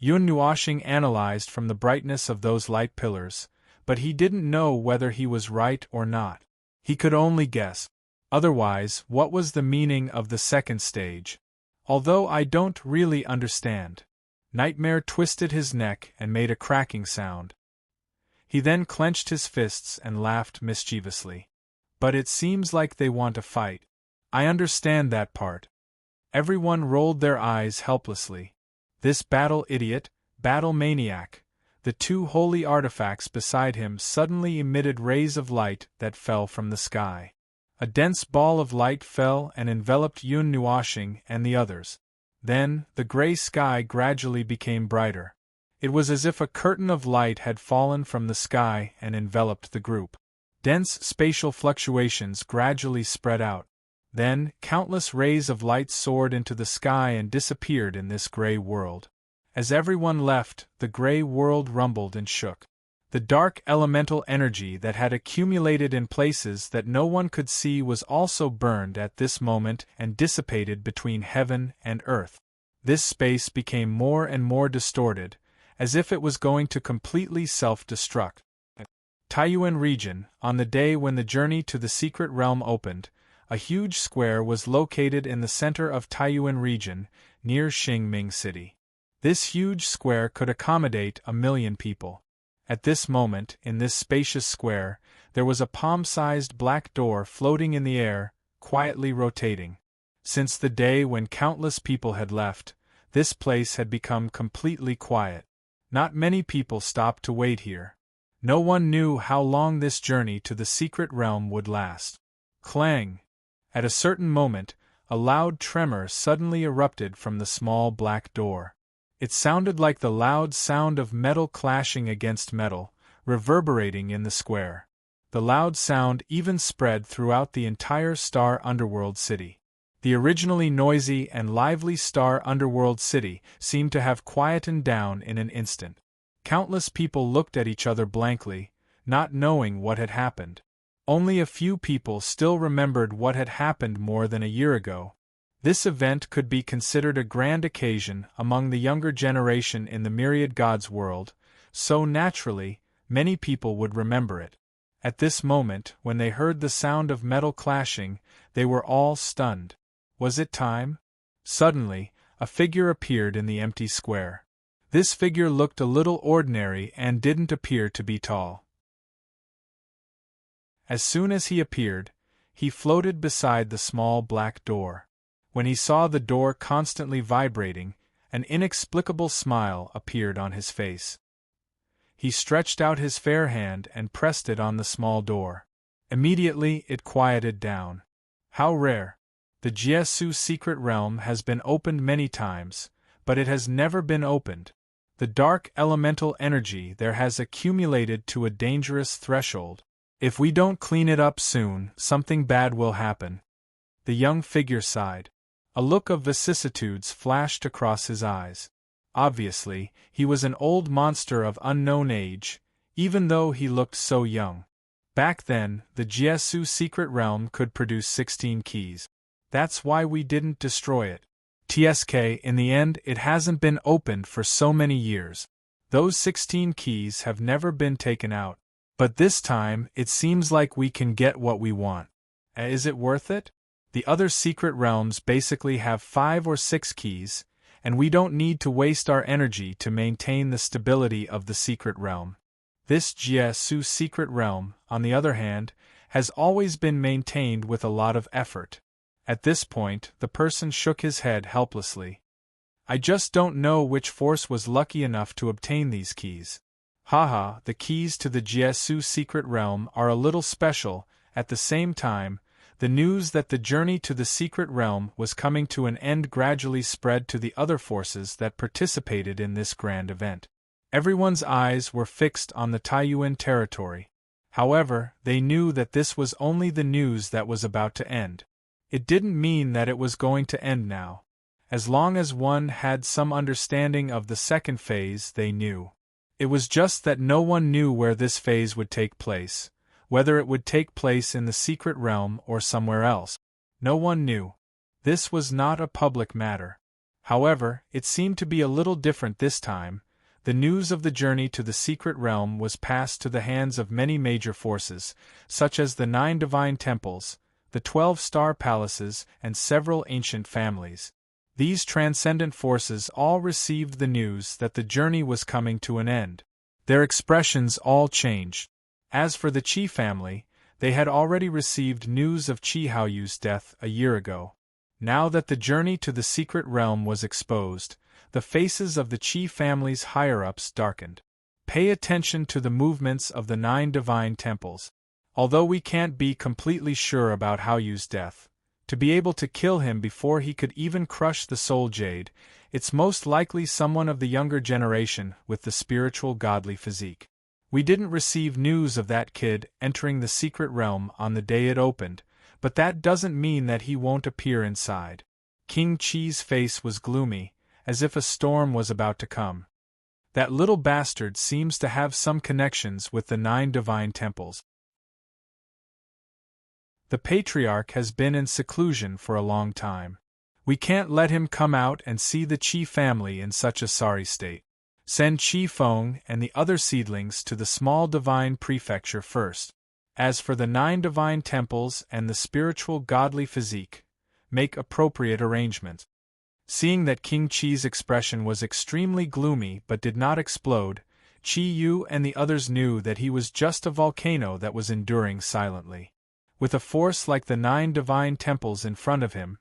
[SPEAKER 1] Yun Nuoxing analyzed from the brightness of those light pillars, but he didn't know whether he was right or not. He could only guess. Otherwise, what was the meaning of the second stage? Although I don't really understand. Nightmare twisted his neck and made a cracking sound. He then clenched his fists and laughed mischievously. But it seems like they want to fight. I understand that part. Everyone rolled their eyes helplessly. This battle idiot, battle maniac. The 2 holy artifacts beside him suddenly emitted rays of light that fell from the sky. A dense ball of light fell and enveloped Yun Nuoxing and the others. Then, the gray sky gradually became brighter. It was as if a curtain of light had fallen from the sky and enveloped the group. Dense spatial fluctuations gradually spread out. Then, countless rays of light soared into the sky and disappeared in this gray world. As everyone left, the gray world rumbled and shook. The dark elemental energy that had accumulated in places that no one could see was also burned at this moment and dissipated between heaven and earth. This space became more and more distorted, as if it was going to completely self-destruct. Taiyuan region, on the day when the journey to the secret realm opened, a huge square was located in the center of Taiyuan region, near Xingming City. This huge square could accommodate 1 million people. At this moment, in this spacious square, there was a palm-sized black door floating in the air, quietly rotating. Since the day when countless people had left, this place had become completely quiet. Not many people stopped to wait here. No one knew how long this journey to the secret realm would last. Clang! At a certain moment, a loud tremor suddenly erupted from the small black door. It sounded like the loud sound of metal clashing against metal, reverberating in the square. The loud sound even spread throughout the entire Star Underworld city. The originally noisy and lively Star Underworld city seemed to have quietened down in an instant. Countless people looked at each other blankly, not knowing what had happened. Only a few people still remembered what had happened more than a year ago. This event could be considered a grand occasion among the younger generation in the myriad gods world, so naturally, many people would remember it. At this moment, when they heard the sound of metal clashing, they were all stunned. Was it time? Suddenly, a figure appeared in the empty square. This figure looked a little ordinary and didn't appear to be tall. As soon as he appeared, he floated beside the small black door. When he saw the door constantly vibrating, an inexplicable smile appeared on his face. He stretched out his fair hand and pressed it on the small door. Immediately it quieted down. How rare! The Jiesu secret realm has been opened many times, but it has never been opened. The dark elemental energy there has accumulated to a dangerous threshold. If we don't clean it up soon, something bad will happen. The young figure sighed. A look of vicissitudes flashed across his eyes. Obviously, he was an old monster of unknown age, even though he looked so young. Back then, the Jiesu secret realm could produce 16 keys. That's why we didn't destroy it. In the end, it hasn't been opened for so many years. Those 16 keys have never been taken out. But this time, it seems like we can get what we want. Is it worth it? The other secret realms basically have 5 or 6 keys, and we don't need to waste our energy to maintain the stability of the secret realm. This Jiesu secret realm, on the other hand, has always been maintained with a lot of effort. At this point, the person shook his head helplessly. I just don't know which force was lucky enough to obtain these keys. Haha, the keys to the Jiesu secret realm are a little special. At the same time, the news that the journey to the secret realm was coming to an end gradually spread to the other forces that participated in this grand event. Everyone's eyes were fixed on the Taiyuan territory. However, they knew that this was only the news that was about to end. It didn't mean that it was going to end now. As long as one had some understanding of the second phase, they knew. It was just that no one knew where this phase would take place, whether it would take place in the secret realm or somewhere else. No one knew. This was not a public matter. However, it seemed to be a little different this time. The news of the journey to the secret realm was passed to the hands of many major forces, such as the 9 divine temples, the 12 star palaces, and several ancient families. These transcendent forces all received the news that the journey was coming to an end. Their expressions all changed. As for the Qi family, they had already received news of Qi Haoyu's death a year ago. Now that the journey to the secret realm was exposed, the faces of the Qi family's higher-ups darkened. Pay attention to the movements of the 9 divine temples. Although we can't be completely sure about Haoyu's death, to be able to kill him before he could even crush the soul jade, it's most likely someone of the younger generation with the spiritual godly physique. We didn't receive news of that kid entering the secret realm on the day it opened, but that doesn't mean that he won't appear inside. King Qi's face was gloomy, as if a storm was about to come. That little bastard seems to have some connections with the 9 divine temples. The patriarch has been in seclusion for a long time. We can't let him come out and see the Qi family in such a sorry state. Send Qi Feng and the other seedlings to the small divine prefecture first. As for the 9 divine temples and the spiritual godly physique, make appropriate arrangements. Seeing that King Qi's expression was extremely gloomy but did not explode, Qi Yu and the others knew that he was just a volcano that was enduring silently. With a force like the 9 divine temples in front of him,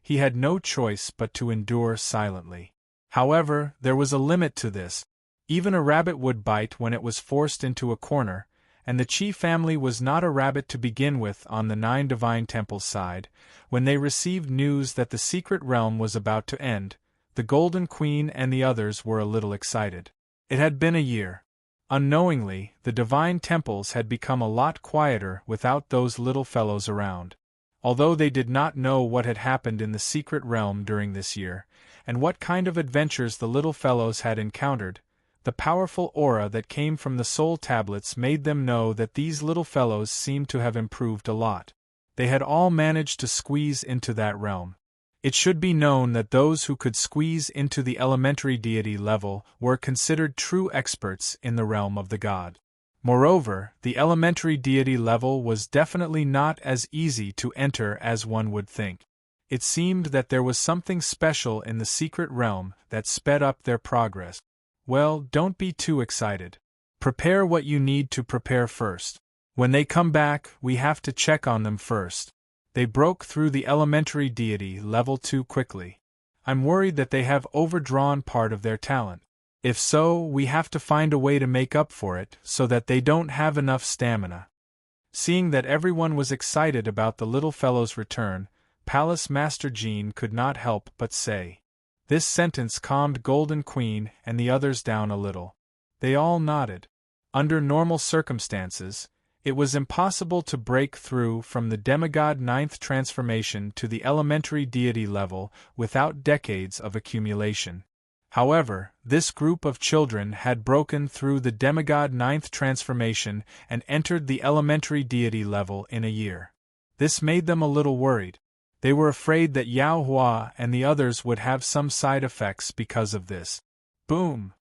[SPEAKER 1] he had no choice but to endure silently. However, there was a limit to this. Even a rabbit would bite when it was forced into a corner, and the Qi family was not a rabbit to begin with on the 9 divine temples side. When they received news that the secret realm was about to end, the Golden Queen and the others were a little excited. It had been a year. Unknowingly, the divine temples had become a lot quieter without those little fellows around. Although they did not know what had happened in the secret realm during this year, and what kind of adventures the little fellows had encountered, The powerful aura that came from the soul tablets made them know that these little fellows seemed to have improved a lot. They had all managed to squeeze into that realm. It should be known that those who could squeeze into the elementary deity level were considered true experts in the realm of the god. Moreover, the elementary deity level was definitely not as easy to enter as one would think. It seemed that there was something special in the secret realm that sped up their progress. Well, don't be too excited. Prepare what you need to prepare first. When they come back, we have to check on them first. They broke through the elementary deity level too quickly. I'm worried that they have overdrawn part of their talent. If so, we have to find a way to make up for it so that they don't have enough stamina. Seeing that everyone was excited about the little fellow's return, Palace Master Jean could not help but say. This sentence calmed Golden Queen and the others down a little. They all nodded. Under normal circumstances, it was impossible to break through from the demigod ninth transformation to the elementary deity level without decades of accumulation. However, this group of children had broken through the demigod ninth transformation and entered the elementary deity level in a year. This made them a little worried. They were afraid that Yao Hua and the others would have some side effects because of this. Boom!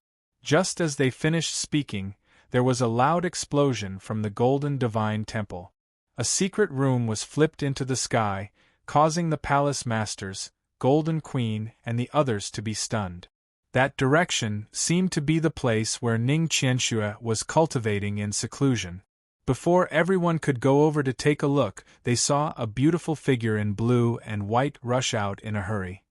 [SPEAKER 1] Just as they finished speaking, there was a loud explosion from the Golden Divine Temple. A secret room was flipped into the sky, causing the palace masters, Golden Queen, and the others to be stunned. That direction seemed to be the place where Ning Qianxue was cultivating in seclusion. Before everyone could go over to take a look, they saw a beautiful figure in blue and white rush out in a hurry.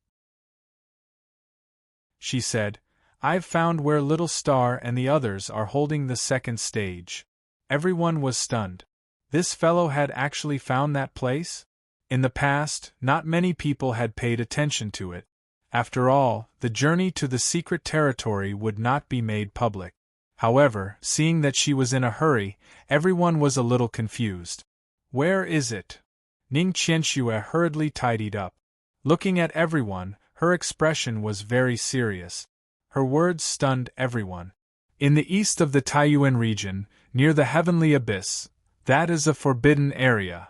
[SPEAKER 1] She said, "I've found where Little Star and the others are holding the second stage." Everyone was stunned. This fellow had actually found that place? In the past, not many people had paid attention to it. After all, the journey to the secret territory would not be made public. However, seeing that she was in a hurry, everyone was a little confused. "Where is it?" Ning Qianxue hurriedly tidied up. Looking at everyone, her expression was very serious. Her words stunned everyone. "In the east of the Taiyuan region, near the heavenly abyss. That is a forbidden area."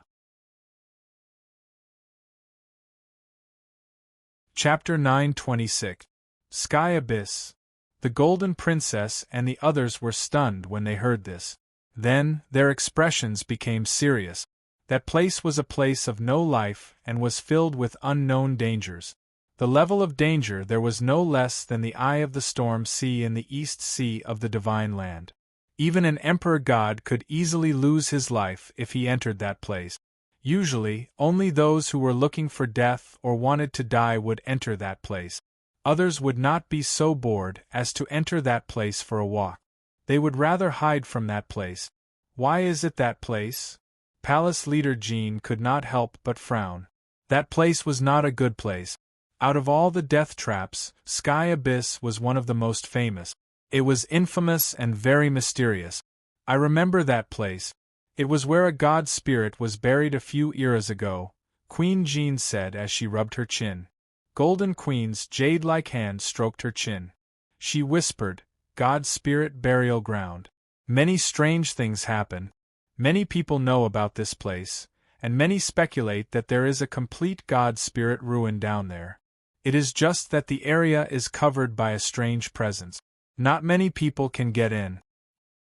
[SPEAKER 1] Chapter 926. Sky Abyss. The Golden Princess and the others were stunned when they heard this. Then, their expressions became serious. That place was a place of no life and was filled with unknown dangers. The level of danger there was no less than the eye of the storm sea in the East Sea of the Divine Land. Even an emperor god could easily lose his life if he entered that place. Usually, only those who were looking for death or wanted to die would enter that place. Others would not be so bored as to enter that place for a walk. They would rather hide from that place. Why is it that place? Palace leader Jean could not help but frown. That place was not a good place. Out of all the death traps, Sky Abyss was one of the most famous. It was infamous and very mysterious. I remember that place. It was where a god spirit was buried a few eras ago, Queen Jean said as she rubbed her chin. Golden Queen's jade-like hand stroked her chin. She whispered, "God Spirit Burial Ground." Many strange things happen. Many people know about this place, and many speculate that there is a complete God Spirit ruin down there. It is just that the area is covered by a strange presence. Not many people can get in.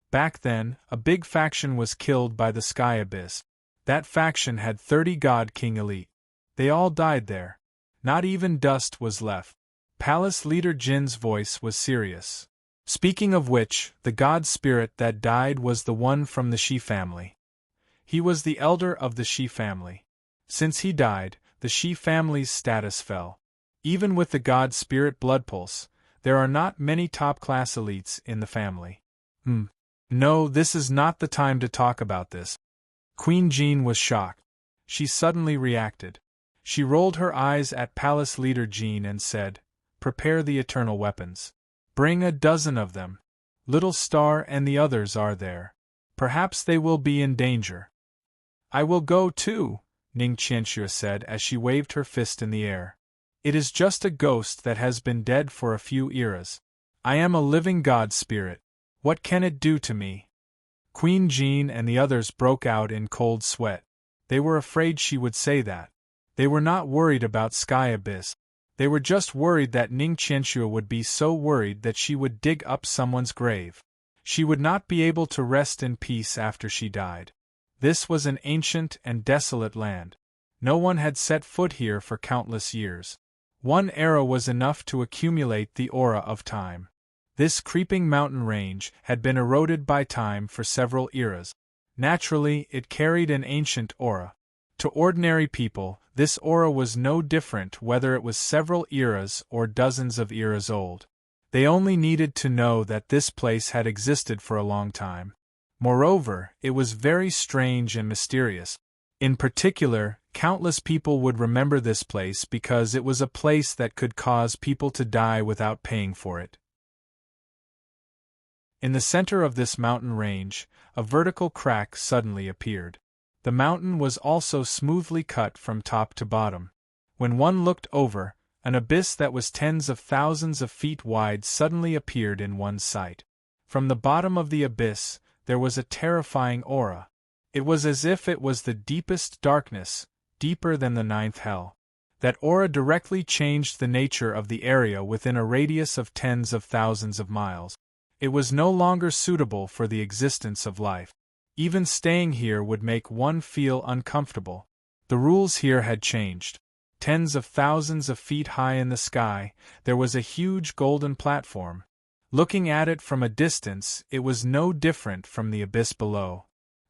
[SPEAKER 1] Back then, a big faction was killed by the Sky Abyss. That faction had 30 God King elite. They all died there. Not even dust was left. Palace leader Jin's voice was serious. Speaking of which, the god spirit that died was the one from the Shi family. He was the elder of the Shi family. Since he died, the Shi family's status fell. Even with the god spirit blood pulse, there are not many top-class elites in the family. No, this is not the time to talk about this. Queen Jean was shocked. She suddenly reacted. She rolled her eyes at Palace leader Jean and said, "Prepare the eternal weapons. Bring a dozen of them. Little Star and the others are there. Perhaps they will be in danger." "I will go too," Ning Qianxue said as she waved her fist in the air. "It is just a ghost that has been dead for a few eras. I am a living god spirit. What can it do to me? Queen Jean and the others broke out in cold sweat. They were afraid she would say that. They were not worried about Sky Abyss. They were just worried that Ning Qianxue would be so worried that she would dig up someone's grave. She would not be able to rest in peace after she died. This was an ancient and desolate land. No one had set foot here for countless years. One era was enough to accumulate the aura of time. This creeping mountain range had been eroded by time for several eras. Naturally, it carried an ancient aura. To ordinary people, this aura was no different whether it was several eras or dozens of eras old. They only needed to know that this place had existed for a long time. Moreover, it was very strange and mysterious. In particular, countless people would remember this place because it was a place that could cause people to die without paying for it. In the center of this mountain range, a vertical crack suddenly appeared. The mountain was also smoothly cut from top to bottom. When one looked over, an abyss that was tens of thousands of feet wide suddenly appeared in one's sight. From the bottom of the abyss, there was a terrifying aura. It was as if it was the deepest darkness, deeper than the ninth hell. That aura directly changed the nature of the area within a radius of tens of thousands of miles. It was no longer suitable for the existence of life. Even staying here would make one feel uncomfortable. The rules here had changed. Tens of thousands of feet high in the sky, there was a huge golden platform. Looking at it from a distance, it was no different from the abyss below.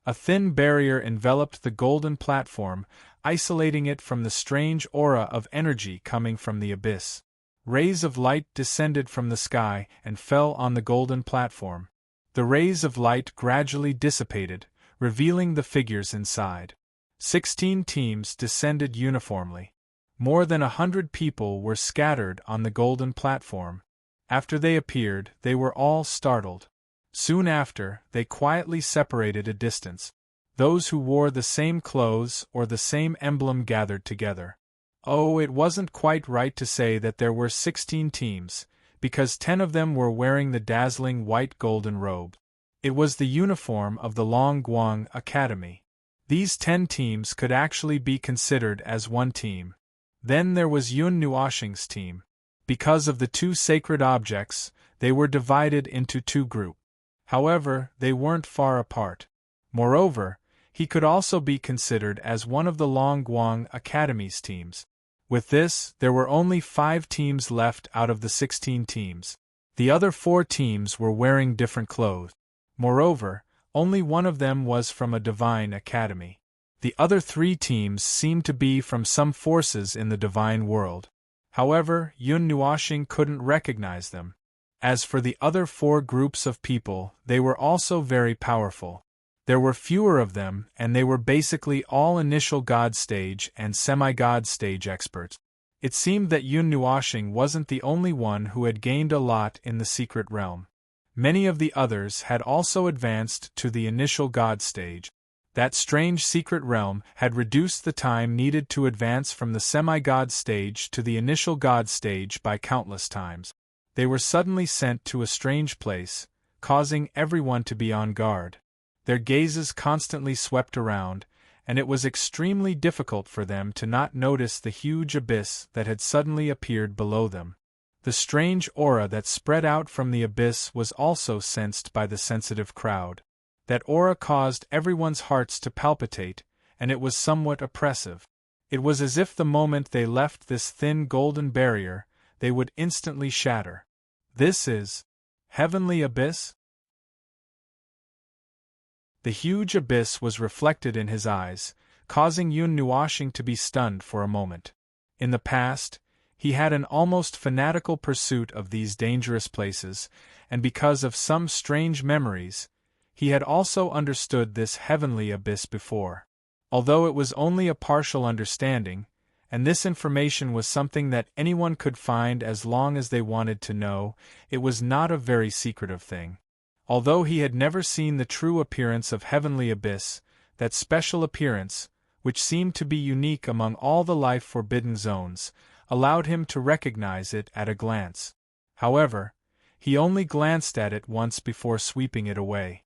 [SPEAKER 1] A thin barrier enveloped the golden platform, isolating it from the strange aura of energy coming from the abyss. Rays of light descended from the sky and fell on the golden platform. The rays of light gradually dissipated, revealing the figures inside. 16 teams descended uniformly. More than 100 people were scattered on the golden platform. After they appeared, they were all startled. Soon after, they quietly separated a distance. Those who wore the same clothes or the same emblem gathered together. Oh, it wasn't quite right to say that there were 16 teams, because 10 of them were wearing the dazzling white golden robe. It was the uniform of the Longguang Academy. These 10 teams could actually be considered as one team. Then there was Yun Nuoxing's team. Because of the 2 sacred objects, they were divided into 2 groups. However, they weren't far apart. Moreover, he could also be considered as one of the Longguang Academy's teams. With this, there were only 5 teams left out of the 16 teams. The other 4 teams were wearing different clothes. Moreover, only one of them was from a divine academy. The other 3 teams seemed to be from some forces in the divine world. However, Yun Nuoxing couldn't recognize them. As for the other 4 groups of people, they were also very powerful. There were fewer of them, and they were basically all initial God stage and semi-God stage experts. It seemed that Yun Nuoxing wasn't the only one who had gained a lot in the secret realm. Many of the others had also advanced to the initial God stage. That strange secret realm had reduced the time needed to advance from the semi-God stage to the initial God stage by countless times. They were suddenly sent to a strange place, causing everyone to be on guard. Their gazes constantly swept around, and it was extremely difficult for them to not notice the huge abyss that had suddenly appeared below them. The strange aura that spread out from the abyss was also sensed by the sensitive crowd. That aura caused everyone's hearts to palpitate, and it was somewhat oppressive. It was as if the moment they left this thin golden barrier, they would instantly shatter. This is Heavenly Abyss? The huge abyss was reflected in his eyes, causing Yun Nuoxing to be stunned for a moment. In the past, he had an almost fanatical pursuit of these dangerous places, and because of some strange memories, he had also understood this heavenly abyss before. Although it was only a partial understanding, and this information was something that anyone could find as long as they wanted to know, it was not a very secretive thing. Although he had never seen the true appearance of heavenly abyss, that special appearance, which seemed to be unique among all the life-forbidden zones, allowed him to recognize it at a glance. However, He only glanced at it once before sweeping it away.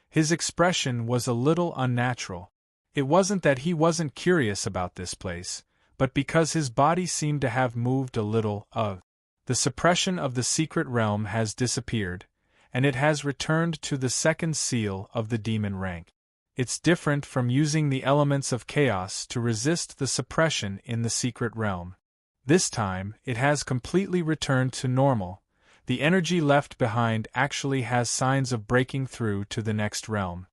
[SPEAKER 1] His expression was a little unnatural. It wasn't that he wasn't curious about this place, but because his body seemed to have moved a little. The suppression of the secret realm has disappeared, and it has returned to the second seal of the demon rank. It's different from using the elements of chaos to resist the suppression in the secret realm. This time, it has completely returned to normal. The energy left behind actually has signs of breaking through to the next realm.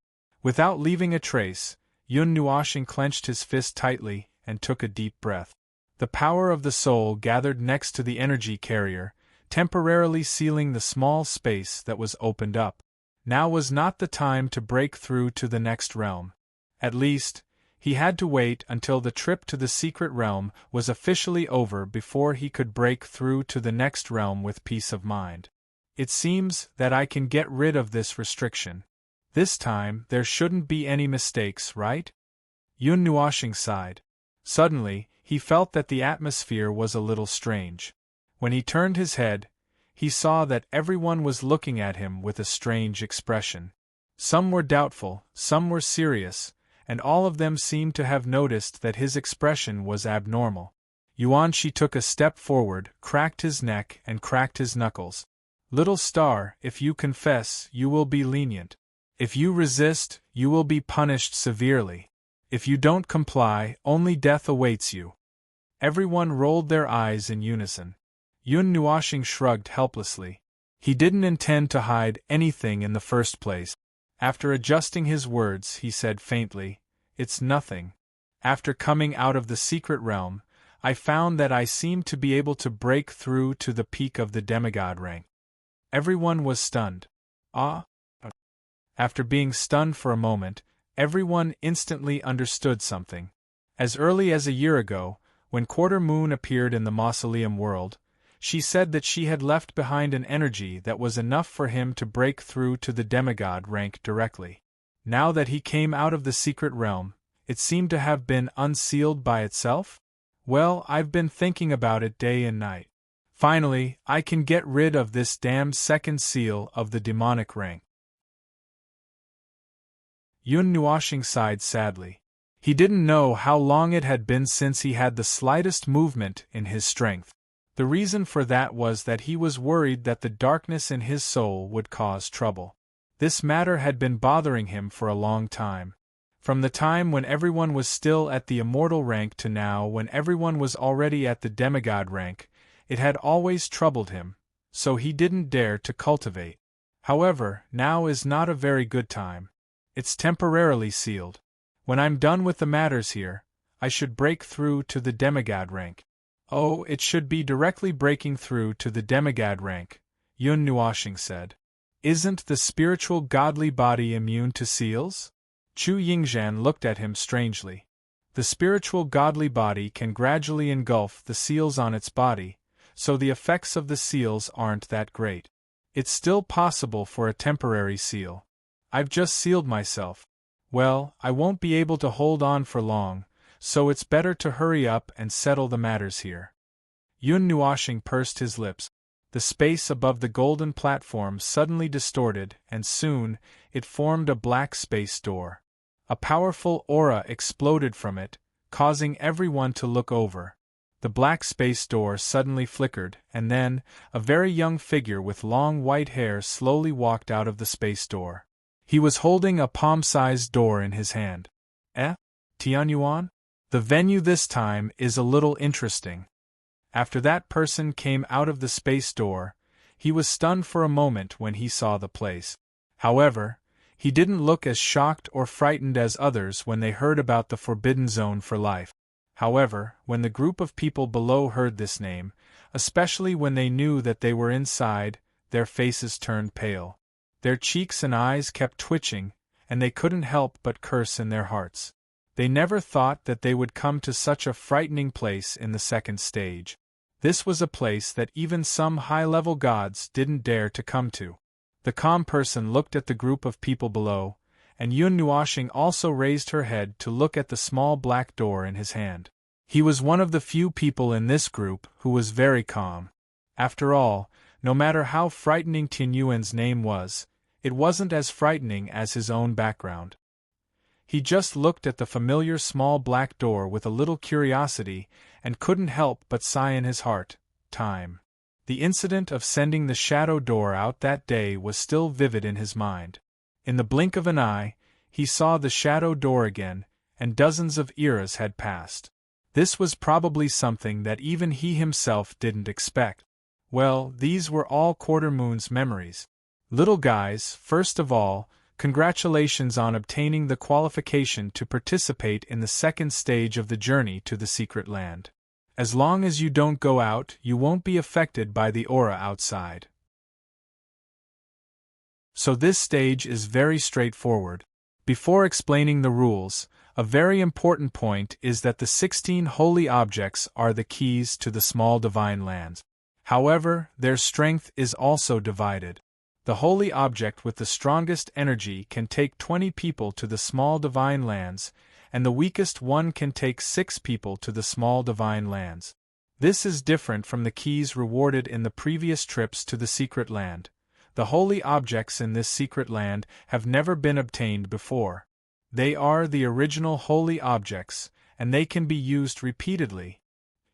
[SPEAKER 1] Without leaving a trace, Yun Nuoshing clenched his fist tightly and took a deep breath. The power of the soul gathered next to the energy carrier, temporarily sealing the small space that was opened up. Now was not the time to break through to the next realm. At least, he had to wait until the trip to the secret realm was officially over before he could break through to the next realm with peace of mind. It seems that I can get rid of this restriction. This time there shouldn't be any mistakes, right? Yun Nuoshing sighed. Suddenly, he felt that the atmosphere was a little strange. When he turned his head, he saw that everyone was looking at him with a strange expression. Some were doubtful, some were serious, and all of them seemed to have noticed that his expression was abnormal. Yuanshi took a step forward, cracked his neck and cracked his knuckles. "Little star, if you confess, you will be lenient. If you resist, you will be punished severely. If you don't comply, only death awaits you." Everyone rolled their eyes in unison. Yun Nuoshing shrugged helplessly. He didn't intend to hide anything in the first place. After adjusting his words, he said faintly, "It's nothing. After coming out of the secret realm, I found that I seemed to be able to break through to the peak of the demigod rank." Everyone was stunned. Ah? After being stunned for a moment, everyone instantly understood something. As early as a year ago, when Quarter Moon appeared in the Mausoleum world, she said that she had left behind an energy that was enough for him to break through to the demigod rank directly. Now that he came out of the secret realm, it seemed to have been unsealed by itself? Well, I've been thinking about it day and night. Finally, I can get rid of this damned second seal of the demonic rank. Yun Nuoshing sighed sadly. He didn't know how long it had been since he had the slightest movement in his strength. The reason for that was that he was worried that the darkness in his soul would cause trouble. This matter had been bothering him for a long time. From the time when everyone was still at the immortal rank to now when everyone was already at the demigod rank, it had always troubled him, so he didn't dare to cultivate. However, now is not a very good time. It's temporarily sealed. When I'm done with the matters here, I should break through to the demigod rank. Oh, it should be directly breaking through to the demigod rank, Yun Nuoshing said. Isn't the spiritual godly body immune to seals? Chu Yingzhan looked at him strangely. The spiritual godly body can gradually engulf the seals on its body, so the effects of the seals aren't that great. It's still possible for a temporary seal. I've just sealed myself. Well, I won't be able to hold on for long, so it's better to hurry up and settle the matters here. Yun Nuoshing pursed his lips. The space above the golden platform suddenly distorted, and soon, it formed a black space door. A powerful aura exploded from it, causing everyone to look over. The black space door suddenly flickered, and then, a very young figure with long white hair slowly walked out of the space door. He was holding a palm-sized door in his hand. Tianyuan? The venue this time is a little interesting. After that person came out of the space door, he was stunned for a moment when he saw the place. However, he didn't look as shocked or frightened as others when they heard about the Forbidden Zone for life. However, when the group of people below heard this name, especially when they knew that they were inside, their faces turned pale. Their cheeks and eyes kept twitching, and they couldn't help but curse in their hearts. They never thought that they would come to such a frightening place in the second stage. This was a place that even some high-level gods didn't dare to come to. The calm person looked at the group of people below, and Yun Nuoshing also raised her head to look at the small black door in his hand. He was one of the few people in this group who was very calm. After all, No matter how frightening Tianyuan's name was, it wasn't as frightening as his own background. He just looked at the familiar small black door with a little curiosity and couldn't help but sigh in his heart. Time. The incident of sending the shadow door out that day was still vivid in his mind. In the blink of an eye, he saw the shadow door again, and dozens of eras had passed. This was probably something that even he himself didn't expect. Well, these were all Quartermoon's memories. Little guys, first of all, congratulations on obtaining the qualification to participate in the second stage of the journey to the secret land. As long as you don't go out, you won't be affected by the aura outside. So this stage is very straightforward. Before explaining the rules, a very important point is that the 16 holy objects are the keys to the small divine lands. However, their strength is also divided. The holy object with the strongest energy can take 20 people to the small divine lands, and the weakest one can take 6 people to the small divine lands. This is different from the keys rewarded in the previous trips to the secret land. The holy objects in this secret land have never been obtained before. They are the original holy objects, and they can be used repeatedly.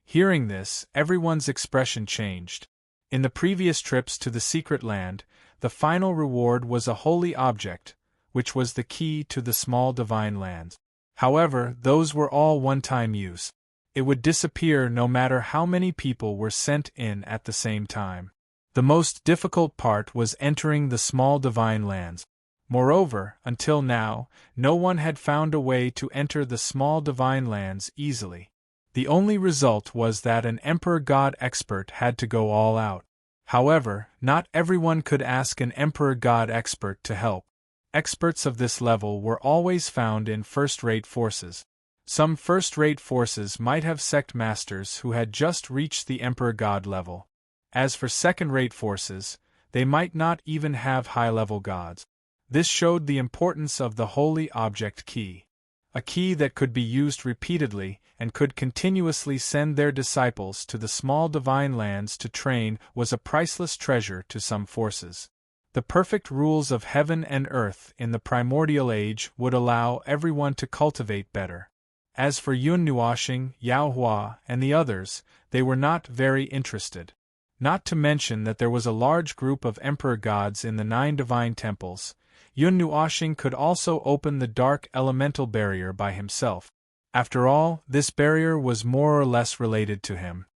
[SPEAKER 1] Hearing this, everyone's expression changed. In the previous trips to the secret land, the final reward was a holy object, which was the key to the small divine lands. However, those were all one-time use. It would disappear no matter how many people were sent in at the same time. The most difficult part was entering the small divine lands. Moreover, until now, no one had found a way to enter the small divine lands easily. The only result was that an Emperor God expert had to go all out. However, not everyone could ask an Emperor God expert to help. Experts of this level were always found in first-rate forces. Some first-rate forces might have sect masters who had just reached the Emperor God level. As for second-rate forces, they might not even have high-level gods. This showed the importance of the holy object key. A key that could be used repeatedly and could continuously send their disciples to the small divine lands to train was a priceless treasure to some forces. The perfect rules of heaven and earth in the primordial age would allow everyone to cultivate better. As for Yun Nuoshing, Yao Hua, and the others, they were not very interested. Not to mention that there was a large group of emperor gods in the 9 divine temples. Yun Nuoshing could also open the dark elemental barrier by himself. After all, this barrier was more or less related to him.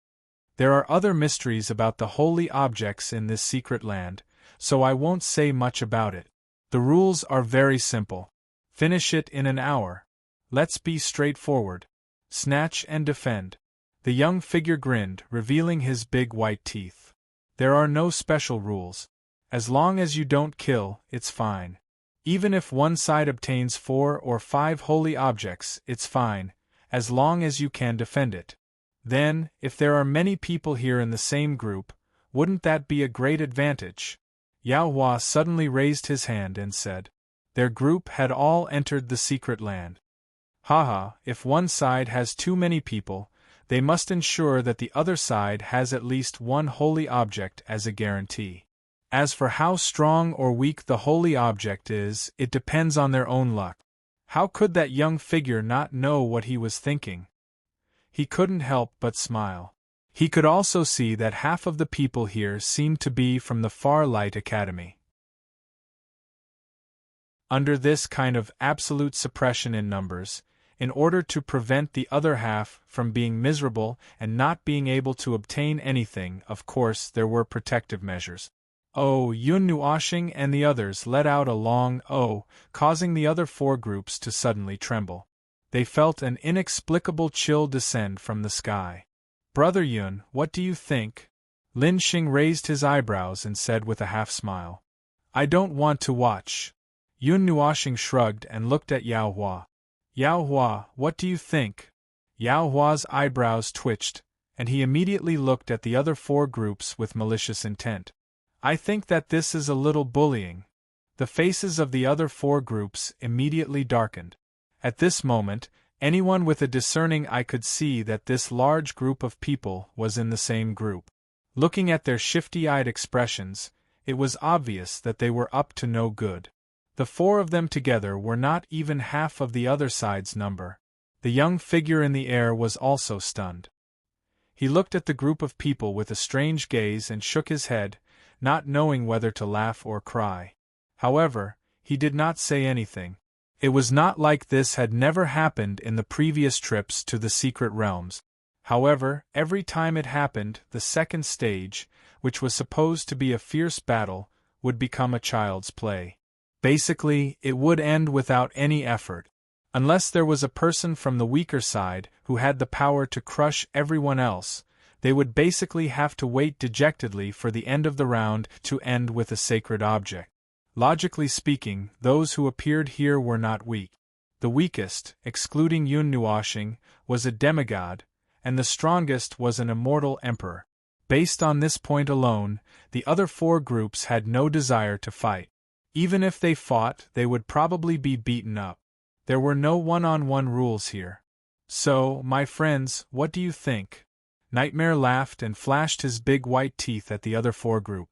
[SPEAKER 1] There are other mysteries about the holy objects in this secret land, so I won't say much about it. The rules are very simple. Finish it in an hour. Let's be straightforward. Snatch and defend. The young figure grinned, revealing his big white teeth. There are no special rules. As long as you don't kill, it's fine. Even if one side obtains 4 or 5 holy objects, it's fine, as long as you can defend it. Then, if there are many people here in the same group, wouldn't that be a great advantage? Yao Hua suddenly raised his hand and said. Their group had all entered the secret land. Haha, if one side has too many people, they must ensure that the other side has at least 1 holy object as a guarantee. As for how strong or weak the holy object is, it depends on their own luck. How could that young figure not know what he was thinking? He couldn't help but smile. He could also see that half of the people here seemed to be from the Far Light Academy. Under this kind of absolute suppression in numbers, in order to prevent the other half from being miserable and not being able to obtain anything, of course there were protective measures. Oh, Yun Nuoshing and the others let out a long oh, causing the other 4 groups to suddenly tremble. They felt an inexplicable chill descend from the sky. Brother Yun, what do you think? Lin Xing raised his eyebrows and said with a half-smile. I don't want to watch. Yun Nuoshing shrugged and looked at Yao Hua. Yao Hua, what do you think? Yao Hua's eyebrows twitched, and he immediately looked at the other 4 groups with malicious intent. I think that this is a little bullying. The faces of the other 4 groups immediately darkened. At this moment, anyone with a discerning eye could see that this large group of people was in the same group. Looking at their shifty-eyed expressions, it was obvious that they were up to no good. The four of them together were not even half of the other side's number. The young figure in the air was also stunned. He looked at the group of people with a strange gaze and shook his head, not knowing whether to laugh or cry. However, he did not say anything. It was not like this had never happened in the previous trips to the secret realms. However, every time it happened, the second stage, which was supposed to be a fierce battle, would become a child's play. Basically, it would end without any effort. Unless there was a person from the weaker side who had the power to crush everyone else, they would basically have to wait dejectedly for the end of the round to end with a sacred object. Logically speaking, those who appeared here were not weak. The weakest, excluding Yun Nuoxing, was a demigod, and the strongest was an immortal emperor. Based on this point alone, the other four groups had no desire to fight. Even if they fought, they would probably be beaten up. There were no one-on-one rules here. So, my friends, what do you think? Nightmare laughed and flashed his big white teeth at the other four group.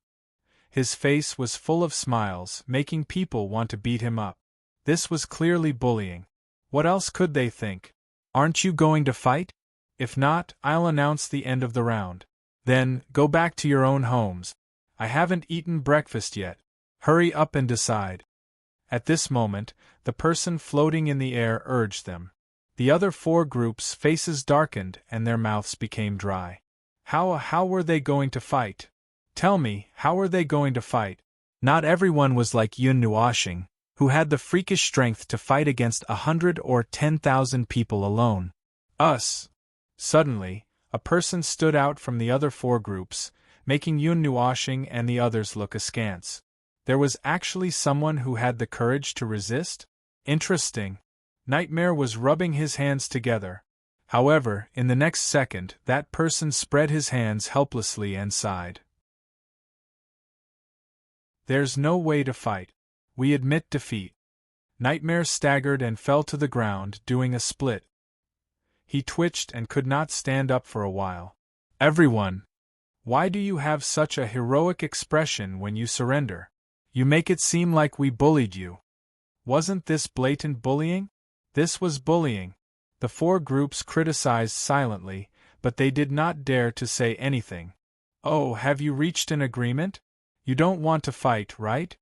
[SPEAKER 1] His face was full of smiles, making people want to beat him up. This was clearly bullying. What else could they think? Aren't you going to fight? If not, I'll announce the end of the round. Then, go back to your own homes. I haven't eaten breakfast yet. Hurry up and decide. At this moment, the person floating in the air urged them. The other four groups' faces darkened and their mouths became dry. How were they going to fight? Tell me, how were they going to fight? Not everyone was like Yun Nuoxing, who had the freakish strength to fight against 100 or 10,000 people alone. Us. Suddenly, a person stood out from the other four groups, making Yun Nuoxing and the others look askance. There was actually someone who had the courage to resist? Interesting. Nightmare was rubbing his hands together. However, in the next second, that person spread his hands helplessly and sighed. There's no way to fight. We admit defeat. Nightmare staggered and fell to the ground, doing a split. He twitched and could not stand up for a while. Everyone! Why do you have such a heroic expression when you surrender? You make it seem like we bullied you. Wasn't this blatant bullying? This was bullying. The four groups criticized silently, but they did not dare to say anything. Oh, have you reached an agreement? You don't want to fight, right?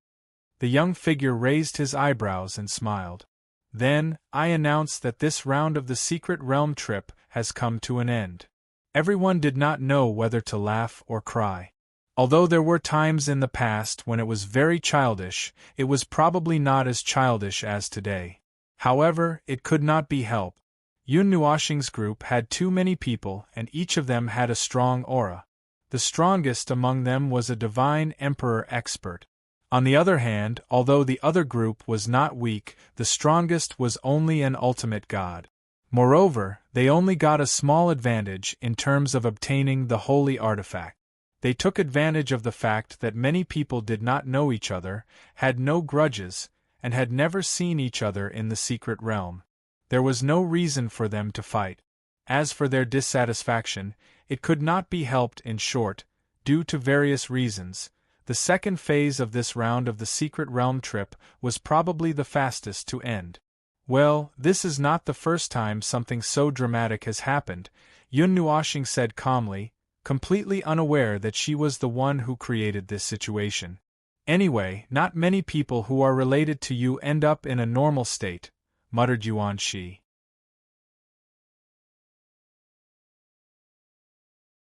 [SPEAKER 1] The young figure raised his eyebrows and smiled. Then, I announce that this round of the Secret Realm trip has come to an end. Everyone did not know whether to laugh or cry. Although there were times in the past when it was very childish, it was probably not as childish as today. However, it could not be helped. Yun Nuoxing's group had too many people and each of them had a strong aura. The strongest among them was a divine emperor expert. On the other hand, although the other group was not weak, the strongest was only an ultimate god. Moreover, they only got a small advantage in terms of obtaining the holy artifact. They took advantage of the fact that many people did not know each other, had no grudges, and had never seen each other in the secret realm. There was no reason for them to fight. As for their dissatisfaction, it could not be helped. In short, due to various reasons, the second phase of this round of the Secret Realm trip was probably the fastest to end. Well, this is not the first time something so dramatic has happened, Yun Nuoxing said calmly, completely unaware that she was the one who created this situation. Anyway, not many people who are related to you end up in a normal state, muttered Yuan Shi.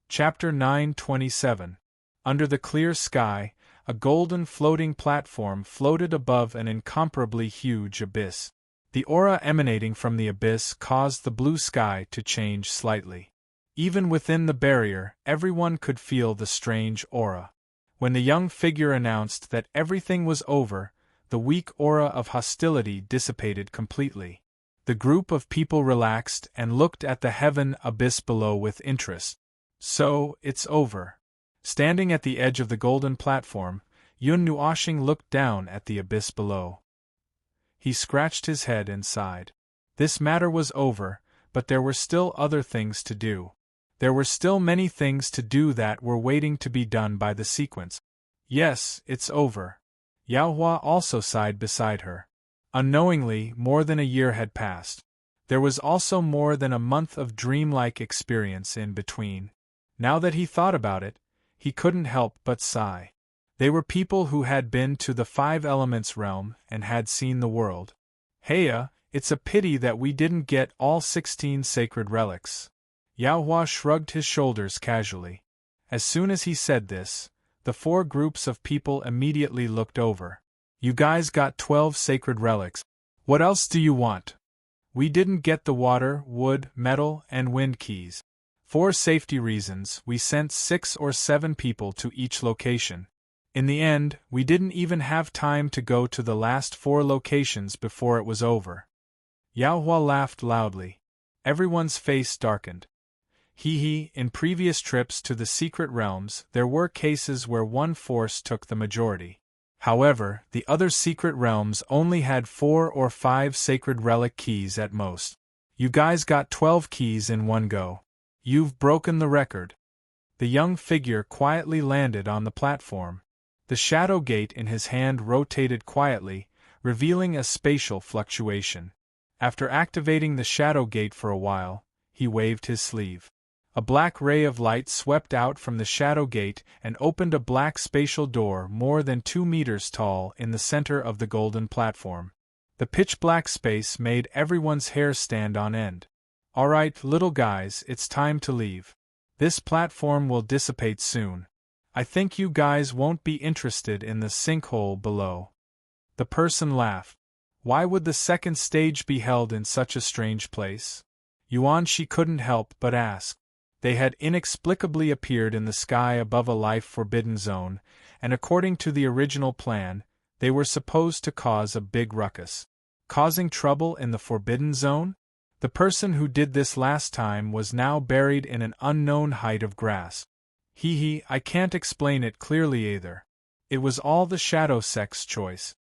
[SPEAKER 1] Chapter 927. Under the clear sky, a golden floating platform floated above an incomparably huge abyss. The aura emanating from the abyss caused the blue sky to change slightly. Even within the barrier, everyone could feel the strange aura. When the young figure announced that everything was over, the weak aura of hostility dissipated completely. The group of people relaxed and looked at the heaven abyss below with interest. So, it's over. Standing at the edge of the golden platform, Yun Nuoxing looked down at the abyss below. He scratched his head and sighed. This matter was over, but there were still other things to do. There were still many things to do that were waiting to be done by the sequence. Yes, it's over. Yao Hua also sighed beside her. Unknowingly, more than a year had passed. There was also more than a month of dreamlike experience in between. Now that he thought about it, he couldn't help but sigh. They were people who had been to the Five Elements realm and had seen the world. Heya, it's a pity that we didn't get all 16 sacred relics. Yao Hua shrugged his shoulders casually. As soon as he said this, the 4 groups of people immediately looked over. You guys got 12 sacred relics. What else do you want? We didn't get the water, wood, metal, and wind keys. For safety reasons, we sent 6 or 7 people to each location. In the end, we didn't even have time to go to the last 4 locations before it was over. Yao Hua laughed loudly. Everyone's face darkened. In previous trips to the secret realms, there were cases where one force took the majority. However, the other secret realms only had 4 or 5 sacred relic keys at most. You guys got 12 keys in one go. You've broken the record. The young figure quietly landed on the platform. The shadow gate in his hand rotated quietly, revealing a spatial fluctuation. After activating the shadow gate for a while, he waved his sleeve. A black ray of light swept out from the shadow gate and opened a black spatial door more than 2 meters tall in the center of the golden platform. The pitch-black space made everyone's hair stand on end. Alright, little guys, it's time to leave. This platform will dissipate soon. I think you guys won't be interested in the sinkhole below. The person laughed. Why would the second stage be held in such a strange place? Yuan Shi couldn't help but ask. They had inexplicably appeared in the sky above a life-forbidden zone, and according to the original plan, they were supposed to cause a big ruckus. Causing trouble in the forbidden zone? The person who did this last time was now buried in an unknown height of grass. I can't explain it clearly either. It was all the Shadow Sect's choice.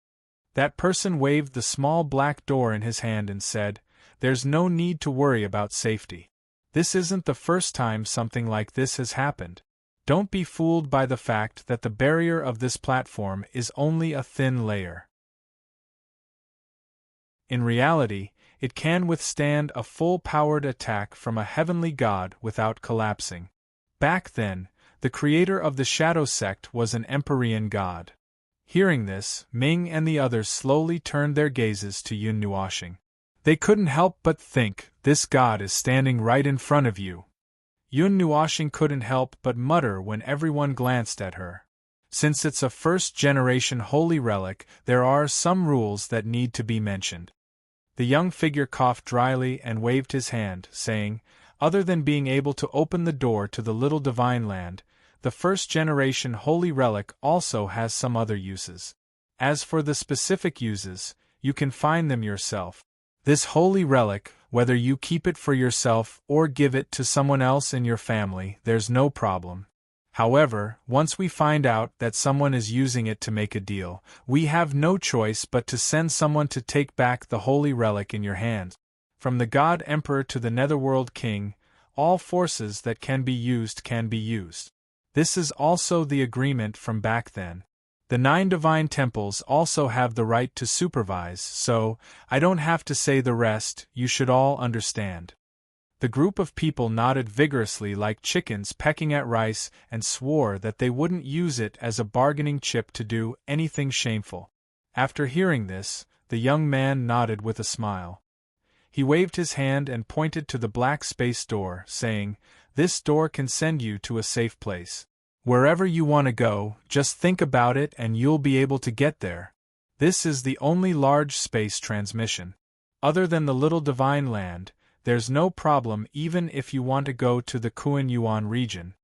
[SPEAKER 1] That person waved the small black door in his hand and said, There's no need to worry about safety. This isn't the first time something like this has happened. Don't be fooled by the fact that the barrier of this platform is only a thin layer. In reality, it can withstand a full-powered attack from a heavenly god without collapsing. Back then, the creator of the Shadow Sect was an Empyrean god. Hearing this, Ming and the others slowly turned their gazes to Yun Nuoshing. They couldn't help but think, this god is standing right in front of you. Yun Nuoshing couldn't help but mutter when everyone glanced at her. Since it's a first-generation holy relic, there are some rules that need to be mentioned. The young figure coughed dryly and waved his hand, saying, Other than being able to open the door to the little divine land, the first-generation holy relic also has some other uses. As for the specific uses, you can find them yourself. This holy relic, whether you keep it for yourself or give it to someone else in your family, there's no problem. However, once we find out that someone is using it to make a deal, we have no choice but to send someone to take back the holy relic in your hands. From the God Emperor to the Netherworld King, all forces that can be used can be used. This is also the agreement from back then. The 9 divine temples also have the right to supervise, so, I don't have to say the rest, you should all understand. The group of people nodded vigorously like chickens pecking at rice and swore that they wouldn't use it as a bargaining chip to do anything shameful. After hearing this, the young man nodded with a smile. He waved his hand and pointed to the black space door, saying, This door can send you to a safe place. Wherever you want to go, just think about it and you'll be able to get there. This is the only large space transmission. Other than the little divine land, there's no problem even if you want to go to the Kuan Yuan region.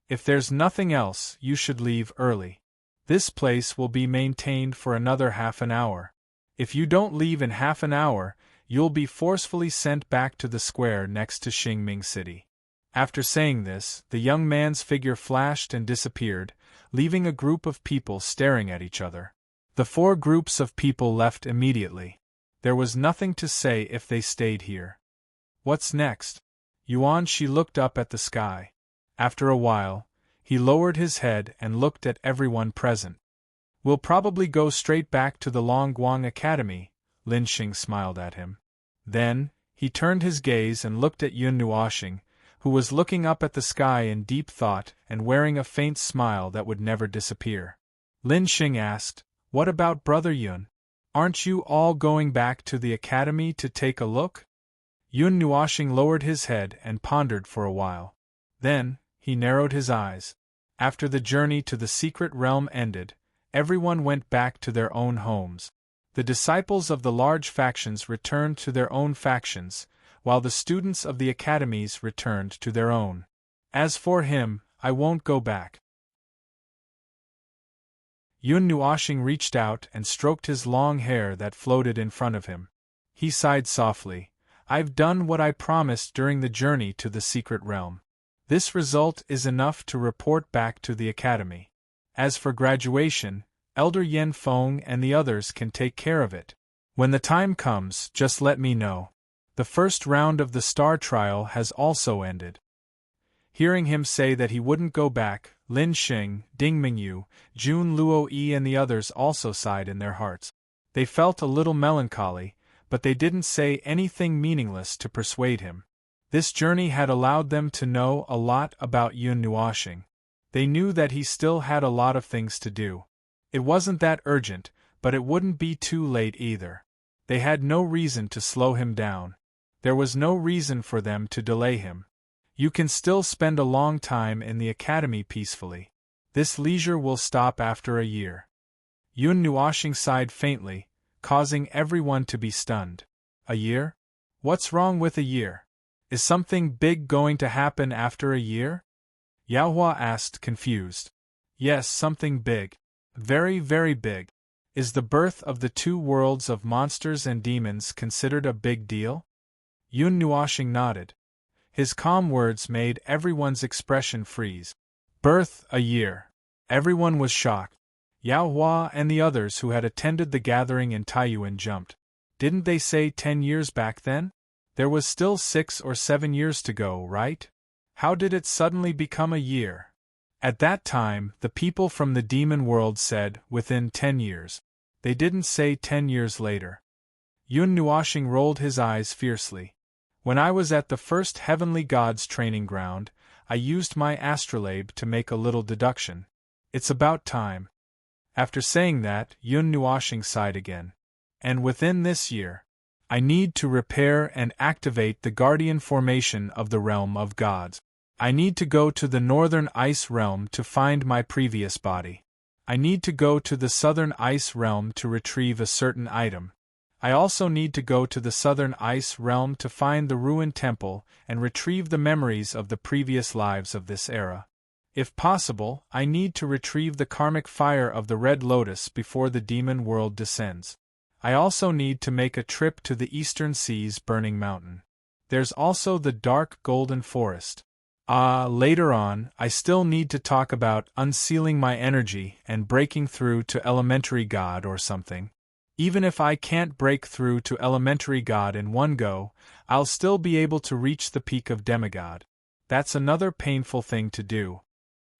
[SPEAKER 1] If there's nothing else, you should leave early. This place will be maintained for another half an hour. If you don't leave in half an hour, you'll be forcefully sent back to the square next to Xingming City. After saying this, the young man's figure flashed and disappeared, leaving a group of people staring at each other. The 4 groups of people left immediately. There was nothing to say if they stayed here. What's next? Yuan Shi looked up at the sky. After a while, he lowered his head and looked at everyone present. We'll probably go straight back to the Longguang Academy, Lin Xing smiled at him. Then, he turned his gaze and looked at Yun Nuoxing, who was looking up at the sky in deep thought and wearing a faint smile that would never disappear. Lin Xing asked, "What about Brother Yun? Aren't you all going back to the academy to take a look?" Yun Nuoxing lowered his head and pondered for a while. Then, he narrowed his eyes. After the journey to the secret realm ended, everyone went back to their own homes. The disciples of the large factions returned to their own factions, while the students of the academies returned to their own. As for him, I won't go back. Yun Nuoxing reached out and stroked his long hair that floated in front of him. He sighed softly. I've done what I promised during the journey to the secret realm. This result is enough to report back to the academy. As for graduation, Elder Yen Feng and the others can take care of it. When the time comes, just let me know. The first round of the star trial has also ended. Hearing him say that he wouldn't go back, Lin Xing, Ding Mingyu, Jun Luo-yi and the others also sighed in their hearts. They felt a little melancholy, but they didn't say anything meaningless to persuade him. This journey had allowed them to know a lot about Yun Nuoxing. They knew that he still had a lot of things to do. It wasn't that urgent, but it wouldn't be too late either. They had no reason to slow him down. There was no reason for them to delay him. You can still spend a long time in the academy peacefully. This leisure will stop after a year. Yun Nuoxing sighed faintly, causing everyone to be stunned. A year? What's wrong with a year? Is something big going to happen after a year? Yao Hua asked, confused. Yes, something big. Very, very big. Is the birth of the two worlds of monsters and demons considered a big deal? Yun Nuoxing nodded. His calm words made everyone's expression freeze. Birth, a year. Everyone was shocked. Yao Hua and the others who had attended the gathering in Taiyuan jumped. Didn't they say 10 years back then? There was still 6 or 7 years to go, right? How did it suddenly become a year? At that time, the people from the demon world said, within 10 years. They didn't say 10 years later. Yun Nuoxing rolled his eyes fiercely. When I was at the first Heavenly Gods training ground, I used my astrolabe to make a little deduction. It's about time. After saying that, Yun Nuoxing sighed again. And within this year, I need to repair and activate the guardian formation of the realm of gods. I need to go to the northern ice realm to find my previous body. I need to go to the southern ice realm to retrieve a certain item. I also need to go to the southern ice realm to find the ruined temple and retrieve the memories of the previous lives of this era. If possible, I need to retrieve the karmic fire of the Red Lotus before the demon world descends. I also need to make a trip to the Eastern Sea's Burning Mountain. There's also the Dark Golden Forest. Later on, I still need to talk about unsealing my energy and breaking through to Elementary God or something. Even if I can't break through to Elementary God in one go, I'll still be able to reach the peak of Demigod. That's another painful thing to do.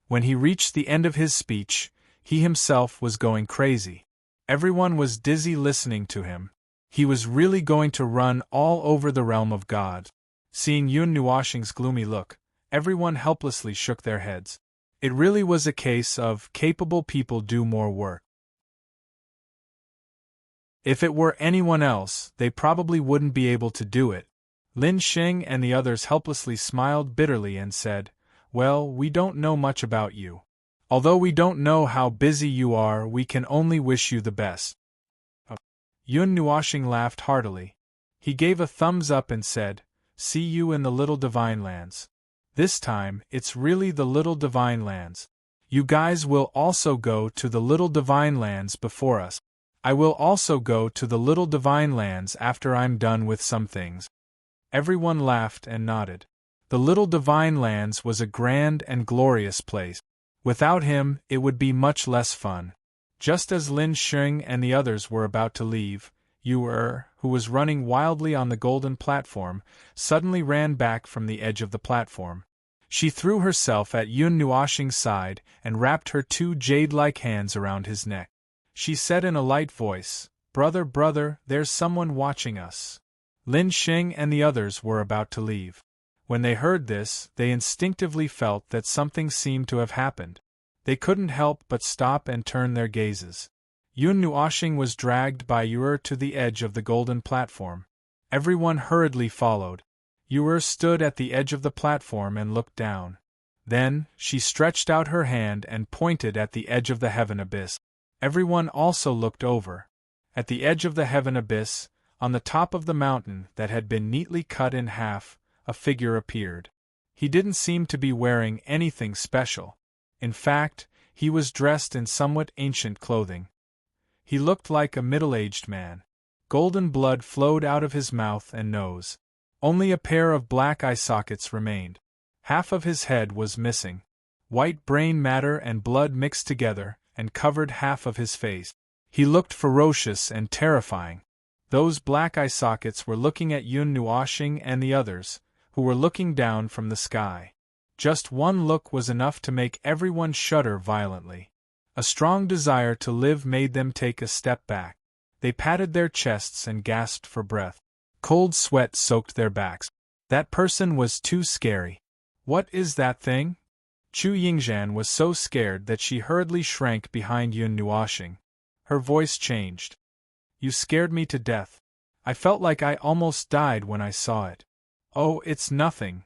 [SPEAKER 1] When he reached the end of his speech, he himself was going crazy. Everyone was dizzy listening to him. He was really going to run all over the realm of God. Seeing Yun Nuoxing's gloomy look, everyone helplessly shook their heads. It really was a case of capable people do more work. If it were anyone else, they probably wouldn't be able to do it. Lin Xing and the others helplessly smiled bitterly and said, Well, we don't know much about you. Although we don't know how busy you are, we can only wish you the best. Yun Nuoxing laughed heartily. He gave a thumbs up and said, See you in the Little Divine Lands. This time, it's really the Little Divine Lands. You guys will also go to the Little Divine Lands before us. I will also go to the Little Divine Lands after I'm done with some things. Everyone laughed and nodded. The Little Divine Lands was a grand and glorious place. Without him, it would be much less fun. Just as Lin Xing and the others were about to leave, who who was running wildly on the golden platform, suddenly ran back from the edge of the platform. She threw herself at Yun Nuoxing's side and wrapped her two jade-like hands around his neck. She said in a light voice, "Brother, brother, there's someone watching us." Lin Xing and the others were about to leave. When they heard this, they instinctively felt that something seemed to have happened. They couldn't help but stop and turn their gazes. Yun Nuoxing was dragged by Yuer to the edge of the golden platform. Everyone hurriedly followed. Yuer stood at the edge of the platform and looked down. Then, she stretched out her hand and pointed at the edge of the heaven abyss. Everyone also looked over. At the edge of the heaven abyss, on the top of the mountain that had been neatly cut in half, a figure appeared. He didn't seem to be wearing anything special. In fact, he was dressed in somewhat ancient clothing. He looked like a middle-aged man. Golden blood flowed out of his mouth and nose. Only a pair of black eye sockets remained. Half of his head was missing. White brain matter and blood mixed together and covered half of his face. He looked ferocious and terrifying. Those black eye sockets were looking at Yun Nuoxing and the others, who were looking down from the sky. Just one look was enough to make everyone shudder violently. A strong desire to live made them take a step back. They patted their chests and gasped for breath. Cold sweat soaked their backs. That person was too scary. What is that thing? Chu Yingzhan was so scared that she hurriedly shrank behind Yun Nuoxing. Her voice changed. You scared me to death. I felt like I almost died when I saw it. Oh, it's nothing.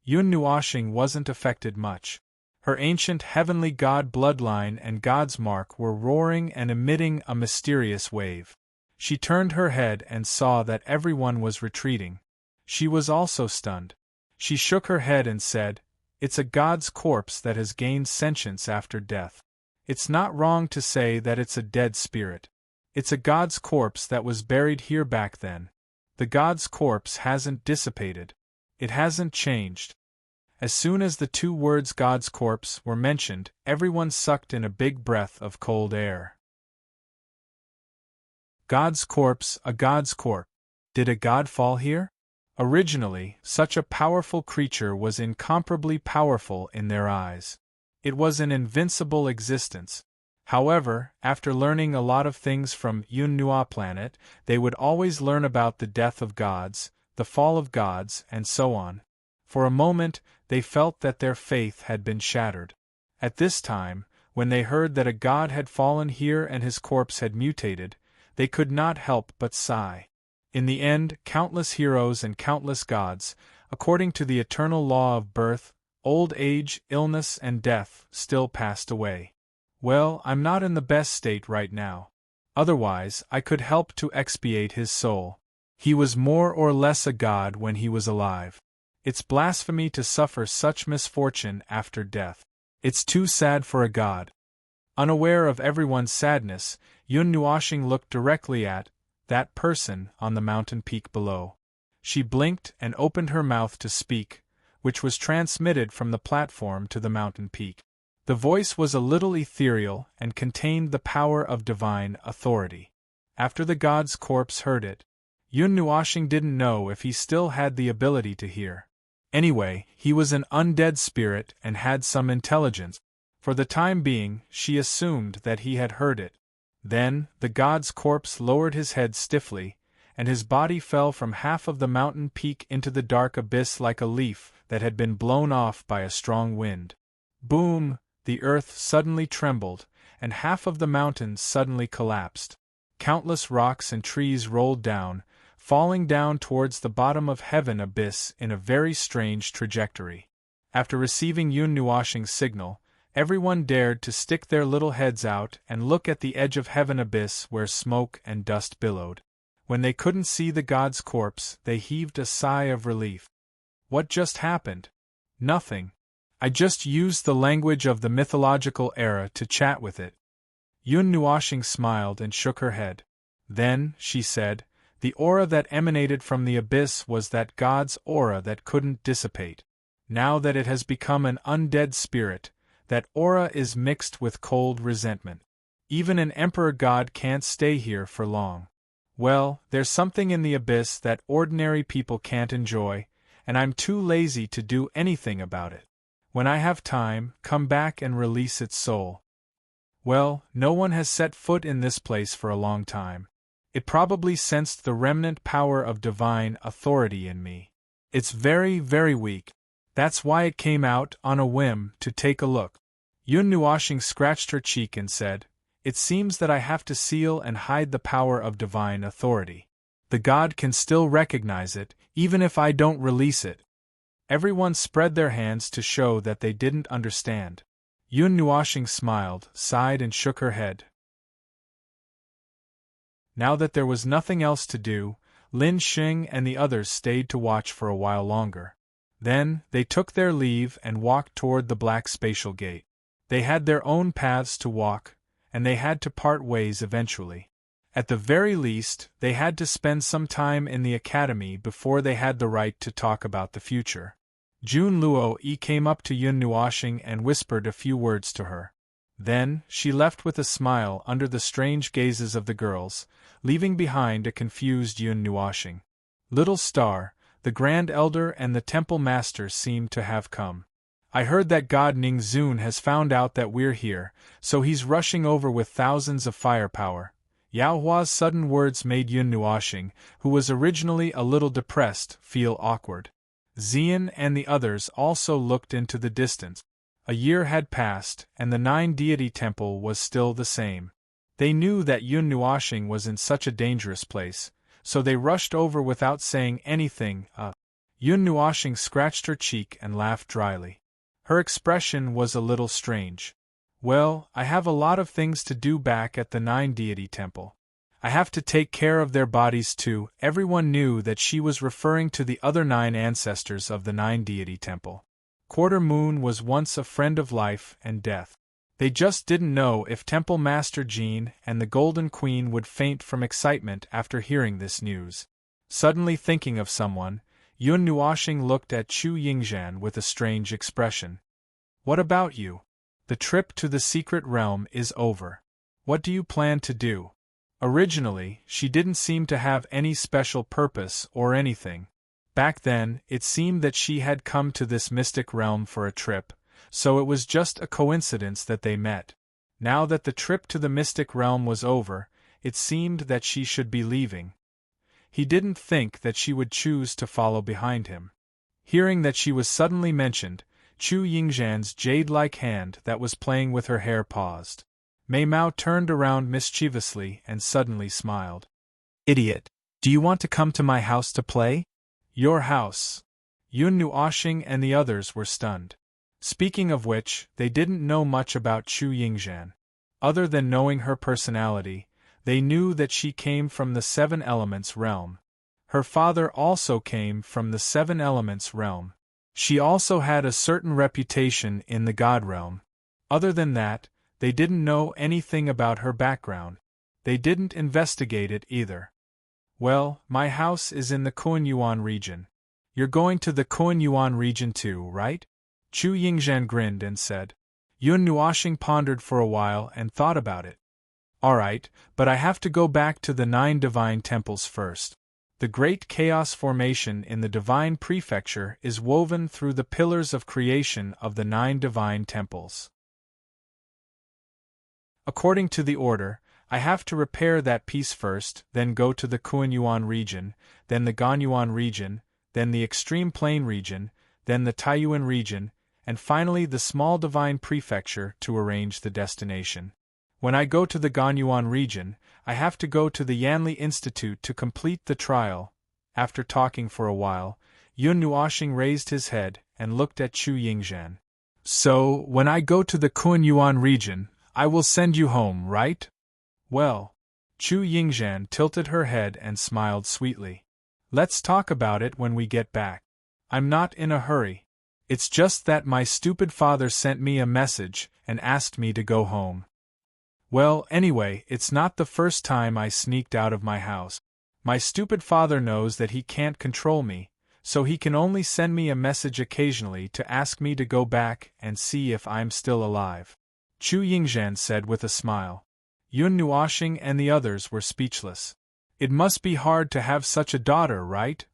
[SPEAKER 1] Yun Nuoxing wasn't affected much. Her ancient heavenly god bloodline and God's mark were roaring and emitting a mysterious wave. She turned her head and saw that everyone was retreating. She was also stunned. She shook her head and said, "It's a god's corpse that has gained sentience after death. It's not wrong to say that it's a dead spirit. It's a god's corpse that was buried here back then. The god's corpse hasn't dissipated. It hasn't changed." As soon as the two words God's corpse were mentioned, everyone sucked in a big breath of cold air. God's corpse, a god's corpse. Did a god fall here? Originally, such a powerful creature was incomparably powerful in their eyes. It was an invincible existence. However, after learning a lot of things from Yun Nua planet, they would always learn about the death of gods, the fall of gods, and so on. For a moment, they felt that their faith had been shattered. At this time, when they heard that a god had fallen here and his corpse had mutated, they could not help but sigh. In the end, countless heroes and countless gods, according to the eternal law of birth, old age, illness, and death, still passed away. Well, I'm not in the best state right now. Otherwise, I could help to expiate his soul. He was more or less a god when he was alive. It's blasphemy to suffer such misfortune after death. It's too sad for a god. Unaware of everyone's sadness, Yun Nuoxing looked directly at that person on the mountain peak below. She blinked and opened her mouth to speak, which was transmitted from the platform to the mountain peak. The voice was a little ethereal and contained the power of divine authority. After the god's corpse heard it, Yun Nuoxing didn't know if he still had the ability to hear. Anyway, he was an undead spirit and had some intelligence. For the time being, she assumed that he had heard it. Then, the god's corpse lowered his head stiffly, and his body fell from half of the mountain peak into the dark abyss like a leaf that had been blown off by a strong wind. Boom! The earth suddenly trembled, and half of the mountain suddenly collapsed. Countless rocks and trees rolled down, falling down towards the bottom of heaven abyss in a very strange trajectory. After receiving Yun Nuoxing's signal, everyone dared to stick their little heads out and look at the edge of heaven abyss where smoke and dust billowed. When they couldn't see the god's corpse, they heaved a sigh of relief. What just happened? Nothing. I just used the language of the mythological era to chat with it. Yun Nuoxing smiled and shook her head. Then, she said, the aura that emanated from the abyss was that god's aura that couldn't dissipate. Now that it has become an undead spirit, that aura is mixed with cold resentment. Even an emperor god can't stay here for long. Well, there's something in the abyss that ordinary people can't enjoy, and I'm too lazy to do anything about it. When I have time, come back and release its soul. Well, no one has set foot in this place for a long time. It probably sensed the remnant power of divine authority in me. It's very, very weak. That's why it came out, on a whim, to take a look. Yun Nuoshing scratched her cheek and said, "It seems that I have to seal and hide the power of divine authority. The god can still recognize it, even if I don't release it." Everyone spread their hands to show that they didn't understand. Yun Nuoshing smiled, sighed and shook her head. Now that there was nothing else to do, Lin Xing and the others stayed to watch for a while longer. Then, they took their leave and walked toward the black spatial gate. They had their own paths to walk, and they had to part ways eventually. At the very least, they had to spend some time in the academy before they had the right to talk about the future. Jun Luo Yi came up to Yun Nuoshing and whispered a few words to her. Then, she left with a smile under the strange gazes of the girls, leaving behind a confused Yun Nuoshing. Little Star, the Grand Elder and the Temple Master seemed to have come. "I heard that God Ning Zun has found out that we're here, so he's rushing over with thousands of firepower." Yao Hua's sudden words made Yun Nuoshing, who was originally a little depressed, feel awkward. Xian and the others also looked into the distance. A year had passed, and the Nine-Deity Temple was still the same. They knew that Yun Nuoshing was in such a dangerous place, so they rushed over without saying anything. Yun Nuoshing scratched her cheek and laughed dryly. Her expression was a little strange. "Well, I have a lot of things to do back at the Nine-Deity Temple. I have to take care of their bodies too." Everyone knew that she was referring to the other 9 ancestors of the Nine-Deity Temple. Quarter Moon was once a friend of life and death. They just didn't know if Temple Master Jean and the Golden Queen would faint from excitement after hearing this news. Suddenly thinking of someone, Yun Nuoshing looked at Chu Yingzhan with a strange expression. "What about you? The trip to the secret realm is over. What do you plan to do?" Originally, she didn't seem to have any special purpose or anything. Back then, it seemed that she had come to this mystic realm for a trip, so it was just a coincidence that they met. Now that the trip to the mystic realm was over, it seemed that she should be leaving. He didn't think that she would choose to follow behind him. Hearing that she was suddenly mentioned, Chu Yingzhan's jade-like hand that was playing with her hair paused. Mei Mao turned around mischievously and suddenly smiled. "Idiot! Do you want to come to my house to play?" "Your house?" Yun Nuoshing and the others were stunned. Speaking of which, they didn't know much about Chu Yingzhan. Other than knowing her personality, they knew that she came from the 7 Elements realm. Her father also came from the 7 Elements realm. She also had a certain reputation in the God realm. Other than that, they didn't know anything about her background. They didn't investigate it either. "Well, my house is in the Kuan-Yuan region. You're going to the Kuan-Yuan region too, right?" Chu Yingzhan grinned and said. Yun Nuoshing pondered for a while and thought about it. "All right, but I have to go back to the 9 divine temples first. The great chaos formation in the divine prefecture is woven through the pillars of creation of the 9 divine temples. According to the order, I have to repair that piece first, then go to the Kuan-Yuan region, then the Ganyuan region, then the Extreme Plain region, then the Taiyuan region, and finally the small divine prefecture to arrange the destination. When I go to the Ganyuan region, I have to go to the Yanli Institute to complete the trial." After talking for a while, Yun Nuoshing raised his head and looked at Chu Yingzhan. "So, when I go to the Kuan-Yuan region, I will send you home, right?" "Well." Chu Yingzhan tilted her head and smiled sweetly. "Let's talk about it when we get back. I'm not in a hurry. It's just that my stupid father sent me a message and asked me to go home. Well, anyway, it's not the first time I sneaked out of my house. My stupid father knows that he can't control me, so he can only send me a message occasionally to ask me to go back and see if I'm still alive," Chu Yingzhan said with a smile. Yun Nuoshing and the others were speechless. It must be hard to have such a daughter, right?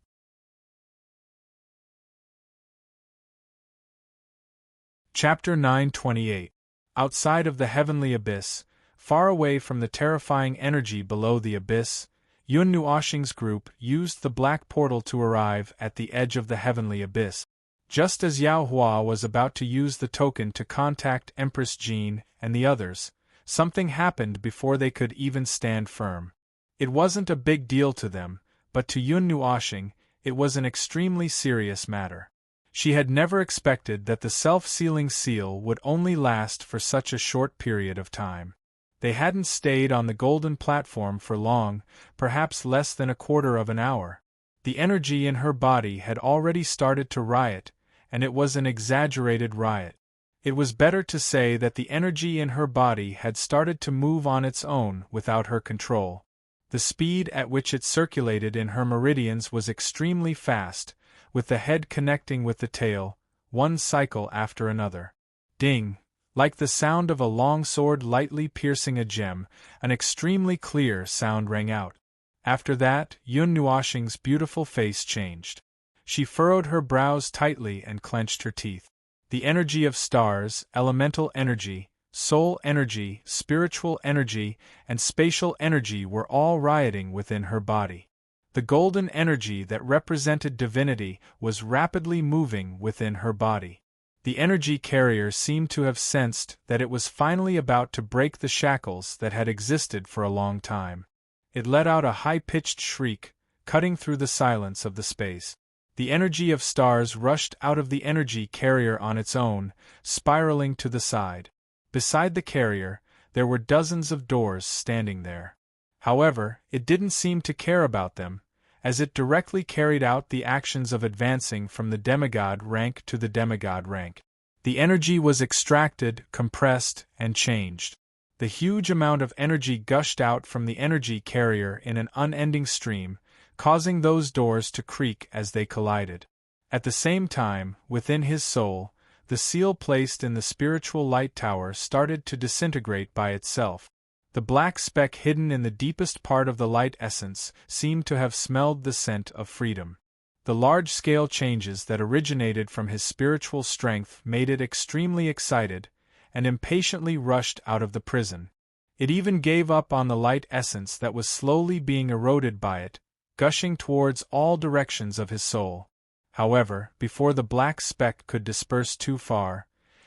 [SPEAKER 1] Chapter 928. Outside of the heavenly abyss, far away from the terrifying energy below the abyss, Yun Nuoxing's group used the black portal to arrive at the edge of the heavenly abyss. Just as Yao Hua was about to use the token to contact Empress Jean and the others, something happened before they could even stand firm. It wasn't a big deal to them, but to Yun Nuoxing, it was an extremely serious matter. She had never expected that the self-sealing seal would only last for such a short period of time. They hadn't stayed on the golden platform for long, perhaps less than a quarter of an hour. The energy in her body had already started to riot, and it was an exaggerated riot. It was better to say that the energy in her body had started to move on its own without her control. The speed at which it circulated in her meridians was extremely fast, with the head connecting with the tail, one cycle after another. Ding! Like the sound of a long sword lightly piercing a gem, an extremely clear sound rang out. After that, Yun Nuoxing's beautiful face changed. She furrowed her brows tightly and clenched her teeth. The energy of stars, elemental energy, soul energy, spiritual energy, and spatial energy were all rioting within her body. The golden energy that represented divinity was rapidly moving within her body. The energy carrier seemed to have sensed that it was finally about to break the shackles that had existed for a long time. It let out a high-pitched shriek, cutting through the silence of the space. The energy of stars rushed out of the energy carrier on its own, spiraling to the side. Beside the carrier, there were dozens of doors standing there. However, it didn't seem to care about them, as it directly carried out the actions of advancing from the demigod rank to the demigod rank. The energy was extracted, compressed, and changed. The huge amount of energy gushed out from the energy carrier in an unending stream, causing those doors to creak as they collided. At the same time, within his soul, the seal placed in the spiritual light tower started to disintegrate by itself. The black speck hidden in the deepest part of the light essence seemed to have smelled the scent of freedom. The large-scale changes that originated from his spiritual strength made it extremely excited, and impatiently rushed out of the prison. It even gave up on the light essence that was slowly being eroded by it, gushing towards all directions of his soul. However, before the black speck could disperse too far,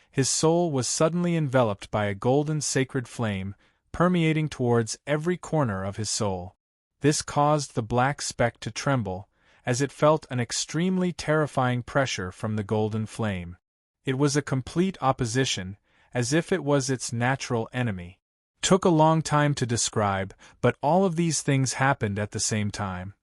[SPEAKER 1] his soul was suddenly enveloped by a golden sacred flame, permeating towards every corner of his soul. This caused the black speck to tremble, as it felt an extremely terrifying pressure from the golden flame. It was a complete opposition, as if it was its natural enemy. Took a long time to describe, but all of these things happened at the same time.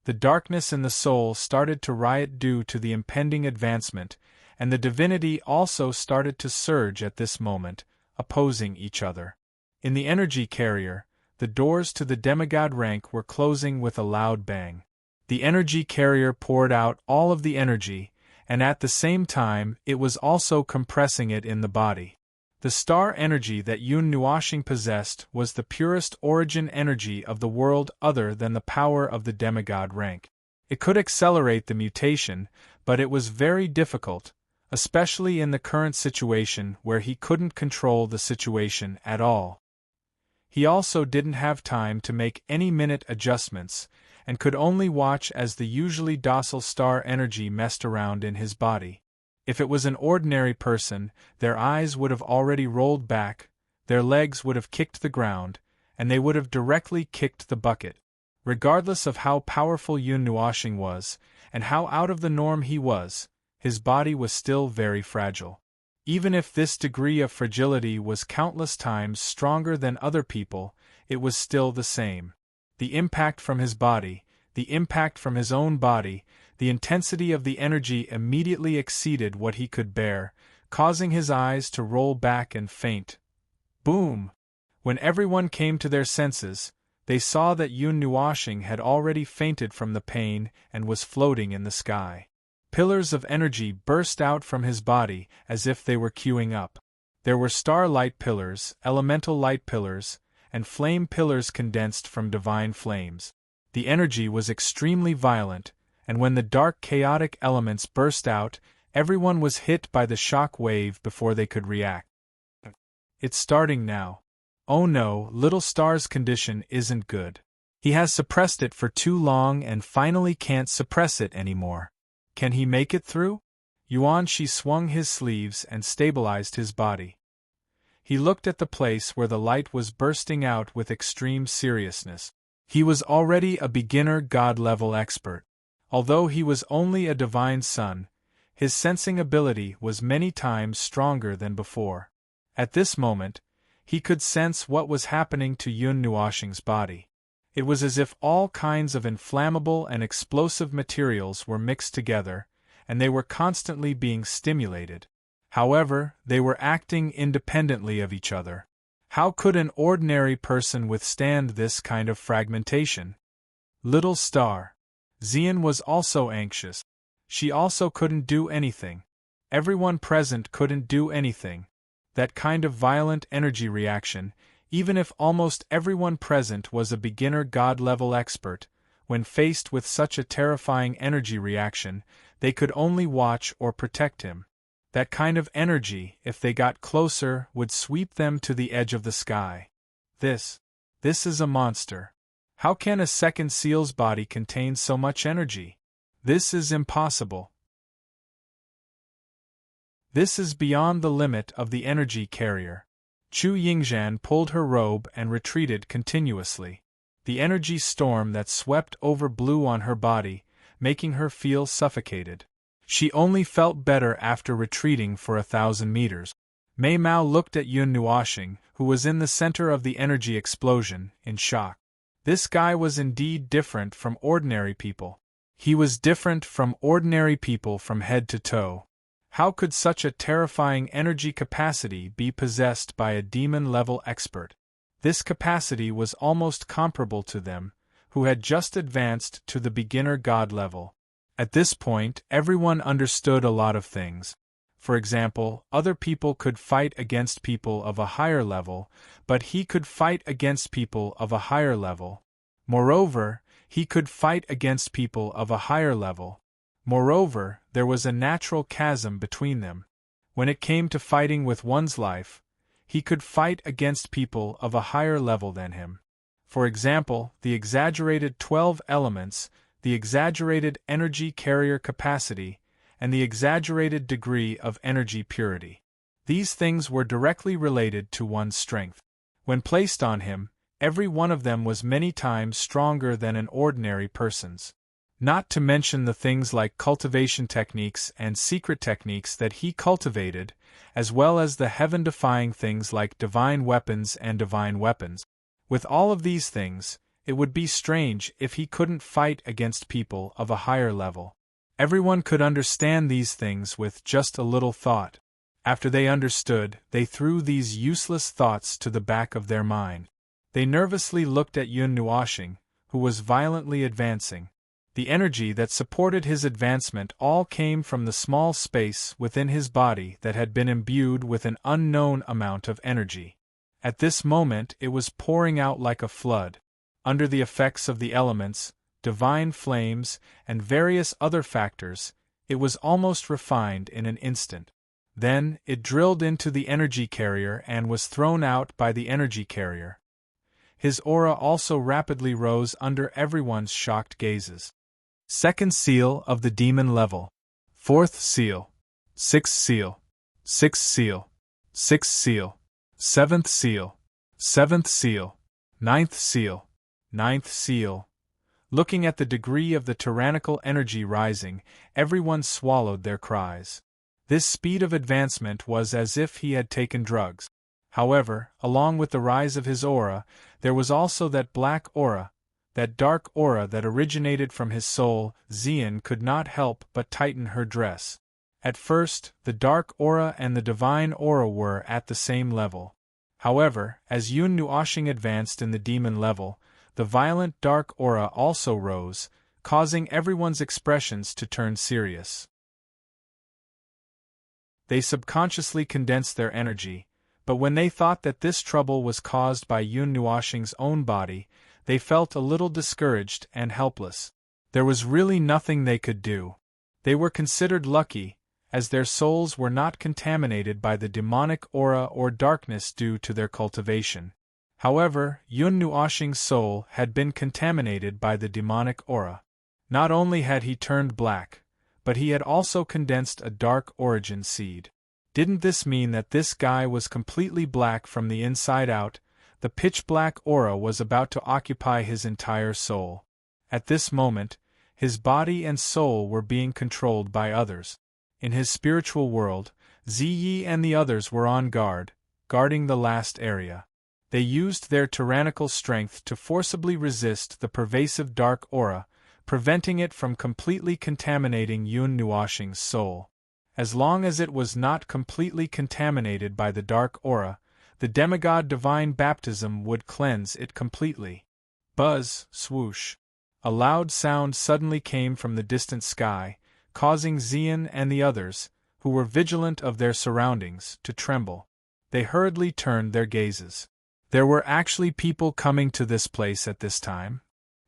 [SPEAKER 1] The darkness in the soul started to riot due to the impending advancement, and the divinity also started to surge at this moment, opposing each other. In the energy carrier, the doors to the demigod rank were closing with a loud bang. The energy carrier poured out all of the energy, and at the same time it was also compressing it in the body. The star energy that Yun Nuoxing possessed was the purest origin energy of the world other than the power of the demigod rank. It could accelerate the mutation, but it was very difficult, especially in the current situation where he couldn't control the situation at all. He also didn't have time to make any minute adjustments, and could only watch as the usually docile star energy messed around in his body. If it was an ordinary person, their eyes would have already rolled back, their legs would have kicked the ground, and they would have directly kicked the bucket. Regardless of how powerful Yun Nuoxing was, and how out of the norm he was, his body was still very fragile. Even if this degree of fragility was countless times stronger than other people, it was still the same. The impact from his body, the impact from his own body, the intensity of the energy immediately exceeded what he could bear, causing his eyes to roll back and faint. Boom! When everyone came to their senses, they saw that Yun Nuoxing had already fainted from the pain and was floating in the sky. Pillars of energy burst out from his body as if they were queuing up. There were star light pillars, elemental light pillars, and flame pillars condensed from divine flames. The energy was extremely violent, and when the dark chaotic elements burst out, everyone was hit by the shock wave before they could react. It's starting now. Oh no, little star's condition isn't good. He has suppressed it for too long and finally can't suppress it anymore. Can he make it through? Yuanshi swung his sleeves and stabilized his body. He looked at the place where the light was bursting out with extreme seriousness. He was already a beginner god-level expert. Although he was only a divine son, his sensing ability was many times stronger than before. At this moment, he could sense what was happening to Yun Nuoxing's body. It was as if all kinds of inflammable and explosive materials were mixed together, and they were constantly being stimulated. However, they were acting independently of each other. How could an ordinary person withstand this kind of fragmentation? Little star. Xian was also anxious. She also couldn't do anything. Everyone present couldn't do anything. That kind of violent energy reaction, even if almost everyone present was a beginner god-level expert, when faced with such a terrifying energy reaction, they could only watch or protect him. That kind of energy, if they got closer, would sweep them to the edge of the sky. This is a monster. How can a second seal's body contain so much energy? This is impossible. This is beyond the limit of the energy carrier. Chu Yingzhan pulled her robe and retreated continuously. The energy storm that swept over blew on her body, making her feel suffocated. She only felt better after retreating for 1,000 meters. Mei Mao looked at Yun Nuoxing, who was in the center of the energy explosion, in shock. This guy was indeed different from ordinary people. He was different from ordinary people from head to toe. How could such a terrifying energy capacity be possessed by a demon-level expert? This capacity was almost comparable to them, who had just advanced to the beginner god level. At this point, everyone understood a lot of things. For example, other people could fight against people of a higher level, but he could fight against people of a higher level. Moreover, he could fight against people of a higher level. Moreover, there was a natural chasm between them. When it came to fighting with one's life, he could fight against people of a higher level than him. For example, the exaggerated 12 elements, the exaggerated energy carrier capacity, and the exaggerated degree of energy purity. These things were directly related to one's strength. When placed on him, every one of them was many times stronger than an ordinary person's. Not to mention the things like cultivation techniques and secret techniques that he cultivated, as well as the heaven-defying things like divine weapons and divine weapons. With all of these things, it would be strange if he couldn't fight against people of a higher level. Everyone could understand these things with just a little thought. After they understood, they threw these useless thoughts to the back of their mind. They nervously looked at Yun Nuoxing, who was violently advancing. The energy that supported his advancement all came from the small space within his body that had been imbued with an unknown amount of energy. At this moment it was pouring out like a flood. Under the effects of the elements, divine flames, and various other factors, it was almost refined in an instant. Then, it drilled into the energy carrier and was thrown out by the energy carrier. His aura also rapidly rose under everyone's shocked gazes. Second seal of the demon level. Fourth seal. Sixth seal. Sixth seal. Sixth seal. Seventh seal. Seventh seal. Ninth seal. Ninth seal. Looking at the degree of the tyrannical energy rising, everyone swallowed their cries. This speed of advancement was as if he had taken drugs. However, along with the rise of his aura, there was also that black aura, that dark aura that originated from his soul. Xian could not help but tighten her dress. At first, the dark aura and the divine aura were at the same level. However, as Yun Nuoxing advanced in the demon level, the violent dark aura also rose, causing everyone's expressions to turn serious. They subconsciously condensed their energy, But when they thought that this trouble was caused by Yun Nuoxing's own body, they felt a little discouraged and helpless. There was really nothing they could do. They were considered lucky, as their souls were not contaminated by the demonic aura or darkness due to their cultivation. However, Yun Nuoxing's soul had been contaminated by the demonic aura. Not only had he turned black, but he had also condensed a dark origin seed. Didn't this mean that this guy was completely black from the inside out? The pitch-black aura was about to occupy his entire soul. At this moment, his body and soul were being controlled by others. In his spiritual world, Ziyi and the others were on guard, guarding the last area. They used their tyrannical strength to forcibly resist the pervasive dark aura, preventing it from completely contaminating Yun Nuoxing's soul. As long as it was not completely contaminated by the dark aura, the demigod divine baptism would cleanse it completely. Buzz, swoosh. A loud sound suddenly came from the distant sky, causing Xian and the others, who were vigilant of their surroundings, to tremble. They hurriedly turned their gazes. There were actually people coming to this place at this time?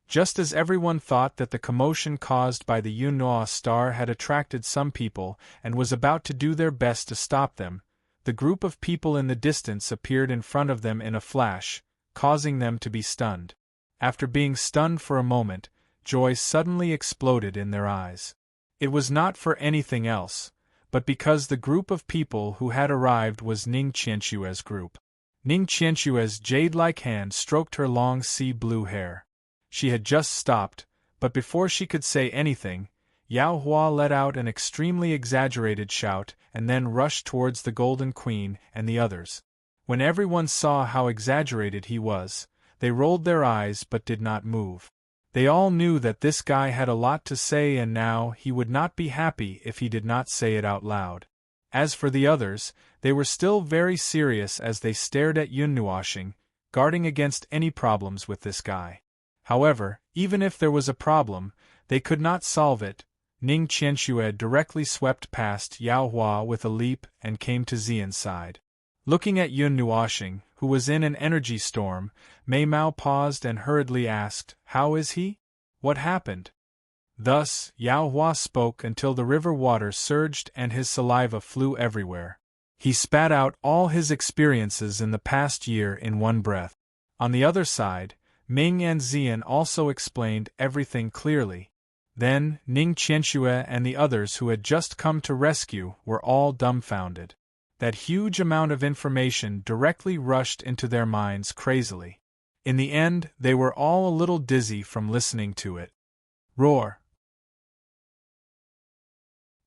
[SPEAKER 1] Just as everyone thought that the commotion caused by the Yun Nuo star had attracted some people and was about to do their best to stop them, the group of people in the distance appeared in front of them in a flash, causing them to be stunned. After being stunned for a moment, joy suddenly exploded in their eyes. It was not for anything else, but because the group of people who had arrived was Ning Qianxue's group. Ning Qianxue's jade-like hand stroked her long sea-blue hair. She had just stopped, but before she could say anything, Yao Hua let out an extremely exaggerated shout and then rushed towards the Golden Queen and the others. When everyone saw how exaggerated he was, they rolled their eyes but did not move. They all knew that this guy had a lot to say and now he would not be happy if he did not say it out loud. As for the others, they were still very serious as they stared at Yun Nuoxing, guarding against any problems with this guy. However, even if there was a problem, they could not solve it. Ning Qianxue directly swept past Yao Hua with a leap and came to Xian's side. Looking at Yun Nuoxing, who was in an energy storm, Mei Mao paused and hurriedly asked, "How is he? What happened?" Thus, Yao Hua spoke until the river water surged and his saliva flew everywhere. He spat out all his experiences in the past year in one breath. On the other side, Ming and Xian also explained everything clearly. Then, Ning Qianxue and the others who had just come to rescue were all dumbfounded. That huge amount of information directly rushed into their minds crazily. In the end, they were all a little dizzy from listening to it. Roar!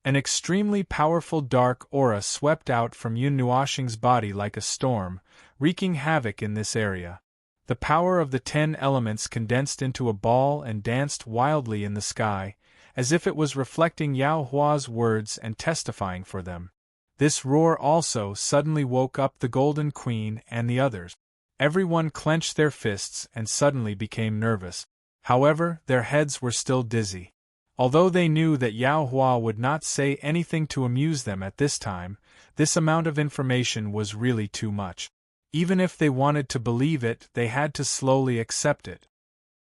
[SPEAKER 1] An extremely powerful dark aura swept out from Yun Nuoxing's body like a storm, wreaking havoc in this area. The power of the 10 elements condensed into a ball and danced wildly in the sky, as if it was reflecting Yao Hua's words and testifying for them. This roar also suddenly woke up the Golden Queen and the others. Everyone clenched their fists and suddenly became nervous. However, their heads were still dizzy. Although they knew that Yao Hua would not say anything to amuse them at this time, this amount of information was really too much. Even if they wanted to believe it, they had to slowly accept it.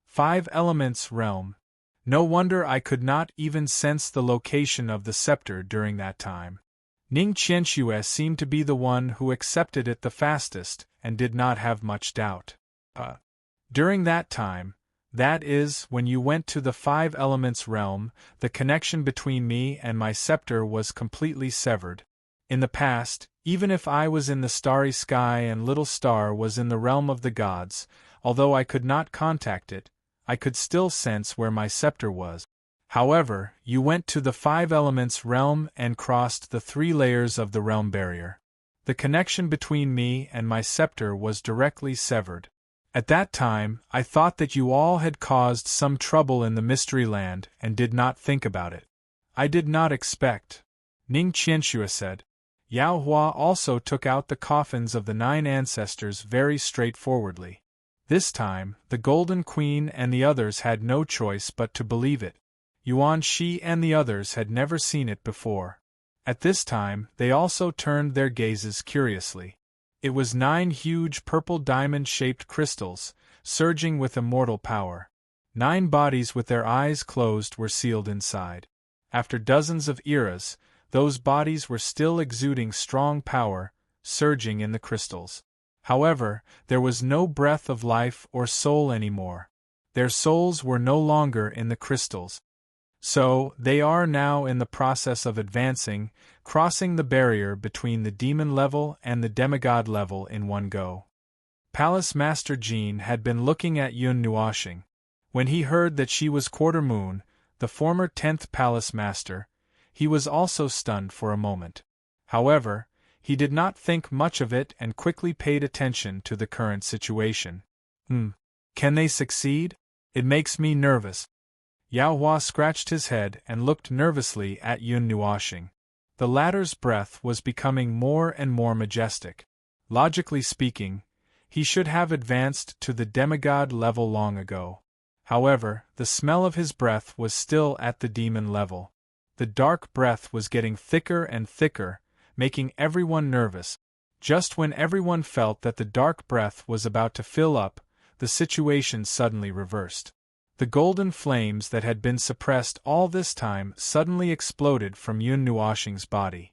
[SPEAKER 1] 5 elements realm. No wonder I could not even sense the location of the scepter during that time. Ning Qianxue seemed to be the one who accepted it the fastest, and did not have much doubt. During that time, that is, when you went to the 5 elements realm, the connection between me and my scepter was completely severed. In the past, even if I was in the starry sky and Little Star was in the realm of the gods, although I could not contact it, I could still sense where my scepter was. However, you went to the 5 elements realm and crossed the 3 layers of the realm barrier. The connection between me and my scepter was directly severed. At that time, I thought that you all had caused some trouble in the Mystery Land and did not think about it. I did not expect. Ning Qianxue said. Yao Hua also took out the coffins of the 9 ancestors very straightforwardly. This time, the Golden Queen and the others had no choice but to believe it. Yuan Shi and the others had never seen it before. At this time, they also turned their gazes curiously. It was 9 huge purple diamond-shaped crystals, surging with immortal power. 9 bodies with their eyes closed were sealed inside. After dozens of eras, those bodies were still exuding strong power, surging in the crystals. However, there was no breath of life or soul anymore. Their souls were no longer in the crystals. So, they are now in the process of advancing, crossing the barrier between the demon level and the demigod level in one go. Palace Master Jean had been looking at Yun Nuoxing. When he heard that she was Quarter Moon, the former 10th Palace Master, he was also stunned for a moment. However, he did not think much of it and quickly paid attention to the current situation. Can they succeed? It makes me nervous. Yao Hua scratched his head and looked nervously at Yun Nuoxing. The latter's breath was becoming more and more majestic. Logically speaking, he should have advanced to the demigod level long ago. However, the smell of his breath was still at the demon level. The dark breath was getting thicker and thicker, making everyone nervous. Just when everyone felt that the dark breath was about to fill up, the situation suddenly reversed. The golden flames that had been suppressed all this time suddenly exploded from Yun Nuoxing's body.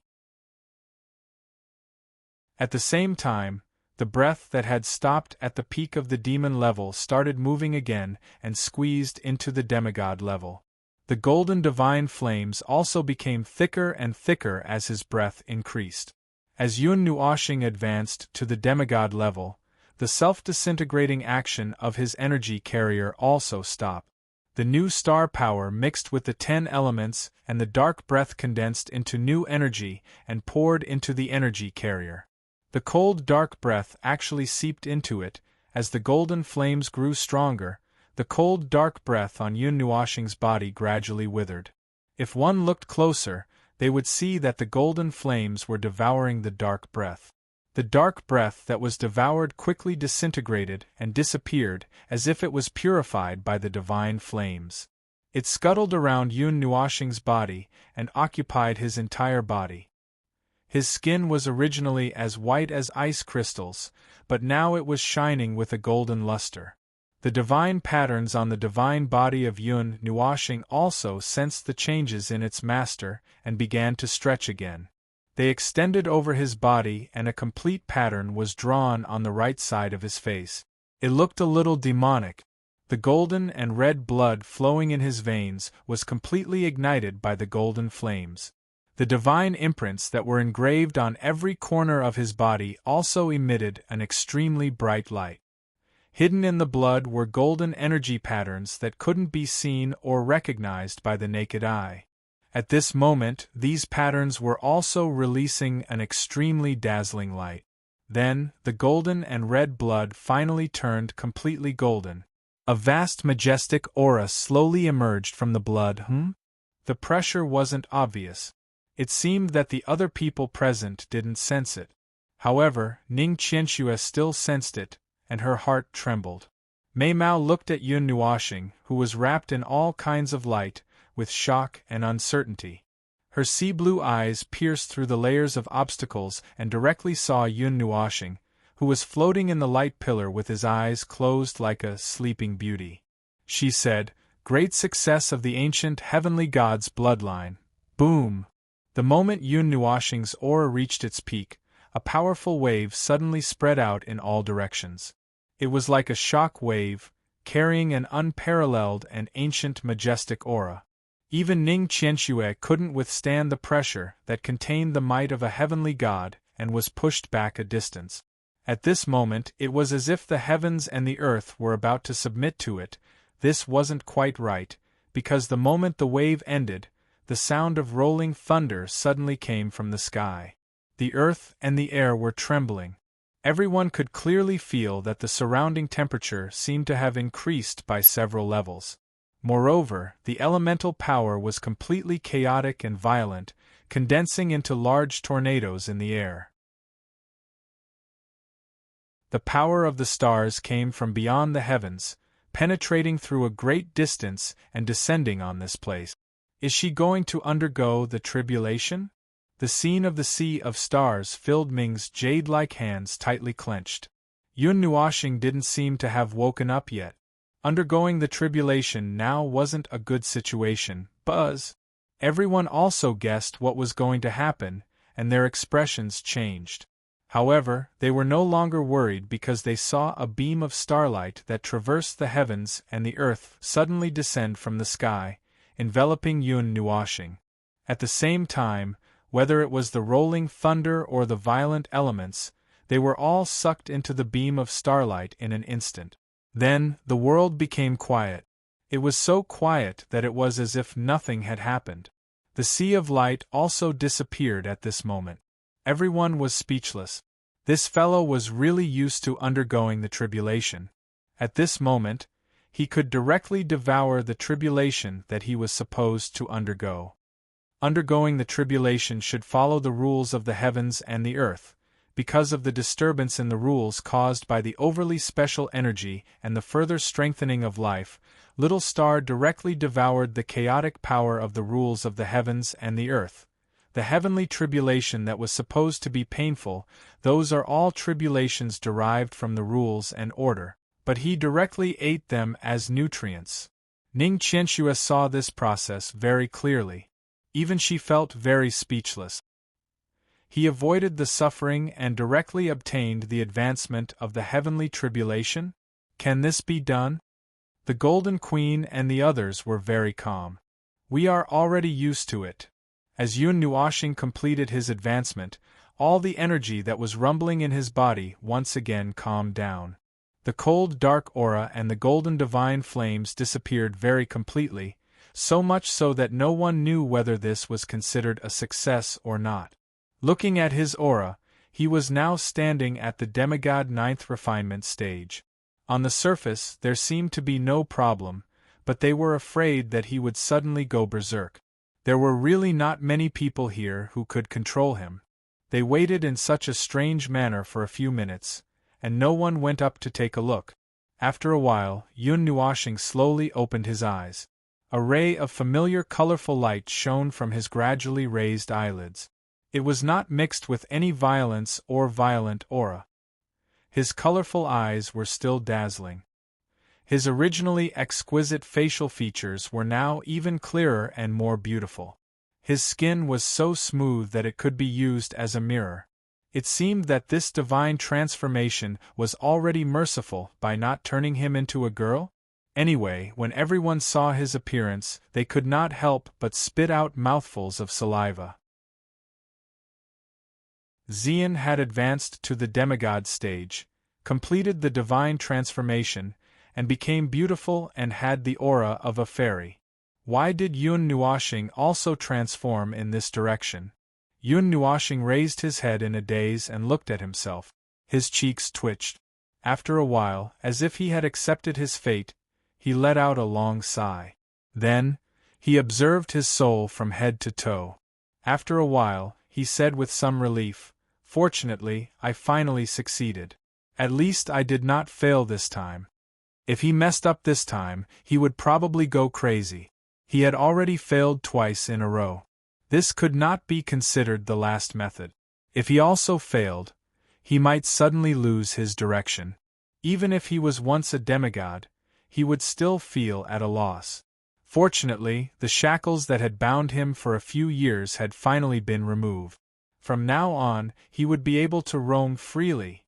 [SPEAKER 1] At the same time, the breath that had stopped at the peak of the demon level started moving again and squeezed into the demigod level. The golden divine flames also became thicker and thicker as his breath increased. As Yun Nuoxing advanced to the demigod level, the self-disintegrating action of his energy carrier also stopped. The new star power mixed with the 10 elements and the dark breath condensed into new energy and poured into the energy carrier. The cold dark breath actually seeped into it. As the golden flames grew stronger, the cold dark breath on Yun Nuoxing's body gradually withered. If one looked closer, they would see that the golden flames were devouring the dark breath. The dark breath that was devoured quickly disintegrated and disappeared as if it was purified by the divine flames. It scuttled around Yun Nuoxing's body and occupied his entire body. His skin was originally as white as ice crystals, but now it was shining with a golden luster. The divine patterns on the divine body of Yun Nuoxing also sensed the changes in its master and began to stretch again. They extended over his body and a complete pattern was drawn on the right side of his face. It looked a little demonic. The golden and red blood flowing in his veins was completely ignited by the golden flames. The divine imprints that were engraved on every corner of his body also emitted an extremely bright light. Hidden in the blood were golden energy patterns that couldn't be seen or recognized by the naked eye. At this moment, these patterns were also releasing an extremely dazzling light. Then, the golden and red blood finally turned completely golden. A vast majestic aura slowly emerged from the blood. The pressure wasn't obvious. It seemed that the other people present didn't sense it. However, Ning Qianxue still sensed it, and her heart trembled. Mei Mao looked at Yun Nuoxing, who was wrapped in all kinds of light, with shock and uncertainty. Her sea-blue eyes pierced through the layers of obstacles and directly saw Yun Nuoxing, who was floating in the light pillar with his eyes closed like a sleeping beauty. She said, "Great success of the ancient heavenly god's bloodline." Boom! The moment Yun Nuoxing's aura reached its peak, a powerful wave suddenly spread out in all directions. It was like a shock wave, carrying an unparalleled and ancient majestic aura. Even Ning Qianxue couldn't withstand the pressure that contained the might of a heavenly god and was pushed back a distance. At this moment it was as if the heavens and the earth were about to submit to it. This wasn't quite right, because the moment the wave ended, the sound of rolling thunder suddenly came from the sky. The earth and the air were trembling. Everyone could clearly feel that the surrounding temperature seemed to have increased by several levels. Moreover, the elemental power was completely chaotic and violent, condensing into large tornadoes in the air. The power of the stars came from beyond the heavens, penetrating through a great distance and descending on this place. Is she going to undergo the tribulation? The scene of the sea of stars filled Ming's jade-like hands tightly clenched. Yun Nuoxing didn't seem to have woken up yet. Undergoing the tribulation now wasn't a good situation, Buzz. Everyone also guessed what was going to happen, and their expressions changed. However, they were no longer worried because they saw a beam of starlight that traversed the heavens and the earth suddenly descend from the sky, enveloping Yun Nuoxing. At the same time, whether it was the rolling thunder or the violent elements, they were all sucked into the beam of starlight in an instant. Then, the world became quiet. It was so quiet that it was as if nothing had happened. The sea of light also disappeared at this moment. Everyone was speechless. This fellow was really used to undergoing the tribulation. At this moment, he could directly devour the tribulation that he was supposed to undergo. Undergoing the tribulation should follow the rules of the heavens and the earth. Because of the disturbance in the rules caused by the overly special energy and the further strengthening of life, Little Star directly devoured the chaotic power of the rules of the heavens and the earth. The heavenly tribulation that was supposed to be painful, those are all tribulations derived from the rules and order, but he directly ate them as nutrients. Ning Qianxue saw this process very clearly. Even she felt very speechless. He avoided the suffering and directly obtained the advancement of the heavenly tribulation? Can this be done? The Golden Queen and the others were very calm. We are already used to it. As Yun Nuoxing completed his advancement, all the energy that was rumbling in his body once again calmed down. The cold dark aura and the golden divine flames disappeared very completely, so much so that no one knew whether this was considered a success or not. Looking at his aura, he was now standing at the demigod 9th refinement stage. On the surface there seemed to be no problem, but they were afraid that he would suddenly go berserk. There were really not many people here who could control him. They waited in such a strange manner for a few minutes, and no one went up to take a look. After a while, Yun Nuoxing slowly opened his eyes. A ray of familiar colorful light shone from his gradually raised eyelids. It was not mixed with any violence or violent aura. His colorful eyes were still dazzling. His originally exquisite facial features were now even clearer and more beautiful. His skin was so smooth that it could be used as a mirror. It seemed that this divine transformation was already merciful by not turning him into a girl? Anyway, when everyone saw his appearance, they could not help but spit out mouthfuls of saliva. Xian had advanced to the demigod stage, completed the divine transformation, and became beautiful and had the aura of a fairy. Why did Yun Nuoxing also transform in this direction? Yun Nuoxing raised his head in a daze and looked at himself. His cheeks twitched. After a while, as if he had accepted his fate, he let out a long sigh. Then, he observed his soul from head to toe. After a while, he said with some relief, "Fortunately, I finally succeeded. At least I did not fail this time. If he messed up this time, he would probably go crazy. He had already failed twice in a row. This could not be considered the last method. If he also failed, he might suddenly lose his direction. Even if he was once a demigod, he would still feel at a loss. Fortunately, the shackles that had bound him for a few years had finally been removed. From now on, he would be able to roam freely."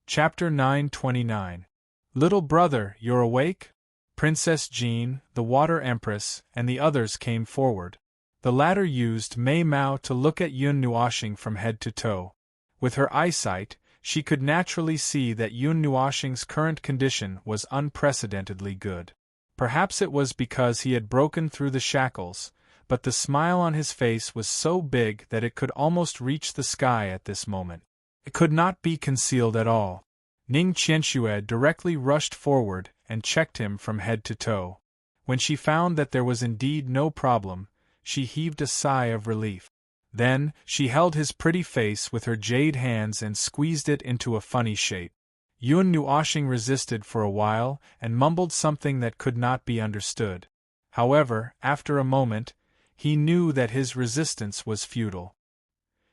[SPEAKER 1] Chapter 929. Little brother, you're awake? Princess Jean, the Water Empress, and the others came forward. The latter used Mei Mao to look at Yun Nuoxing from head to toe. With her eyesight, she could naturally see that Yun Nuoxing's current condition was unprecedentedly good. Perhaps it was because he had broken through the shackles, but the smile on his face was so big that it could almost reach the sky at this moment. It could not be concealed at all. Ning Qianxue directly rushed forward and checked him from head to toe. When she found that there was indeed no problem, she heaved a sigh of relief. Then, she held his pretty face with her jade hands and squeezed it into a funny shape. Yun Nuoxing resisted for a while and mumbled something that could not be understood. However, after a moment, he knew that his resistance was futile.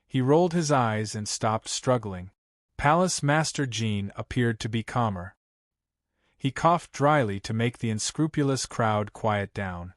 [SPEAKER 1] He rolled his eyes and stopped struggling. Palace Master Jean appeared to be calmer. He coughed dryly to make the unscrupulous crowd quiet down.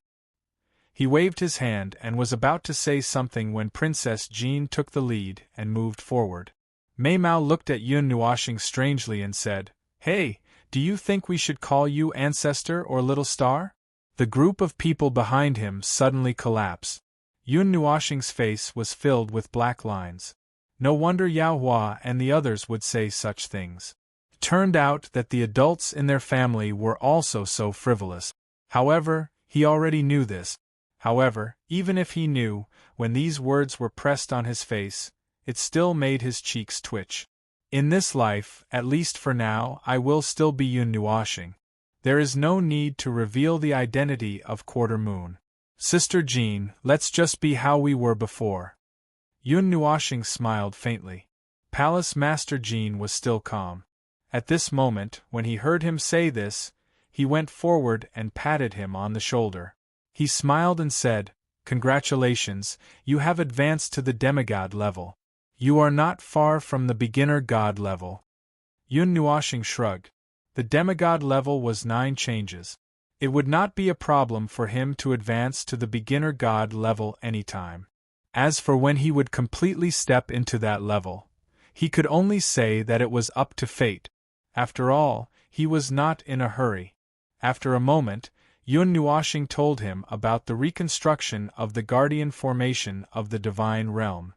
[SPEAKER 1] He waved his hand and was about to say something when Princess Jean took the lead and moved forward. Mei Mao looked at Yun Nuoxing strangely and said, "Hey, do you think we should call you Ancestor or Little Star?" The group of people behind him suddenly collapsed. Yun Nuoxing's face was filled with black lines. No wonder Yao Hua and the others would say such things. It turned out that the adults in their family were also so frivolous. However, he already knew this. However, even if he knew, when these words were pressed on his face, it still made his cheeks twitch. In this life, at least for now, I will still be Yun Nuoxing. There is no need to reveal the identity of Quarter Moon. Sister Jean, let's just be how we were before. Yun Nuoxing smiled faintly. Palace Master Jean was still calm. At this moment, when he heard him say this, he went forward and patted him on the shoulder. He smiled and said, "Congratulations, you have advanced to the demigod level. You are not far from the beginner god level." Yun Nuoxing shrugged. The demigod level was 9 changes. It would not be a problem for him to advance to the beginner god level anytime. As for when he would completely step into that level, he could only say that it was up to fate. After all, he was not in a hurry. After a moment, Yun Nuoxing told him about the reconstruction of the guardian formation of the divine realm.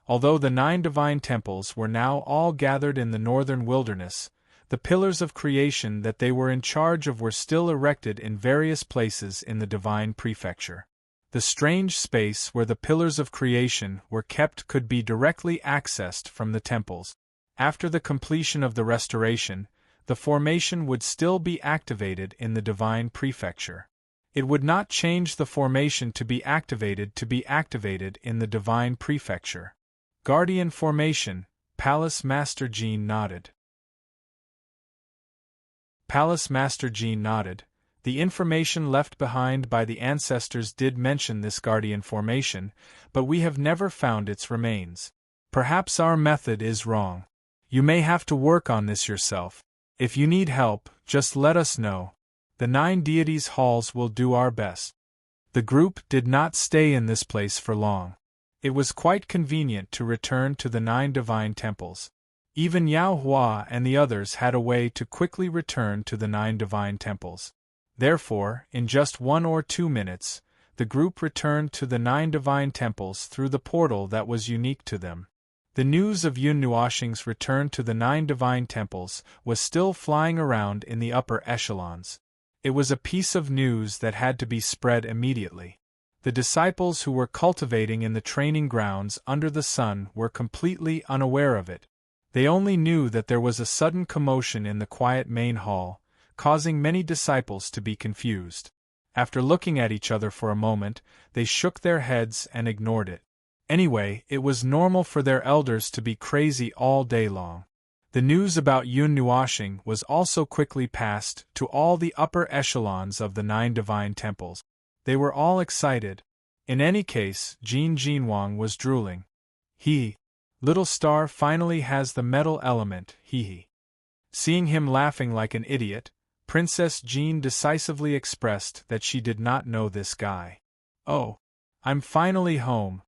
[SPEAKER 1] Although the 9 divine temples were now all gathered in the northern wilderness, the pillars of creation that they were in charge of were still erected in various places in the divine prefecture. The strange space where the pillars of creation were kept could be directly accessed from the temples. After the completion of the restoration, the formation would still be activated in the divine prefecture. It would not change the formation to be activated in the divine prefecture. Guardian formation, Palace Master Jean nodded. Palace Master Jean nodded. The information left behind by the ancestors did mention this guardian formation, but we have never found its remains. Perhaps our method is wrong. You may have to work on this yourself. If you need help, just let us know. The 9 deities' halls will do our best. The group did not stay in this place for long. It was quite convenient to return to the 9 divine temples. Even Yao Hua and the others had a way to quickly return to the 9 divine temples. Therefore, in just 1 or 2 minutes, the group returned to the 9 divine temples through the portal that was unique to them. The news of Yun Nuoxing's return to the 9 divine temples was still flying around in the upper echelons. It was a piece of news that had to be spread immediately. The disciples who were cultivating in the training grounds under the sun were completely unaware of it. They only knew that there was a sudden commotion in the quiet main hall, causing many disciples to be confused. After looking at each other for a moment, they shook their heads and ignored it. Anyway, it was normal for their elders to be crazy all day long. The news about Yun Nuoxing was also quickly passed to all the upper echelons of the 9 divine temples. They were all excited. In any case, Jin Jinwang was drooling. Little Star finally has the metal element, he. Seeing him laughing like an idiot, Princess Jean decisively expressed that she did not know this guy. "Oh, I'm finally home."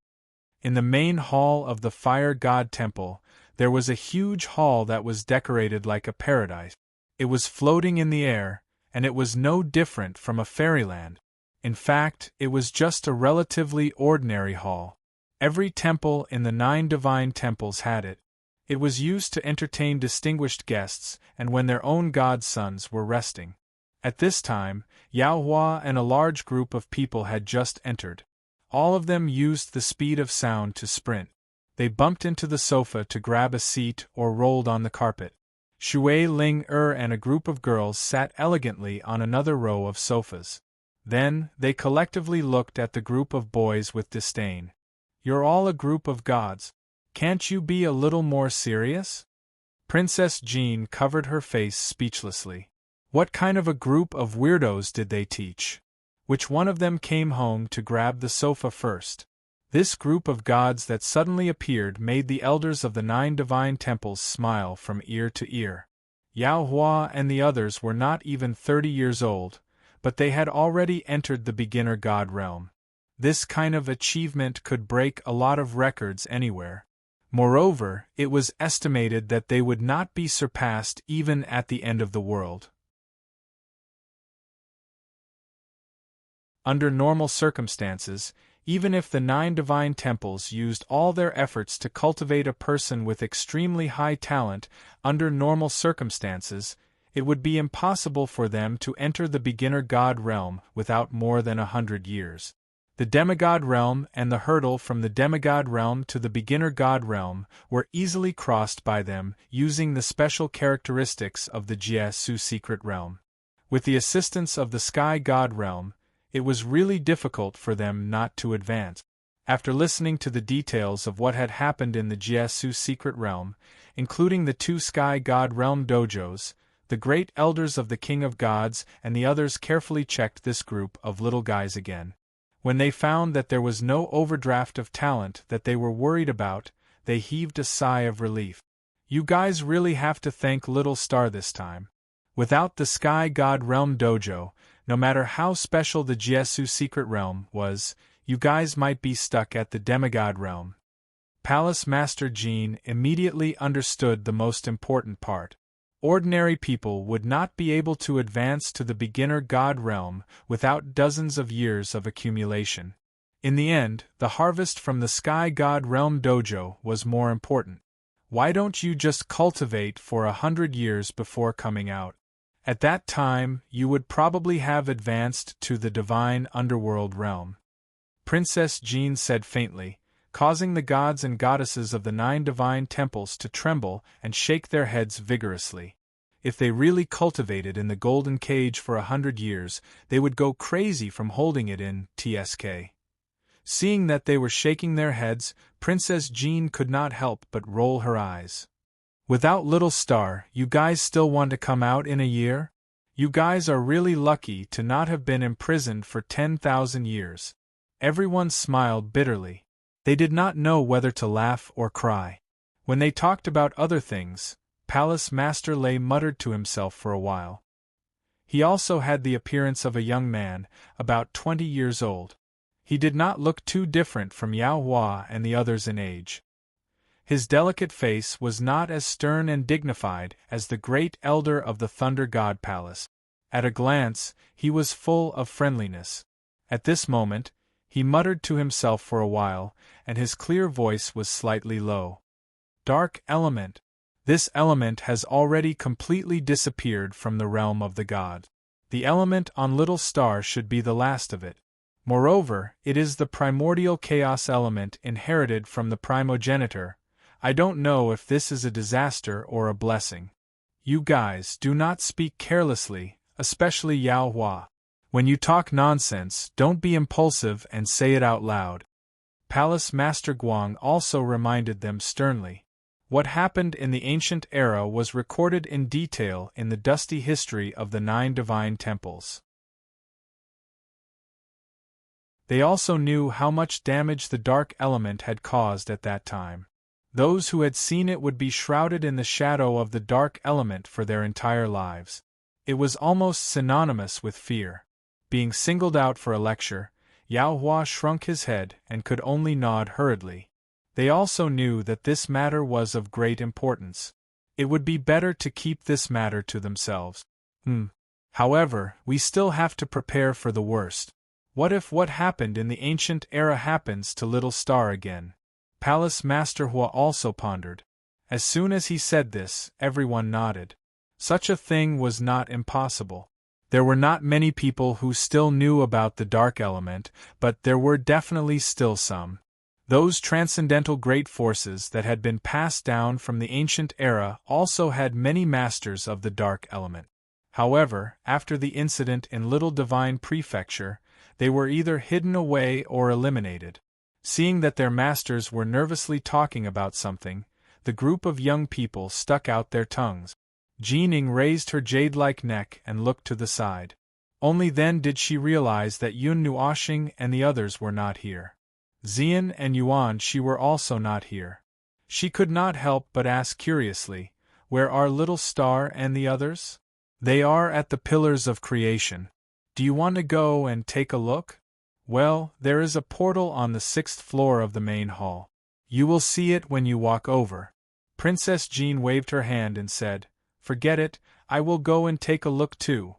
[SPEAKER 1] In the main hall of the Fire God Temple, there was a huge hall that was decorated like a paradise. It was floating in the air, and it was no different from a fairyland. In fact, it was just a relatively ordinary hall. Every temple in the 9 divine temples had it. It was used to entertain distinguished guests and when their own godsons were resting. At this time, Yao Hua and a large group of people had just entered. All of them used the speed of sound to sprint. They bumped into the sofa to grab a seat or rolled on the carpet. Shui Ling and a group of girls sat elegantly on another row of sofas. Then, they collectively looked at the group of boys with disdain. "You're all a group of gods. Can't you be a little more serious?" Princess Jean covered her face speechlessly. What kind of a group of weirdos did they teach? Which one of them came home to grab the sofa first? This group of gods that suddenly appeared made the elders of the 9 divine temples smile from ear to ear. Yao Hua and the others were not even 30 years old, but they had already entered the beginner god realm. This kind of achievement could break a lot of records anywhere. Moreover, it was estimated that they would not be surpassed even at the end of the world. Under normal circumstances, even if the 9 divine temples used all their efforts to cultivate a person with extremely high talent, under normal circumstances, it would be impossible for them to enter the beginner god realm without more than 100 years. The demigod realm and the hurdle from the demigod realm to the beginner god realm were easily crossed by them using the special characteristics of the Jiesu secret realm. With the assistance of the sky god realm, it was really difficult for them not to advance. After listening to the details of what had happened in the Jiesu secret realm, including the 2 sky god realm dojos, the great elders of the King of Gods and the others carefully checked this group of little guys again. When they found that there was no overdraft of talent that they were worried about, they heaved a sigh of relief. You guys really have to thank Little Star this time. Without the Sky God Realm Dojo, no matter how special the Jiesu secret realm was, you guys might be stuck at the demigod realm. Palace Master Jean immediately understood the most important part. Ordinary people would not be able to advance to the beginner god realm without dozens of years of accumulation. In the end, the harvest from the Sky God Realm Dojo was more important. Why don't you just cultivate for 100 years before coming out? At that time, you would probably have advanced to the divine underworld realm. Princess Jean said faintly, causing the gods and goddesses of the 9 divine temples to tremble and shake their heads vigorously. If they really cultivated in the golden cage for 100 years, they would go crazy from holding it in TSK. Seeing that they were shaking their heads, Princess Jean could not help but roll her eyes. Without Little Star, you guys still want to come out in a year? You guys are really lucky to not have been imprisoned for 10,000 years. Everyone smiled bitterly. They did not know whether to laugh or cry. When they talked about other things, Palace Master Lei muttered to himself for a while. He also had the appearance of a young man, about 20 years old. He did not look too different from Yao Hua and the others in age. His delicate face was not as stern and dignified as the great elder of the Thunder God Palace. At a glance, he was full of friendliness. At this moment, he muttered to himself for a while, and his clear voice was slightly low. Dark element. This element has already completely disappeared from the realm of the gods. The element on Little Star should be the last of it. Moreover, it is the primordial chaos element inherited from the primogenitor. I don't know if this is a disaster or a blessing. You guys do not speak carelessly, especially Yao Hua. When you talk nonsense, don't be impulsive and say it out loud. Palace Master Guang also reminded them sternly. What happened in the ancient era was recorded in detail in the dusty history of the 9 divine temples. They also knew how much damage the dark element had caused at that time. Those who had seen it would be shrouded in the shadow of the dark element for their entire lives. It was almost synonymous with fear. Being singled out for a lecture, Yao Hua shrunk his head and could only nod hurriedly. They also knew that this matter was of great importance. It would be better to keep this matter to themselves. However, we still have to prepare for the worst. What if what happened in the ancient era happens to Little Star again? Palace Master Hua also pondered. As soon as he said this, everyone nodded. Such a thing was not impossible. There were not many people who still knew about the dark element, but there were definitely still some. Those transcendental great forces that had been passed down from the ancient era also had many masters of the dark element. However, after the incident in Little Divine Prefecture, they were either hidden away or eliminated. Seeing that their masters were nervously talking about something, the group of young people stuck out their tongues. Jining raised her jade-like neck and looked to the side. Only then did she realize that Yun Nuoshing and the others were not here. Xian and Yuan Shi were also not here. She could not help but ask curiously, "Where are Little Star and the others?" "They are at the Pillars of Creation. Do you want to go and take a look?" "Well, there is a portal on the 6th floor of the main hall. You will see it when you walk over." Princess Jean waved her hand and said, "Forget it, I will go and take a look too."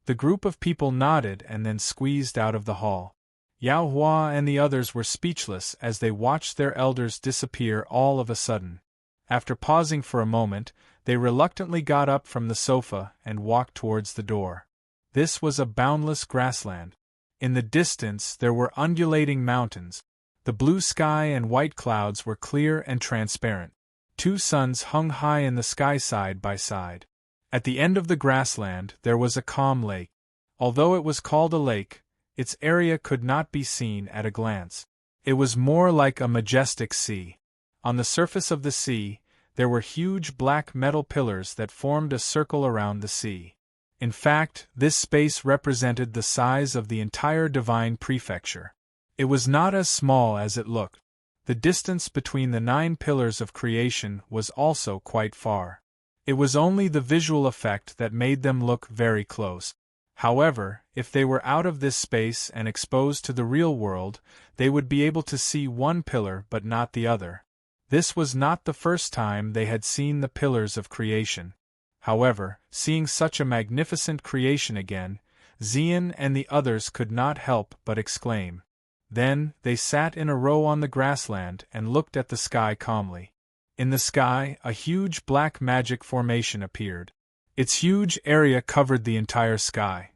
[SPEAKER 1] The group of people nodded and then squeezed out of the hall. Yao Hua and the others were speechless as they watched their elders disappear all of a sudden. After pausing for a moment, they reluctantly got up from the sofa and walked towards the door. This was a boundless grassland. In the distance there were undulating mountains. The blue sky and white clouds were clear and transparent. Two suns hung high in the sky side by side. At the end of the grassland there was a calm lake. Although it was called a lake, its area could not be seen at a glance. It was more like a majestic sea. On the surface of the sea, there were huge black metal pillars that formed a circle around the sea. In fact, this space represented the size of the entire divine prefecture. It was not as small as it looked. The distance between the 9 pillars of creation was also quite far. It was only the visual effect that made them look very close. However, if they were out of this space and exposed to the real world, they would be able to see one pillar but not the other. This was not the first time they had seen the pillars of creation. However, seeing such a magnificent creation again, Xian and the others could not help but exclaim. Then, they sat in a row on the grassland and looked at the sky calmly. In the sky, a huge black magic formation appeared. Its huge area covered the entire sky.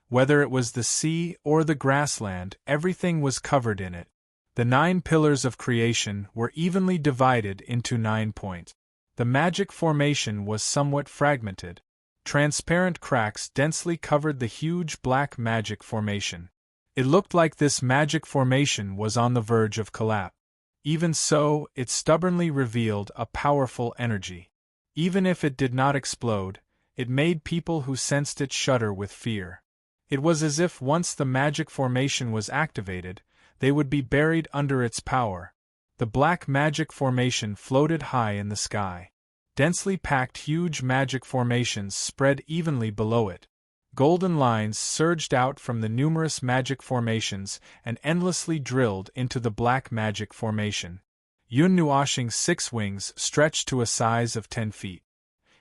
[SPEAKER 1] Whether it was the sea or the grassland, everything was covered in it. The 9 pillars of creation were evenly divided into 9 points. The magic formation was somewhat fragmented. Transparent cracks densely covered the huge black magic formation. It looked like this magic formation was on the verge of collapse. Even so, it stubbornly revealed a powerful energy. Even if it did not explode, it made people who sensed it shudder with fear. It was as if once the magic formation was activated, they would be buried under its power. The black magic formation floated high in the sky. Densely packed huge magic formations spread evenly below it. Golden lines surged out from the numerous magic formations and endlessly drilled into the black magic formation. Yun Nuoshing's 6 wings stretched to a size of 10 feet.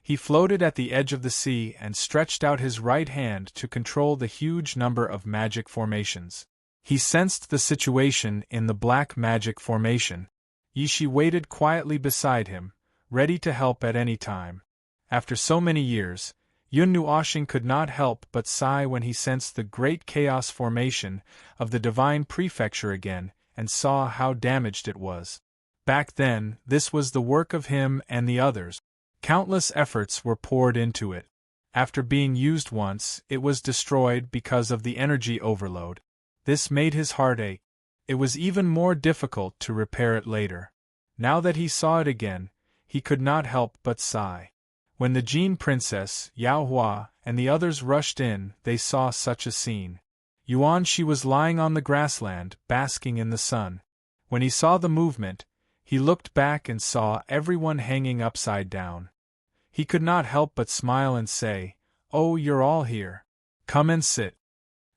[SPEAKER 1] He floated at the edge of the sea and stretched out his right hand to control the huge number of magic formations. He sensed the situation in the black magic formation. Yishi waited quietly beside him, ready to help at any time. After so many years, Yun Nuoshing could not help but sigh when he sensed the great chaos formation of the divine prefecture again and saw how damaged it was. Back then, this was the work of him and the others. Countless efforts were poured into it. After being used once, it was destroyed because of the energy overload. This made his heart ache. It was even more difficult to repair it later. Now that he saw it again, he could not help but sigh. When the Jean Princess, Yao Hua, and the others rushed in, they saw such a scene. Yuan Shi was lying on the grassland, basking in the sun. When he saw the movement, he looked back and saw everyone hanging upside down. He could not help but smile and say, "Oh, you're all here. Come and sit."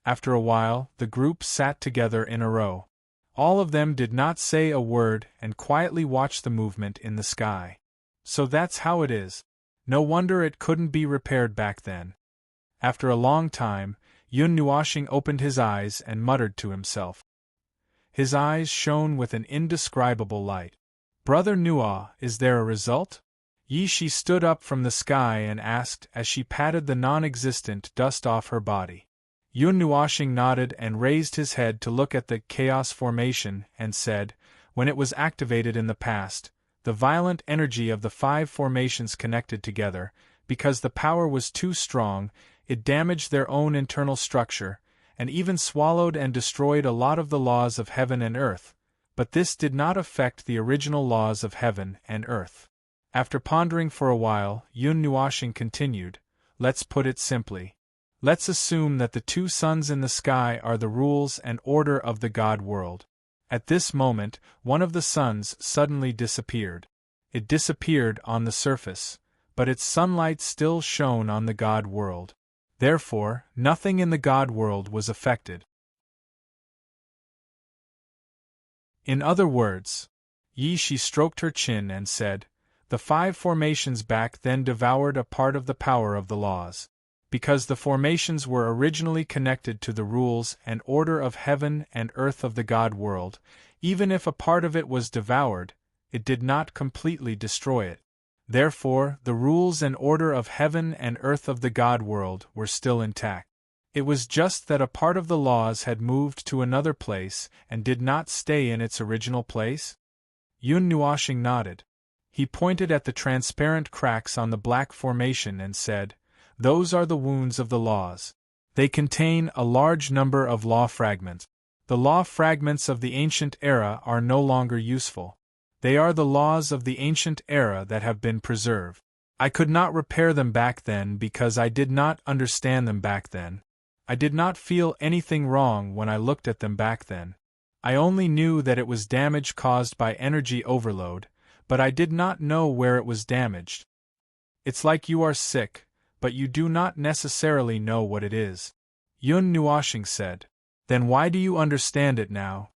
[SPEAKER 1] After a while, the group sat together in a row. All of them did not say a word and quietly watched the movement in the sky. So that's how it is. No wonder it couldn't be repaired back then. After a long time, Yun Nuoshing opened his eyes and muttered to himself. His eyes shone with an indescribable light. "Brother Nuo, is there a result?" Yi Shi stood up from the sky and asked as she patted the non-existent dust off her body. Yun Nuoshing nodded and raised his head to look at the chaos formation and said, "When it was activated in the past, the violent energy of the 5 formations connected together, because the power was too strong, it damaged their own internal structure, and even swallowed and destroyed a lot of the laws of heaven and earth, but this did not affect the original laws of heaven and earth." After pondering for a while, Yun Nuoshing continued, let's put it simply. Let's assume that the two suns in the sky are the rules and order of the God world. At this moment, one of the suns suddenly disappeared. It disappeared on the surface, but its sunlight still shone on the God world. Therefore, nothing in the God world was affected. In other words, she stroked her chin and said, the five formations back then devoured a part of the power of the laws. Because the formations were originally connected to the rules and order of heaven and earth of the God world, even if a part of it was devoured, it did not completely destroy it. Therefore, the rules and order of heaven and earth of the God world were still intact. It was just that a part of the laws had moved to another place and did not stay in its original place? Yun Nuoshing nodded. He pointed at the transparent cracks on the black formation and said, those are the wounds of the laws. They contain a large number of law fragments. The law fragments of the ancient era are no longer useful. They are the laws of the ancient era that have been preserved. I could not repair them back then because I did not understand them back then. I did not feel anything wrong when I looked at them back then. I only knew that it was damage caused by energy overload, but I did not know where it was damaged. It's like you are sick, but you do not necessarily know what it is. Yun Nuoshing said. Then why do you understand it now?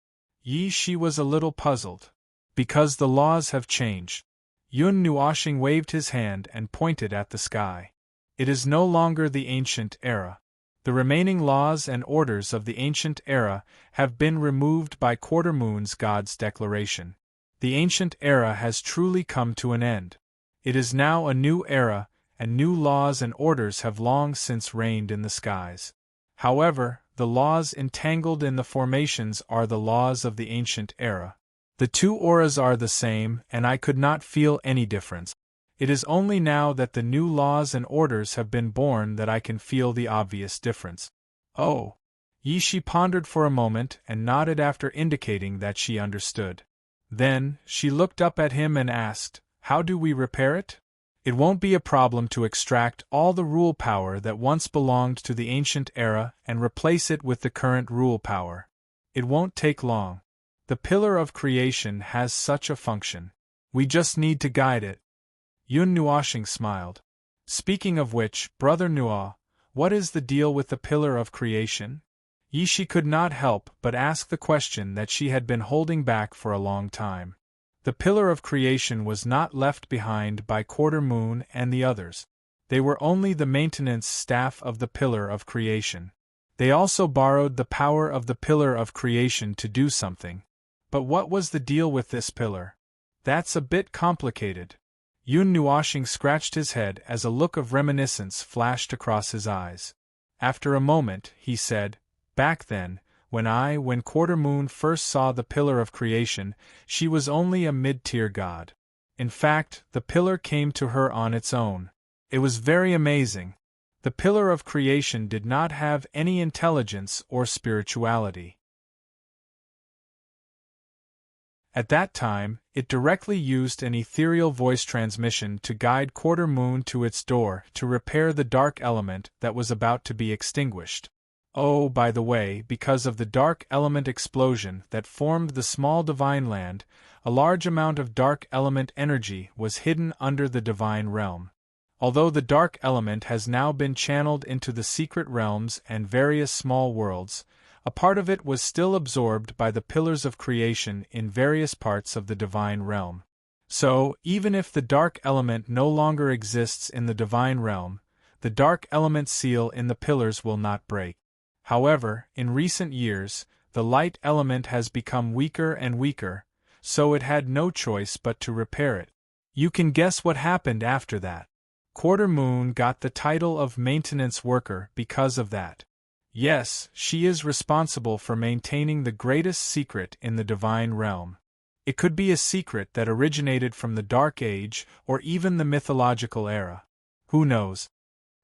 [SPEAKER 1] She was a little puzzled. Because the laws have changed. Yun Nuoshing waved his hand and pointed at the sky. It is no longer the ancient era. The remaining laws and orders of the ancient era have been removed by Quarter Moon's God's declaration. The ancient era has truly come to an end. It is now a new era, and new laws and orders have long since reigned in the skies. However, the laws entangled in the formations are the laws of the ancient era. The two auras are the same, and I could not feel any difference. It is only now that the new laws and orders have been born that I can feel the obvious difference. Oh. She pondered for a moment and nodded after indicating that she understood. Then, she looked up at him and asked, how do we repair it? It won't be a problem to extract all the rule power that once belonged to the ancient era and replace it with the current rule power. It won't take long. The pillar of creation has such a function. We just need to guide it. Yun Nuoshing smiled. Speaking of which, Brother Nuo, what is the deal with the pillar of creation? She could not help but ask the question that she had been holding back for a long time. The pillar of creation was not left behind by Quarter Moon and the others. They were only the maintenance staff of the pillar of creation. They also borrowed the power of the pillar of creation to do something. But what was the deal with this pillar? That's a bit complicated. Yun Nuoshing scratched his head as a look of reminiscence flashed across his eyes. After a moment, he said, back then, when Quarter Moon first saw the pillar of creation, she was only a mid-tier god. In fact, the pillar came to her on its own. It was very amazing. The pillar of creation did not have any intelligence or spirituality. At that time, it directly used an ethereal voice transmission to guide Quarter Moon to its door to repair the dark element that was about to be extinguished. Oh, by the way, because of the dark element explosion that formed the small divine land, a large amount of dark element energy was hidden under the divine realm. Although the dark element has now been channeled into the secret realms and various small worlds, a part of it was still absorbed by the pillars of creation in various parts of the divine realm. So, even if the dark element no longer exists in the divine realm, the dark element seal in the pillars will not break. However, in recent years, the light element has become weaker and weaker, so it had no choice but to repair it. You can guess what happened after that. Quarter Moon got the title of maintenance worker because of that. Yes, she is responsible for maintaining the greatest secret in the divine realm. It could be a secret that originated from the Dark Age or even the mythological era. Who knows?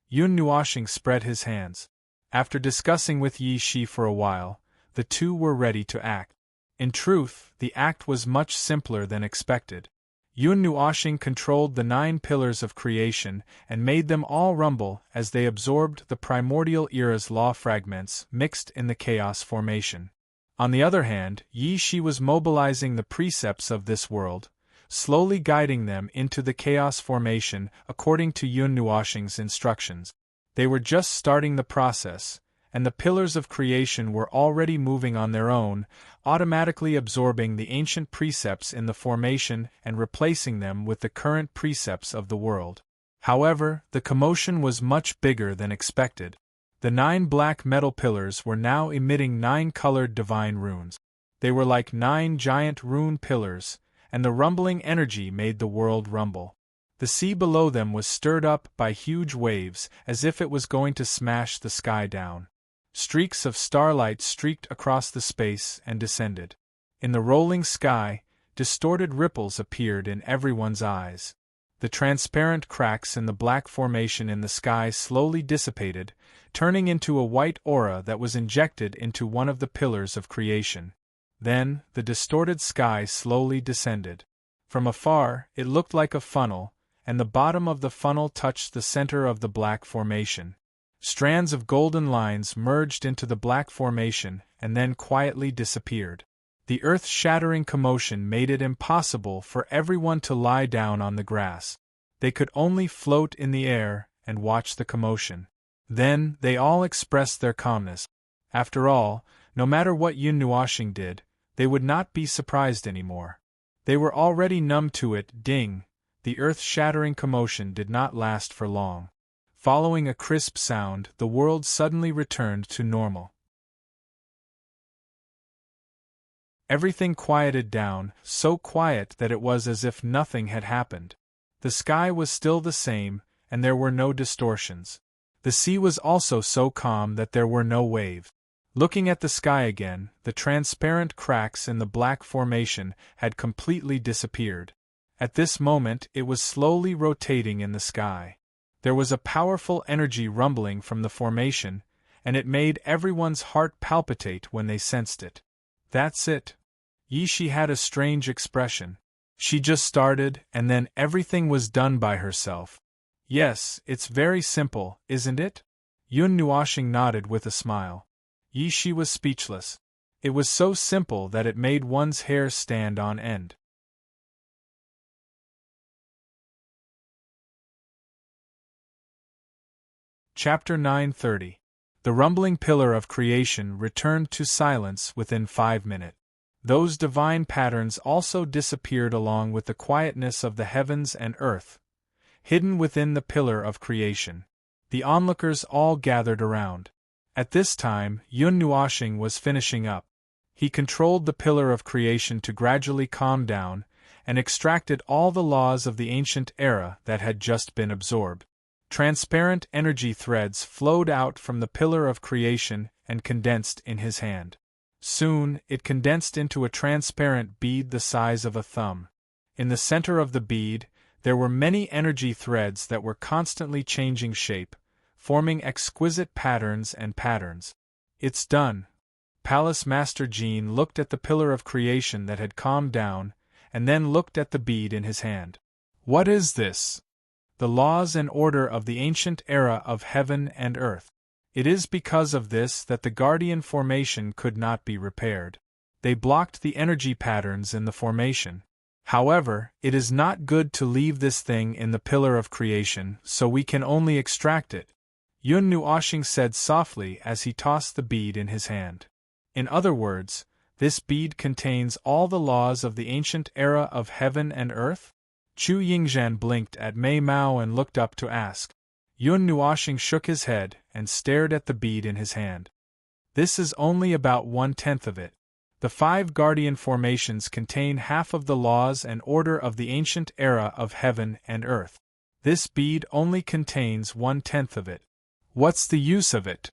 [SPEAKER 1] Yun Nuoshing spread his hands. After discussing with Shi for a while, the two were ready to act. In truth, the act was much simpler than expected. Yun Nuoshing controlled the 9 pillars of creation and made them all rumble as they absorbed the primordial era's law fragments mixed in the chaos formation. On the other hand, Yi Shi was mobilizing the precepts of this world, slowly guiding them into the chaos formation according to Yun Nuoshing's instructions. They were just starting the process, and the pillars of creation were already moving on their own, automatically absorbing the ancient precepts in the formation and replacing them with the current precepts of the world. However, the commotion was much bigger than expected. The 9 black metal pillars were now emitting 9 colored divine runes. They were like 9 giant rune pillars, and the rumbling energy made the world rumble. The sea below them was stirred up by huge waves as if it was going to smash the sky down. Streaks of starlight streaked across the space and descended. In the rolling sky, distorted ripples appeared in everyone's eyes. The transparent cracks in the black formation in the sky slowly dissipated, turning into a white aura that was injected into one of the pillars of creation. Then, the distorted sky slowly descended. From afar, it looked like a funnel, and the bottom of the funnel touched the center of the black formation. Strands of golden lines merged into the black formation and then quietly disappeared. The earth-shattering commotion made it impossible for everyone to lie down on the grass. They could only float in the air and watch the commotion. Then, they all expressed their calmness. After all, no matter what Yun Nuoshing did, they would not be surprised anymore. They were already numb to it. Ding! The earth-shattering commotion did not last for long. Following a crisp sound, the world suddenly returned to normal. Everything quieted down, so quiet that it was as if nothing had happened. The sky was still the same, and there were no distortions. The sea was also so calm that there were no waves. Looking at the sky again, the transparent cracks in the black formation had completely disappeared. At this moment, it was slowly rotating in the sky. There was a powerful energy rumbling from the formation, and it made everyone's heart palpitate when they sensed it. That's it. Yi Shi had a strange expression. She just started, and then everything was done by herself. Yes, it's very simple, isn't it? Yun Nuoshing nodded with a smile. Yi Shi was speechless. It was so simple that it made one's hair stand on end. Chapter 9:30. The rumbling pillar of creation returned to silence within 5 minutes. Those divine patterns also disappeared along with the quietness of the heavens and earth, hidden within the pillar of creation. The onlookers all gathered around. At this time, Yun Nuoshing was finishing up. He controlled the pillar of creation to gradually calm down, and extracted all the laws of the ancient era that had just been absorbed. Transparent energy threads flowed out from the pillar of creation and condensed in his hand. Soon, it condensed into a transparent bead the size of a thumb. In the center of the bead, there were many energy threads that were constantly changing shape, forming exquisite patterns and patterns. It's done. Palace Master Jean looked at the pillar of creation that had calmed down, and then looked at the bead in his hand. What is this? The laws and order of the ancient era of heaven and earth. It is because of this that the guardian formation could not be repaired. They blocked the energy patterns in the formation. However, it is not good to leave this thing in the pillar of creation, so we can only extract it, Yun Nuoshing said softly as he tossed the bead in his hand. In other words, this bead contains all the laws of the ancient era of heaven and earth? Chu Yingzhan blinked at Mei Mao and looked up to ask. Yun Nuoshing shook his head and stared at the bead in his hand. This is only about 1/10 of it. The 5 guardian formations contain half of the laws and order of the ancient era of heaven and earth. This bead only contains 1/10 of it. What's the use of it?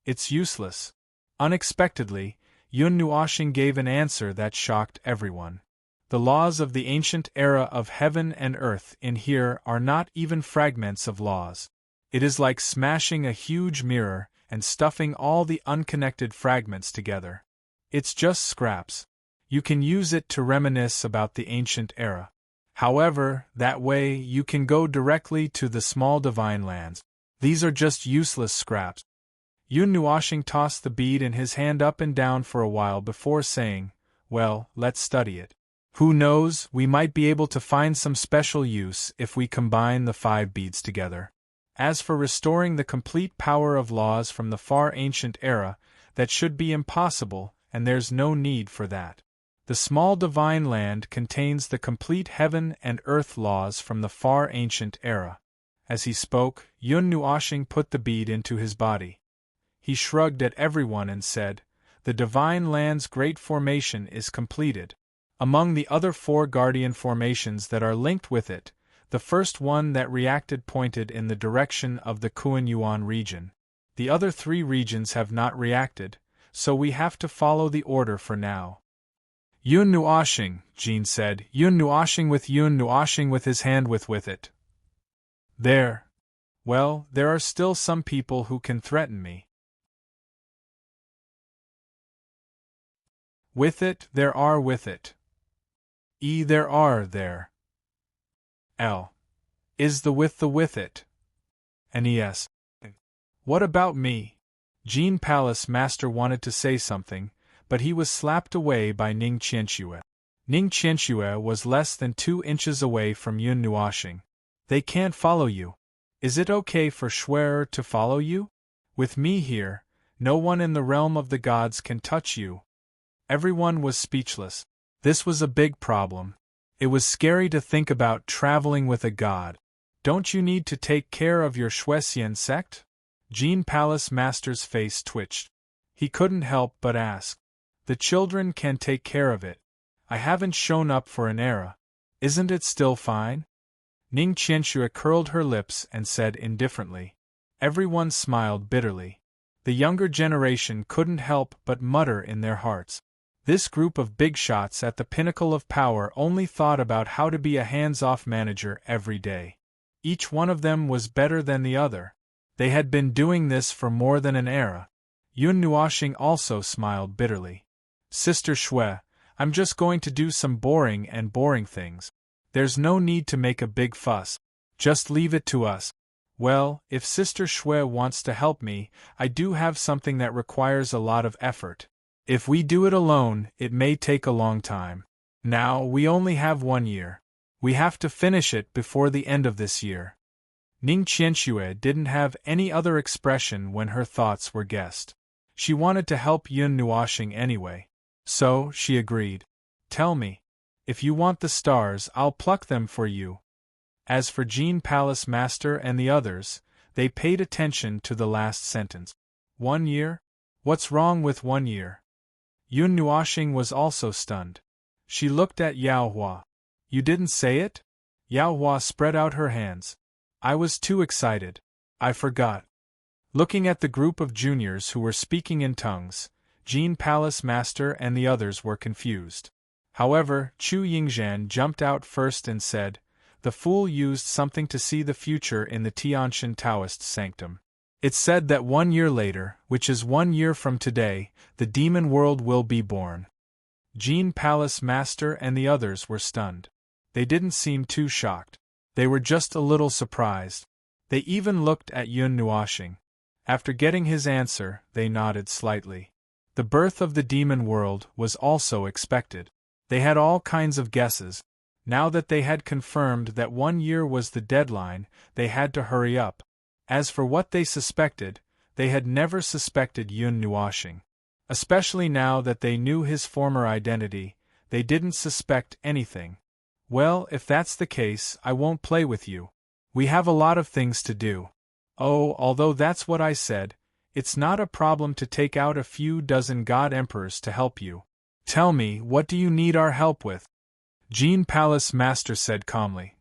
[SPEAKER 1] It's useless. Unexpectedly, Yun Nuoshing gave an answer that shocked everyone. The laws of the ancient era of heaven and earth in here are not even fragments of laws. It is like smashing a huge mirror and stuffing all the unconnected fragments together. It's just scraps. You can use it to reminisce about the ancient era. However, that way you can go directly to the small divine lands. These are just useless scraps. Yun Nuashing tossed the bead in his hand up and down for a while before saying, "Well, let's study it. Who knows, we might be able to find some special use if we combine the 5 beads together. As for restoring the complete power of laws from the far ancient era, that should be impossible, and there's no need for that. The small divine land contains the complete heaven and earth laws from the far ancient era." As he spoke, Yun Nuashing put the bead into his body. He shrugged at everyone and said, "The divine land's great formation is completed. Among the other 4 guardian formations that are linked with it, the first one that reacted pointed in the direction of the Kuan-Yuan region. The other 3 regions have not reacted, so we have to follow the order for now." "Yun Nuashing," Jean said, Yun Nuashing with his hand with it. "There. Well, there are still some people who can threaten me." "With it, there are with it. There are there. L. Is the with it. NES. What about me?" Jean Palace Master wanted to say something, but he was slapped away by Ning Qianxue. Ning Qianxue was less than 2 inches away from Yun Nuashing. "They can't follow you. Is it okay for Schwerer to follow you? With me here, no one in the realm of the gods can touch you." Everyone was speechless. This was a big problem. It was scary to think about traveling with a god. "Don't you need to take care of your Shuexian sect?" Jean Palace Master's face twitched. He couldn't help but ask. "The children can take care of it. I haven't shown up for an era. Isn't it still fine?" Ning Qianxue curled her lips and said indifferently. Everyone smiled bitterly. The younger generation couldn't help but mutter in their hearts. This group of big shots at the pinnacle of power only thought about how to be a hands-off manager every day. Each one of them was better than the other. They had been doing this for more than an era. Yun Nuashing also smiled bitterly. "Sister Shui, I'm just going to do some boring things. There's no need to make a big fuss. Just leave it to us." "Well, if Sister Shui wants to help me, I do have something that requires a lot of effort. If we do it alone, it may take a long time. Now, we only have 1 year. We have to finish it before the end of this year." Ning Qianxue didn't have any other expression when her thoughts were guessed. She wanted to help Yun Nuashing anyway. So, she agreed. "Tell me. If you want the stars, I'll pluck them for you." As for Jean Palace Master and the others, they paid attention to the last sentence. 1 year? What's wrong with 1 year? Yun Nuashing was also stunned. She looked at Yao Hua. "You didn't say it?" Yao Hua spread out her hands. "I was too excited. I forgot." Looking at the group of juniors who were speaking in tongues, Jean Palace Master and the others were confused. However, Chu Yingzhan jumped out first and said, "The fool used something to see the future in the Tianshan Taoist sanctum. It's said that 1 year later, which is 1 year from today, the demon world will be born." Jean Palace Master and the others were stunned. They didn't seem too shocked. They were just a little surprised. They even looked at Yun Nuashing. After getting his answer, they nodded slightly. The birth of the demon world was also expected. They had all kinds of guesses. Now that they had confirmed that 1 year was the deadline, they had to hurry up. As for what they suspected, they had never suspected Yun Nuashing. Especially now that they knew his former identity, they didn't suspect anything. "Well, if that's the case, I won't play with you. We have a lot of things to do. Oh, although that's what I said, it's not a problem to take out a few dozen god emperors to help you. Tell me, what do you need our help with?" Jean Palace Master said calmly.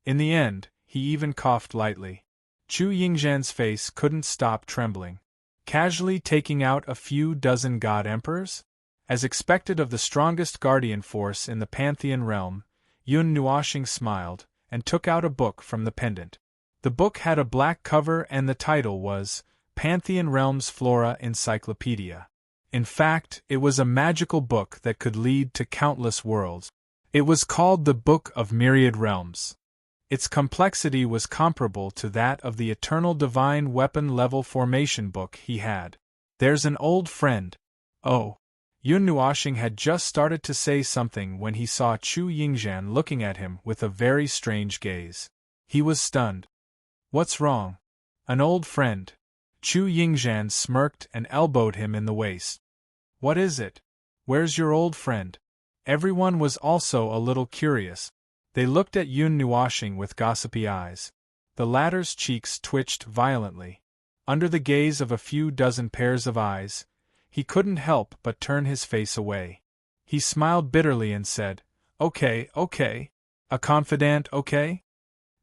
[SPEAKER 1] In the end, he even coughed lightly. Chu Yingzhan's face couldn't stop trembling. Casually taking out a few dozen god emperors? As expected of the strongest guardian force in the Pantheon realm, Yun Nuashing smiled, and took out a book from the pendant. The book had a black cover and the title was Pantheon Realms Flora Encyclopedia. In fact, it was a magical book that could lead to countless worlds. It was called the Book of Myriad Realms. Its complexity was comparable to that of the eternal divine weapon level formation book he had. There's an old friend. Oh. Yun Nuoxing had just started to say something when he saw Chu Yingzhan looking at him with a very strange gaze. He was stunned. What's wrong? An old friend. Chu Yingzhan smirked and elbowed him in the waist. What is it? Where's your old friend? Everyone was also a little curious. They looked at Yun Nuoxing with gossipy eyes. The latter's cheeks twitched violently. Under the gaze of a few dozen pairs of eyes, he couldn't help but turn his face away. He smiled bitterly and said, Okay. A confidant, okay?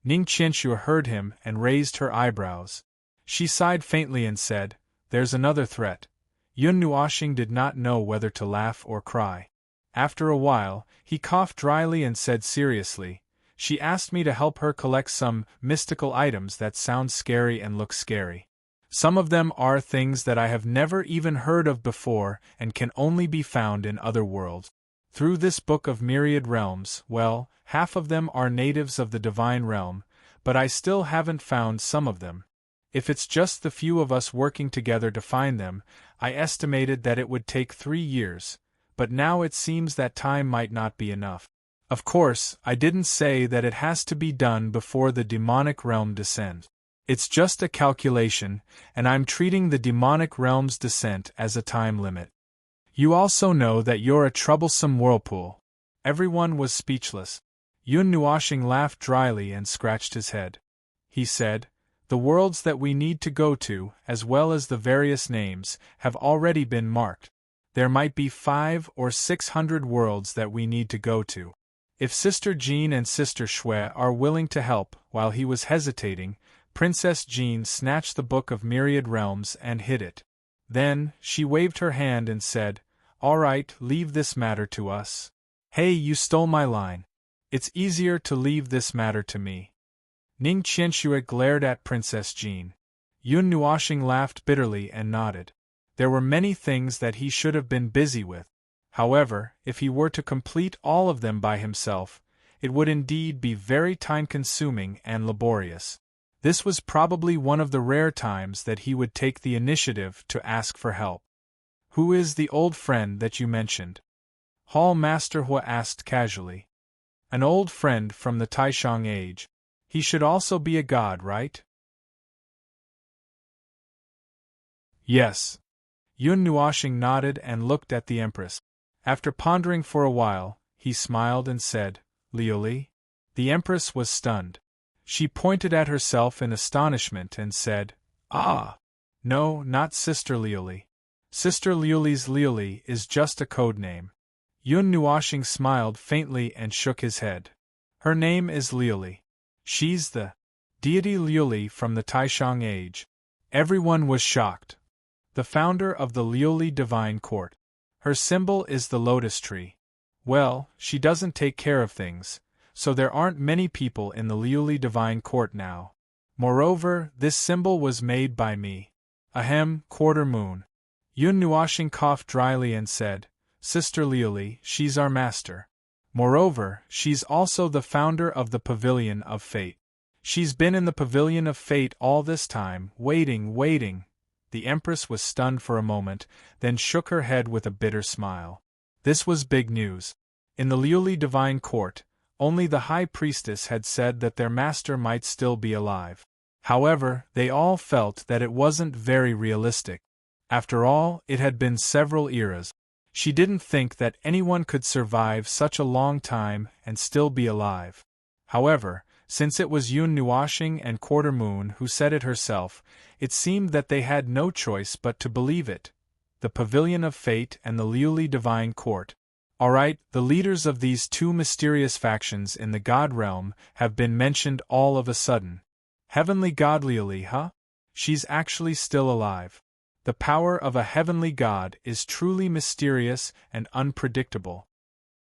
[SPEAKER 1] Ning Qianxue heard him and raised her eyebrows. She sighed faintly and said, There's another threat. Yun Nuoxing did not know whether to laugh or cry. After a while, he coughed dryly and said seriously, She asked me to help her collect some mystical items that sound scary and look scary. Some of them are things that I have never even heard of before and can only be found in other worlds. Through this Book of Myriad Realms, well, half of them are natives of the divine realm, but I still haven't found some of them. If it's just the few of us working together to find them, I estimated that it would take 3 years, but now it seems that time might not be enough. Of course, I didn't say that it has to be done before the demonic realm descends. It's just a calculation, and I'm treating the demonic realm's descent as a time limit. You also know that you're a troublesome whirlpool. Everyone was speechless. Yun Nuoxing laughed dryly and scratched his head. He said, The worlds that we need to go to, as well as the various names, have already been marked. There might be 500 or 600 worlds that we need to go to. If Sister Jean and Sister Shui are willing to help. While he was hesitating, Princess Jean snatched the Book of Myriad Realms and hid it. Then, she waved her hand and said, All right, leave this matter to us. Hey, you stole my line. It's easier to leave this matter to me. Ning Qianxue glared at Princess Jean. Yun Nuoxing laughed bitterly and nodded. There were many things that he should have been busy with. However, if he were to complete all of them by himself, it would indeed be very time-consuming and laborious. This was probably one of the rare times that he would take the initiative to ask for help. Who is the old friend that you mentioned? Hall Master Hua asked casually. An old friend from the Taishang age. He should also be a god, right? Yes. Yun Nuoxing nodded and looked at the Empress. After pondering for a while, he smiled and said, Liuli? The Empress was stunned. She pointed at herself in astonishment and said, Ah! No, not Sister Liuli. Sister Liuli's Liuli is just a code name. Yun Nuoxing smiled faintly and shook his head. Her name is Liuli. She's the deity Liuli from the Taishang age. Everyone was shocked. The founder of the Liuli Divine Court. Her symbol is the lotus tree. Well, she doesn't take care of things, so there aren't many people in the Liuli Divine Court now. Moreover, this symbol was made by me. Ahem, quarter moon. Yun Nuoxing coughed dryly and said, Sister Liuli, she's our master. Moreover, she's also the founder of the Pavilion of Fate. She's been in the Pavilion of Fate all this time, waiting. The Empress was stunned for a moment, then shook her head with a bitter smile. This was big news. In the Liuli Divine Court, only the High Priestess had said that their master might still be alive. However, they all felt that it wasn't very realistic. After all, it had been several eras. She didn't think that anyone could survive such a long time and still be alive. However, since it was Yun Nuoxing and Quarter Moon who said it herself, it seemed that they had no choice but to believe it. The Pavilion of Fate and the Liuli Divine Court. Alright, the leaders of these two mysterious factions in the God realm have been mentioned all of a sudden. Heavenly God Liuli, huh? She's actually still alive. The power of a heavenly god is truly mysterious and unpredictable.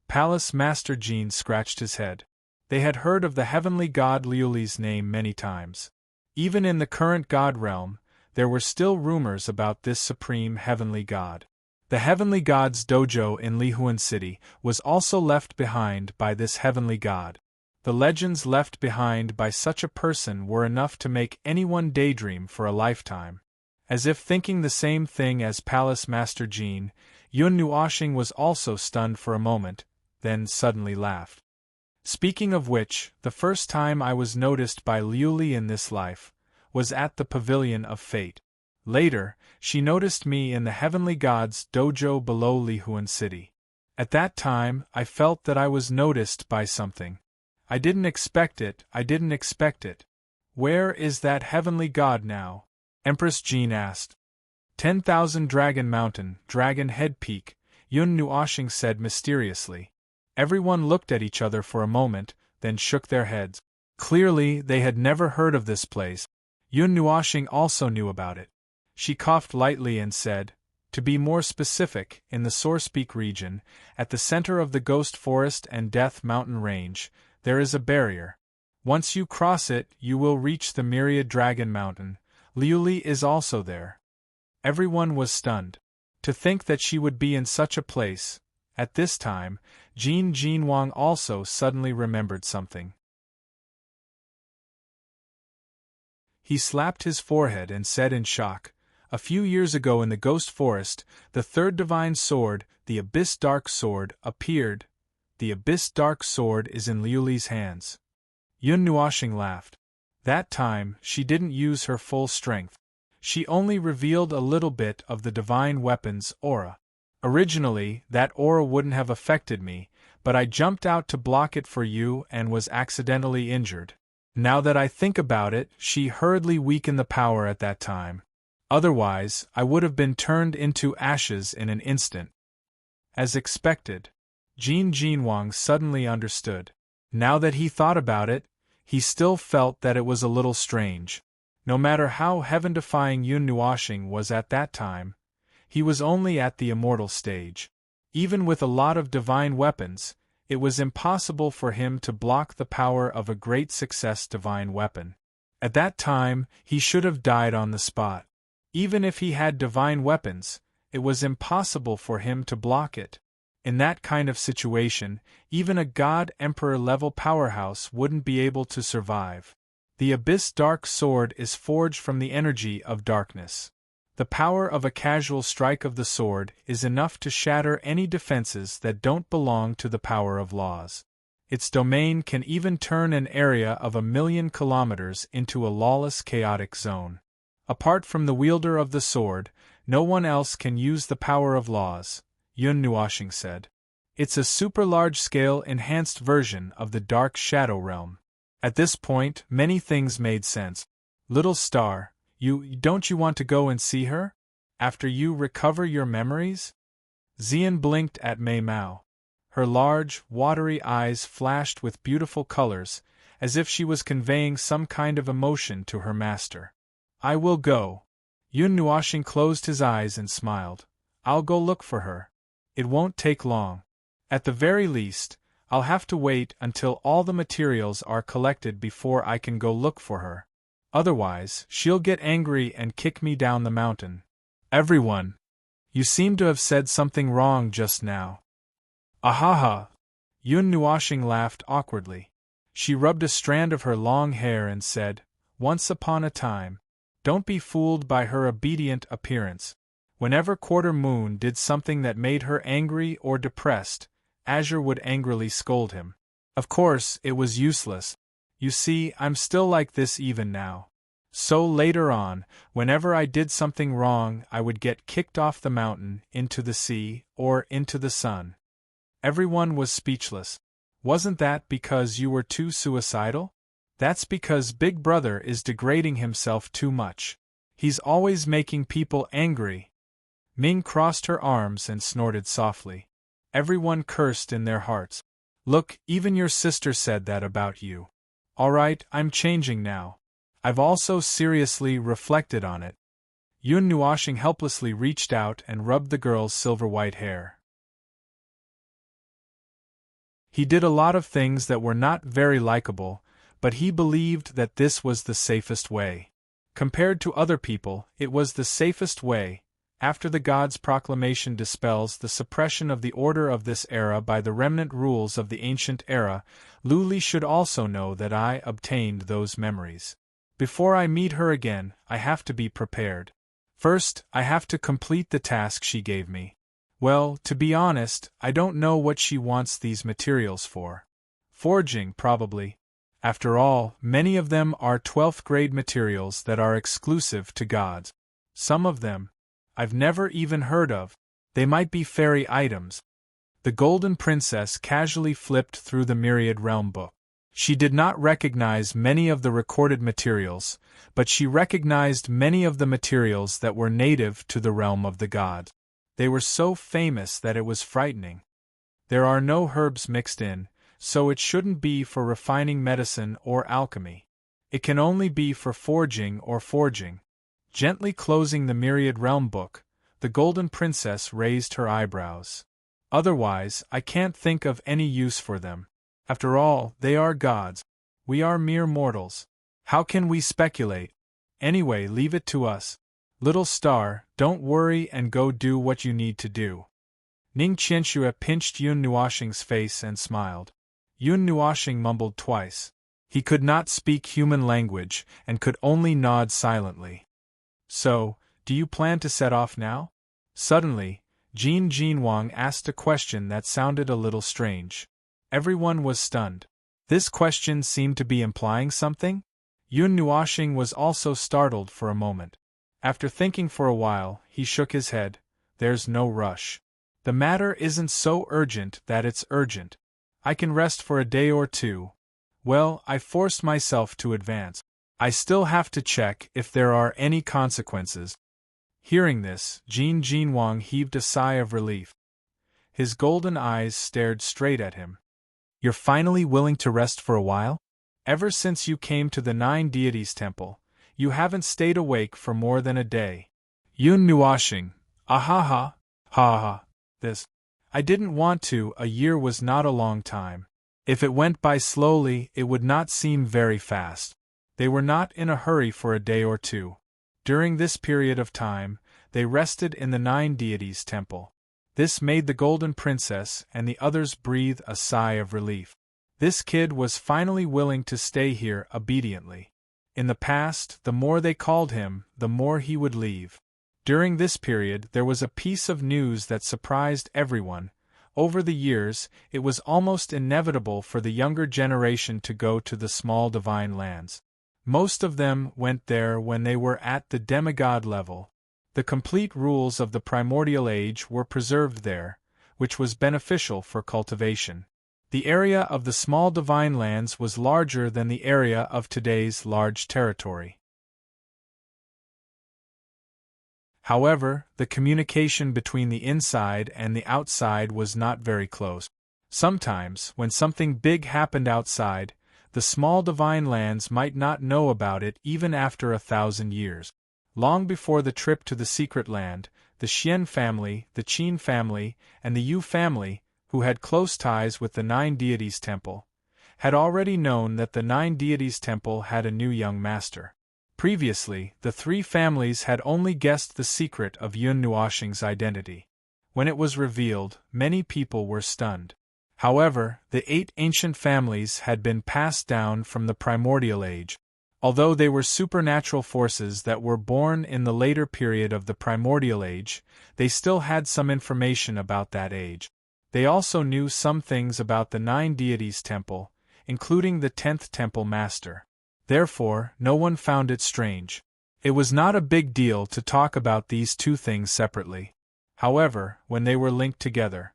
[SPEAKER 1] Palace Master Jean scratched his head. They had heard of the heavenly god Liuli's name many times. Even in the current god realm, there were still rumors about this supreme heavenly god. The heavenly god's dojo in Lihuan City was also left behind by this heavenly god. The legends left behind by such a person were enough to make anyone daydream for a lifetime. As if thinking the same thing as Palace Master Jin, Yun Nuoxing was also stunned for a moment, then suddenly laughed. Speaking of which, the first time I was noticed by Liu Li in this life was at the Pavilion of Fate. Later, she noticed me in the heavenly god's dojo below Lihuan City. At that time, I felt that I was noticed by something. I didn't expect it. Where is that heavenly god now? Empress Jean asked. 10,000 Dragon Mountain, Dragon Head Peak, Yun Nuoxing said mysteriously. Everyone looked at each other for a moment, then shook their heads. Clearly, they had never heard of this place. Yun Nuoxing also knew about it. She coughed lightly and said, to be more specific, in the Source Peak region, at the center of the Ghost Forest and Death Mountain Range, there is a barrier. Once you cross it, you will reach the Myriad Dragon Mountain. Liu Li is also there. Everyone was stunned. To think that she would be in such a place. At this time, Jin Jinwang also suddenly remembered something. He slapped his forehead and said in shock, a few years ago in the Ghost Forest, the third divine sword, the Abyss Dark Sword, appeared. The Abyss Dark Sword is in Liu Li's hands. Yun Nuoxing laughed. That time, she didn't use her full strength. She only revealed a little bit of the divine weapon's aura. Originally, that aura wouldn't have affected me, but I jumped out to block it for you and was accidentally injured. Now that I think about it, she hurriedly weakened the power at that time. Otherwise, I would have been turned into ashes in an instant. As expected, Jin Jinwang suddenly understood. Now that he thought about it, he still felt that it was a little strange. No matter how heaven-defying Yun Nuoxing was at that time, he was only at the immortal stage. Even with a lot of divine weapons, it was impossible for him to block the power of a great success divine weapon. At that time, he should have died on the spot. Even if he had divine weapons, it was impossible for him to block it. In that kind of situation, even a God-Emperor-level powerhouse wouldn't be able to survive. The Abyss Dark Sword is forged from the energy of darkness. The power of a casual strike of the sword is enough to shatter any defenses that don't belong to the power of laws. Its domain can even turn an area of 1,000,000 kilometers into a lawless, chaotic zone. Apart from the wielder of the sword, no one else can use the power of laws, Yun Nuoxing said. It's a super-large-scale enhanced version of the Dark Shadow Realm. At this point, many things made sense. Little star, don't you want to go and see her? After you recover your memories? Xian blinked at Mei Mao. Her large, watery eyes flashed with beautiful colors, as if she was conveying some kind of emotion to her master. I will go. Yun Nuoxing closed his eyes and smiled. I'll go look for her. It won't take long. At the very least, I'll have to wait until all the materials are collected before I can go look for her. Otherwise, she'll get angry and kick me down the mountain. Everyone! You seem to have said something wrong just now. Ahaha! Yun Nuoxing laughed awkwardly. She rubbed a strand of her long hair and said, once upon a time. Don't be fooled by her obedient appearance. Whenever Quarter Moon did something that made her angry or depressed, Azure would angrily scold him. Of course, it was useless. You see, I'm still like this even now. So later on, whenever I did something wrong, I would get kicked off the mountain, into the sea, or into the sun. Everyone was speechless. Wasn't that because you were too suicidal? That's because Big Brother is degrading himself too much. He's always making people angry. Ming crossed her arms and snorted softly. Everyone cursed in their hearts. Look, even your sister said that about you. Alright, I'm changing now. I've also seriously reflected on it. Yun Nuoxing helplessly reached out and rubbed the girl's silver-white hair. He did a lot of things that were not very likable, but he believed that this was the safest way. Compared to other people, it was the safest way. After the God's proclamation dispels the suppression of the order of this era by the remnant rules of the ancient era, Luli should also know that I obtained those memories. Before I meet her again, I have to be prepared. First, I have to complete the task she gave me. Well, to be honest, I don't know what she wants these materials for. Forging, probably. After all, many of them are 12th grade materials that are exclusive to gods. Some of them I've never even heard of. They might be fairy items. The Golden Princess casually flipped through the myriad realm book. She did not recognize many of the recorded materials, but she recognized many of the materials that were native to the realm of the gods. They were so famous that it was frightening. There are no herbs mixed in, so it shouldn't be for refining medicine or alchemy. It can only be for forging or forging. Gently closing the myriad realm book, the Golden Princess raised her eyebrows. Otherwise, I can't think of any use for them. After all, they are gods. We are mere mortals. How can we speculate? Anyway, leave it to us. Little star, don't worry and go do what you need to do. Ning Qianxue pinched Yun Nuoxing's face and smiled. Yun Nuoxing mumbled twice. He could not speak human language and could only nod silently. So, do you plan to set off now? Suddenly, Jin Jinwang asked a question that sounded a little strange. Everyone was stunned. This question seemed to be implying something? Yun Nuoxing was also startled for a moment. After thinking for a while, he shook his head. There's no rush. The matter isn't so urgent that it's urgent. I can rest for a day or two. Well, I forced myself to advance. I still have to check if there are any consequences. Hearing this, Jin Jinwang heaved a sigh of relief. His golden eyes stared straight at him. You're finally willing to rest for a while? Ever since you came to the Nine Deities Temple, you haven't stayed awake for more than a day. Yun Nuoxing, ha ha, this. I didn't want to, a year was not a long time. If it went by slowly, it would not seem very fast. They were not in a hurry for a day or two. During this period of time, they rested in the Nine Deities Temple. This made the Golden Princess and the others breathe a sigh of relief. This kid was finally willing to stay here obediently. In the past, the more they called him, the more he would leave. During this period, there was a piece of news that surprised everyone. Over the years, it was almost inevitable for the younger generation to go to the small divine lands. Most of them went there when they were at the demigod level. The complete rules of the primordial age were preserved there, which was beneficial for cultivation. The area of the small divine lands was larger than the area of today's large territory. However, the communication between the inside and the outside was not very close. Sometimes, when something big happened outside, the small divine lands might not know about it even after 1,000 years. Long before the trip to the secret land, the Xian family, the Qin family, and the Yu family, who had close ties with the Nine Deities Temple, had already known that the Nine Deities Temple had a new young master. Previously, the three families had only guessed the secret of Yun Nuoxing's identity. When it was revealed, many people were stunned. However, the 8 ancient families had been passed down from the primordial age. Although they were supernatural forces that were born in the later period of the primordial age, they still had some information about that age. They also knew some things about the Nine Deities Temple, including the 10th Temple Master. Therefore, no one found it strange. It was not a big deal to talk about these two things separately. However, when they were linked together,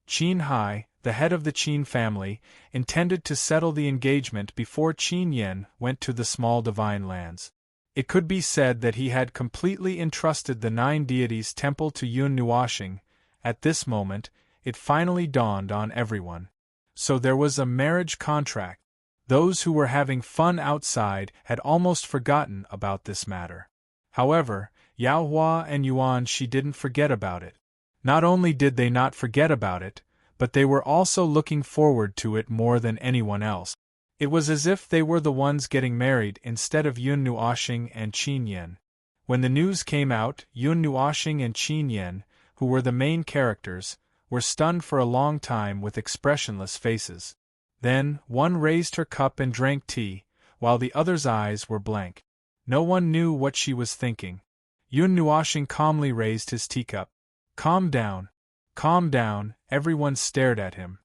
[SPEAKER 1] Qin Hai, the head of the Qin family, intended to settle the engagement before Qin Yen went to the small divine lands. It could be said that he had completely entrusted the Nine Deities Temple to Yun Nuoxing. At this moment, it finally dawned on everyone. So there was a marriage contract. Those who were having fun outside had almost forgotten about this matter. However, Yao Hua and Yuan Shi didn't forget about it. Not only did they not forget about it, but they were also looking forward to it more than anyone else. It was as if they were the ones getting married instead of Yun Nuoxing and Qin Yen. When the news came out, Yun Nuoxing and Qin Yen, who were the main characters, were stunned for a long time with expressionless faces. Then, one raised her cup and drank tea, while the other's eyes were blank. No one knew what she was thinking. Yun Nuoxing calmly raised his teacup. Calm down. Calm down, everyone stared at him.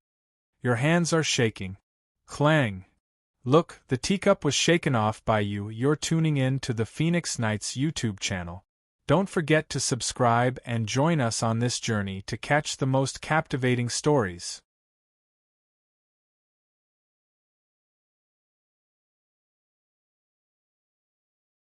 [SPEAKER 1] Your hands are shaking. Clang. Look, the teacup was shaken off by you. You're tuning in to the Phoenix Nights YouTube channel. Don't forget to subscribe and join us on this journey to catch the most captivating stories.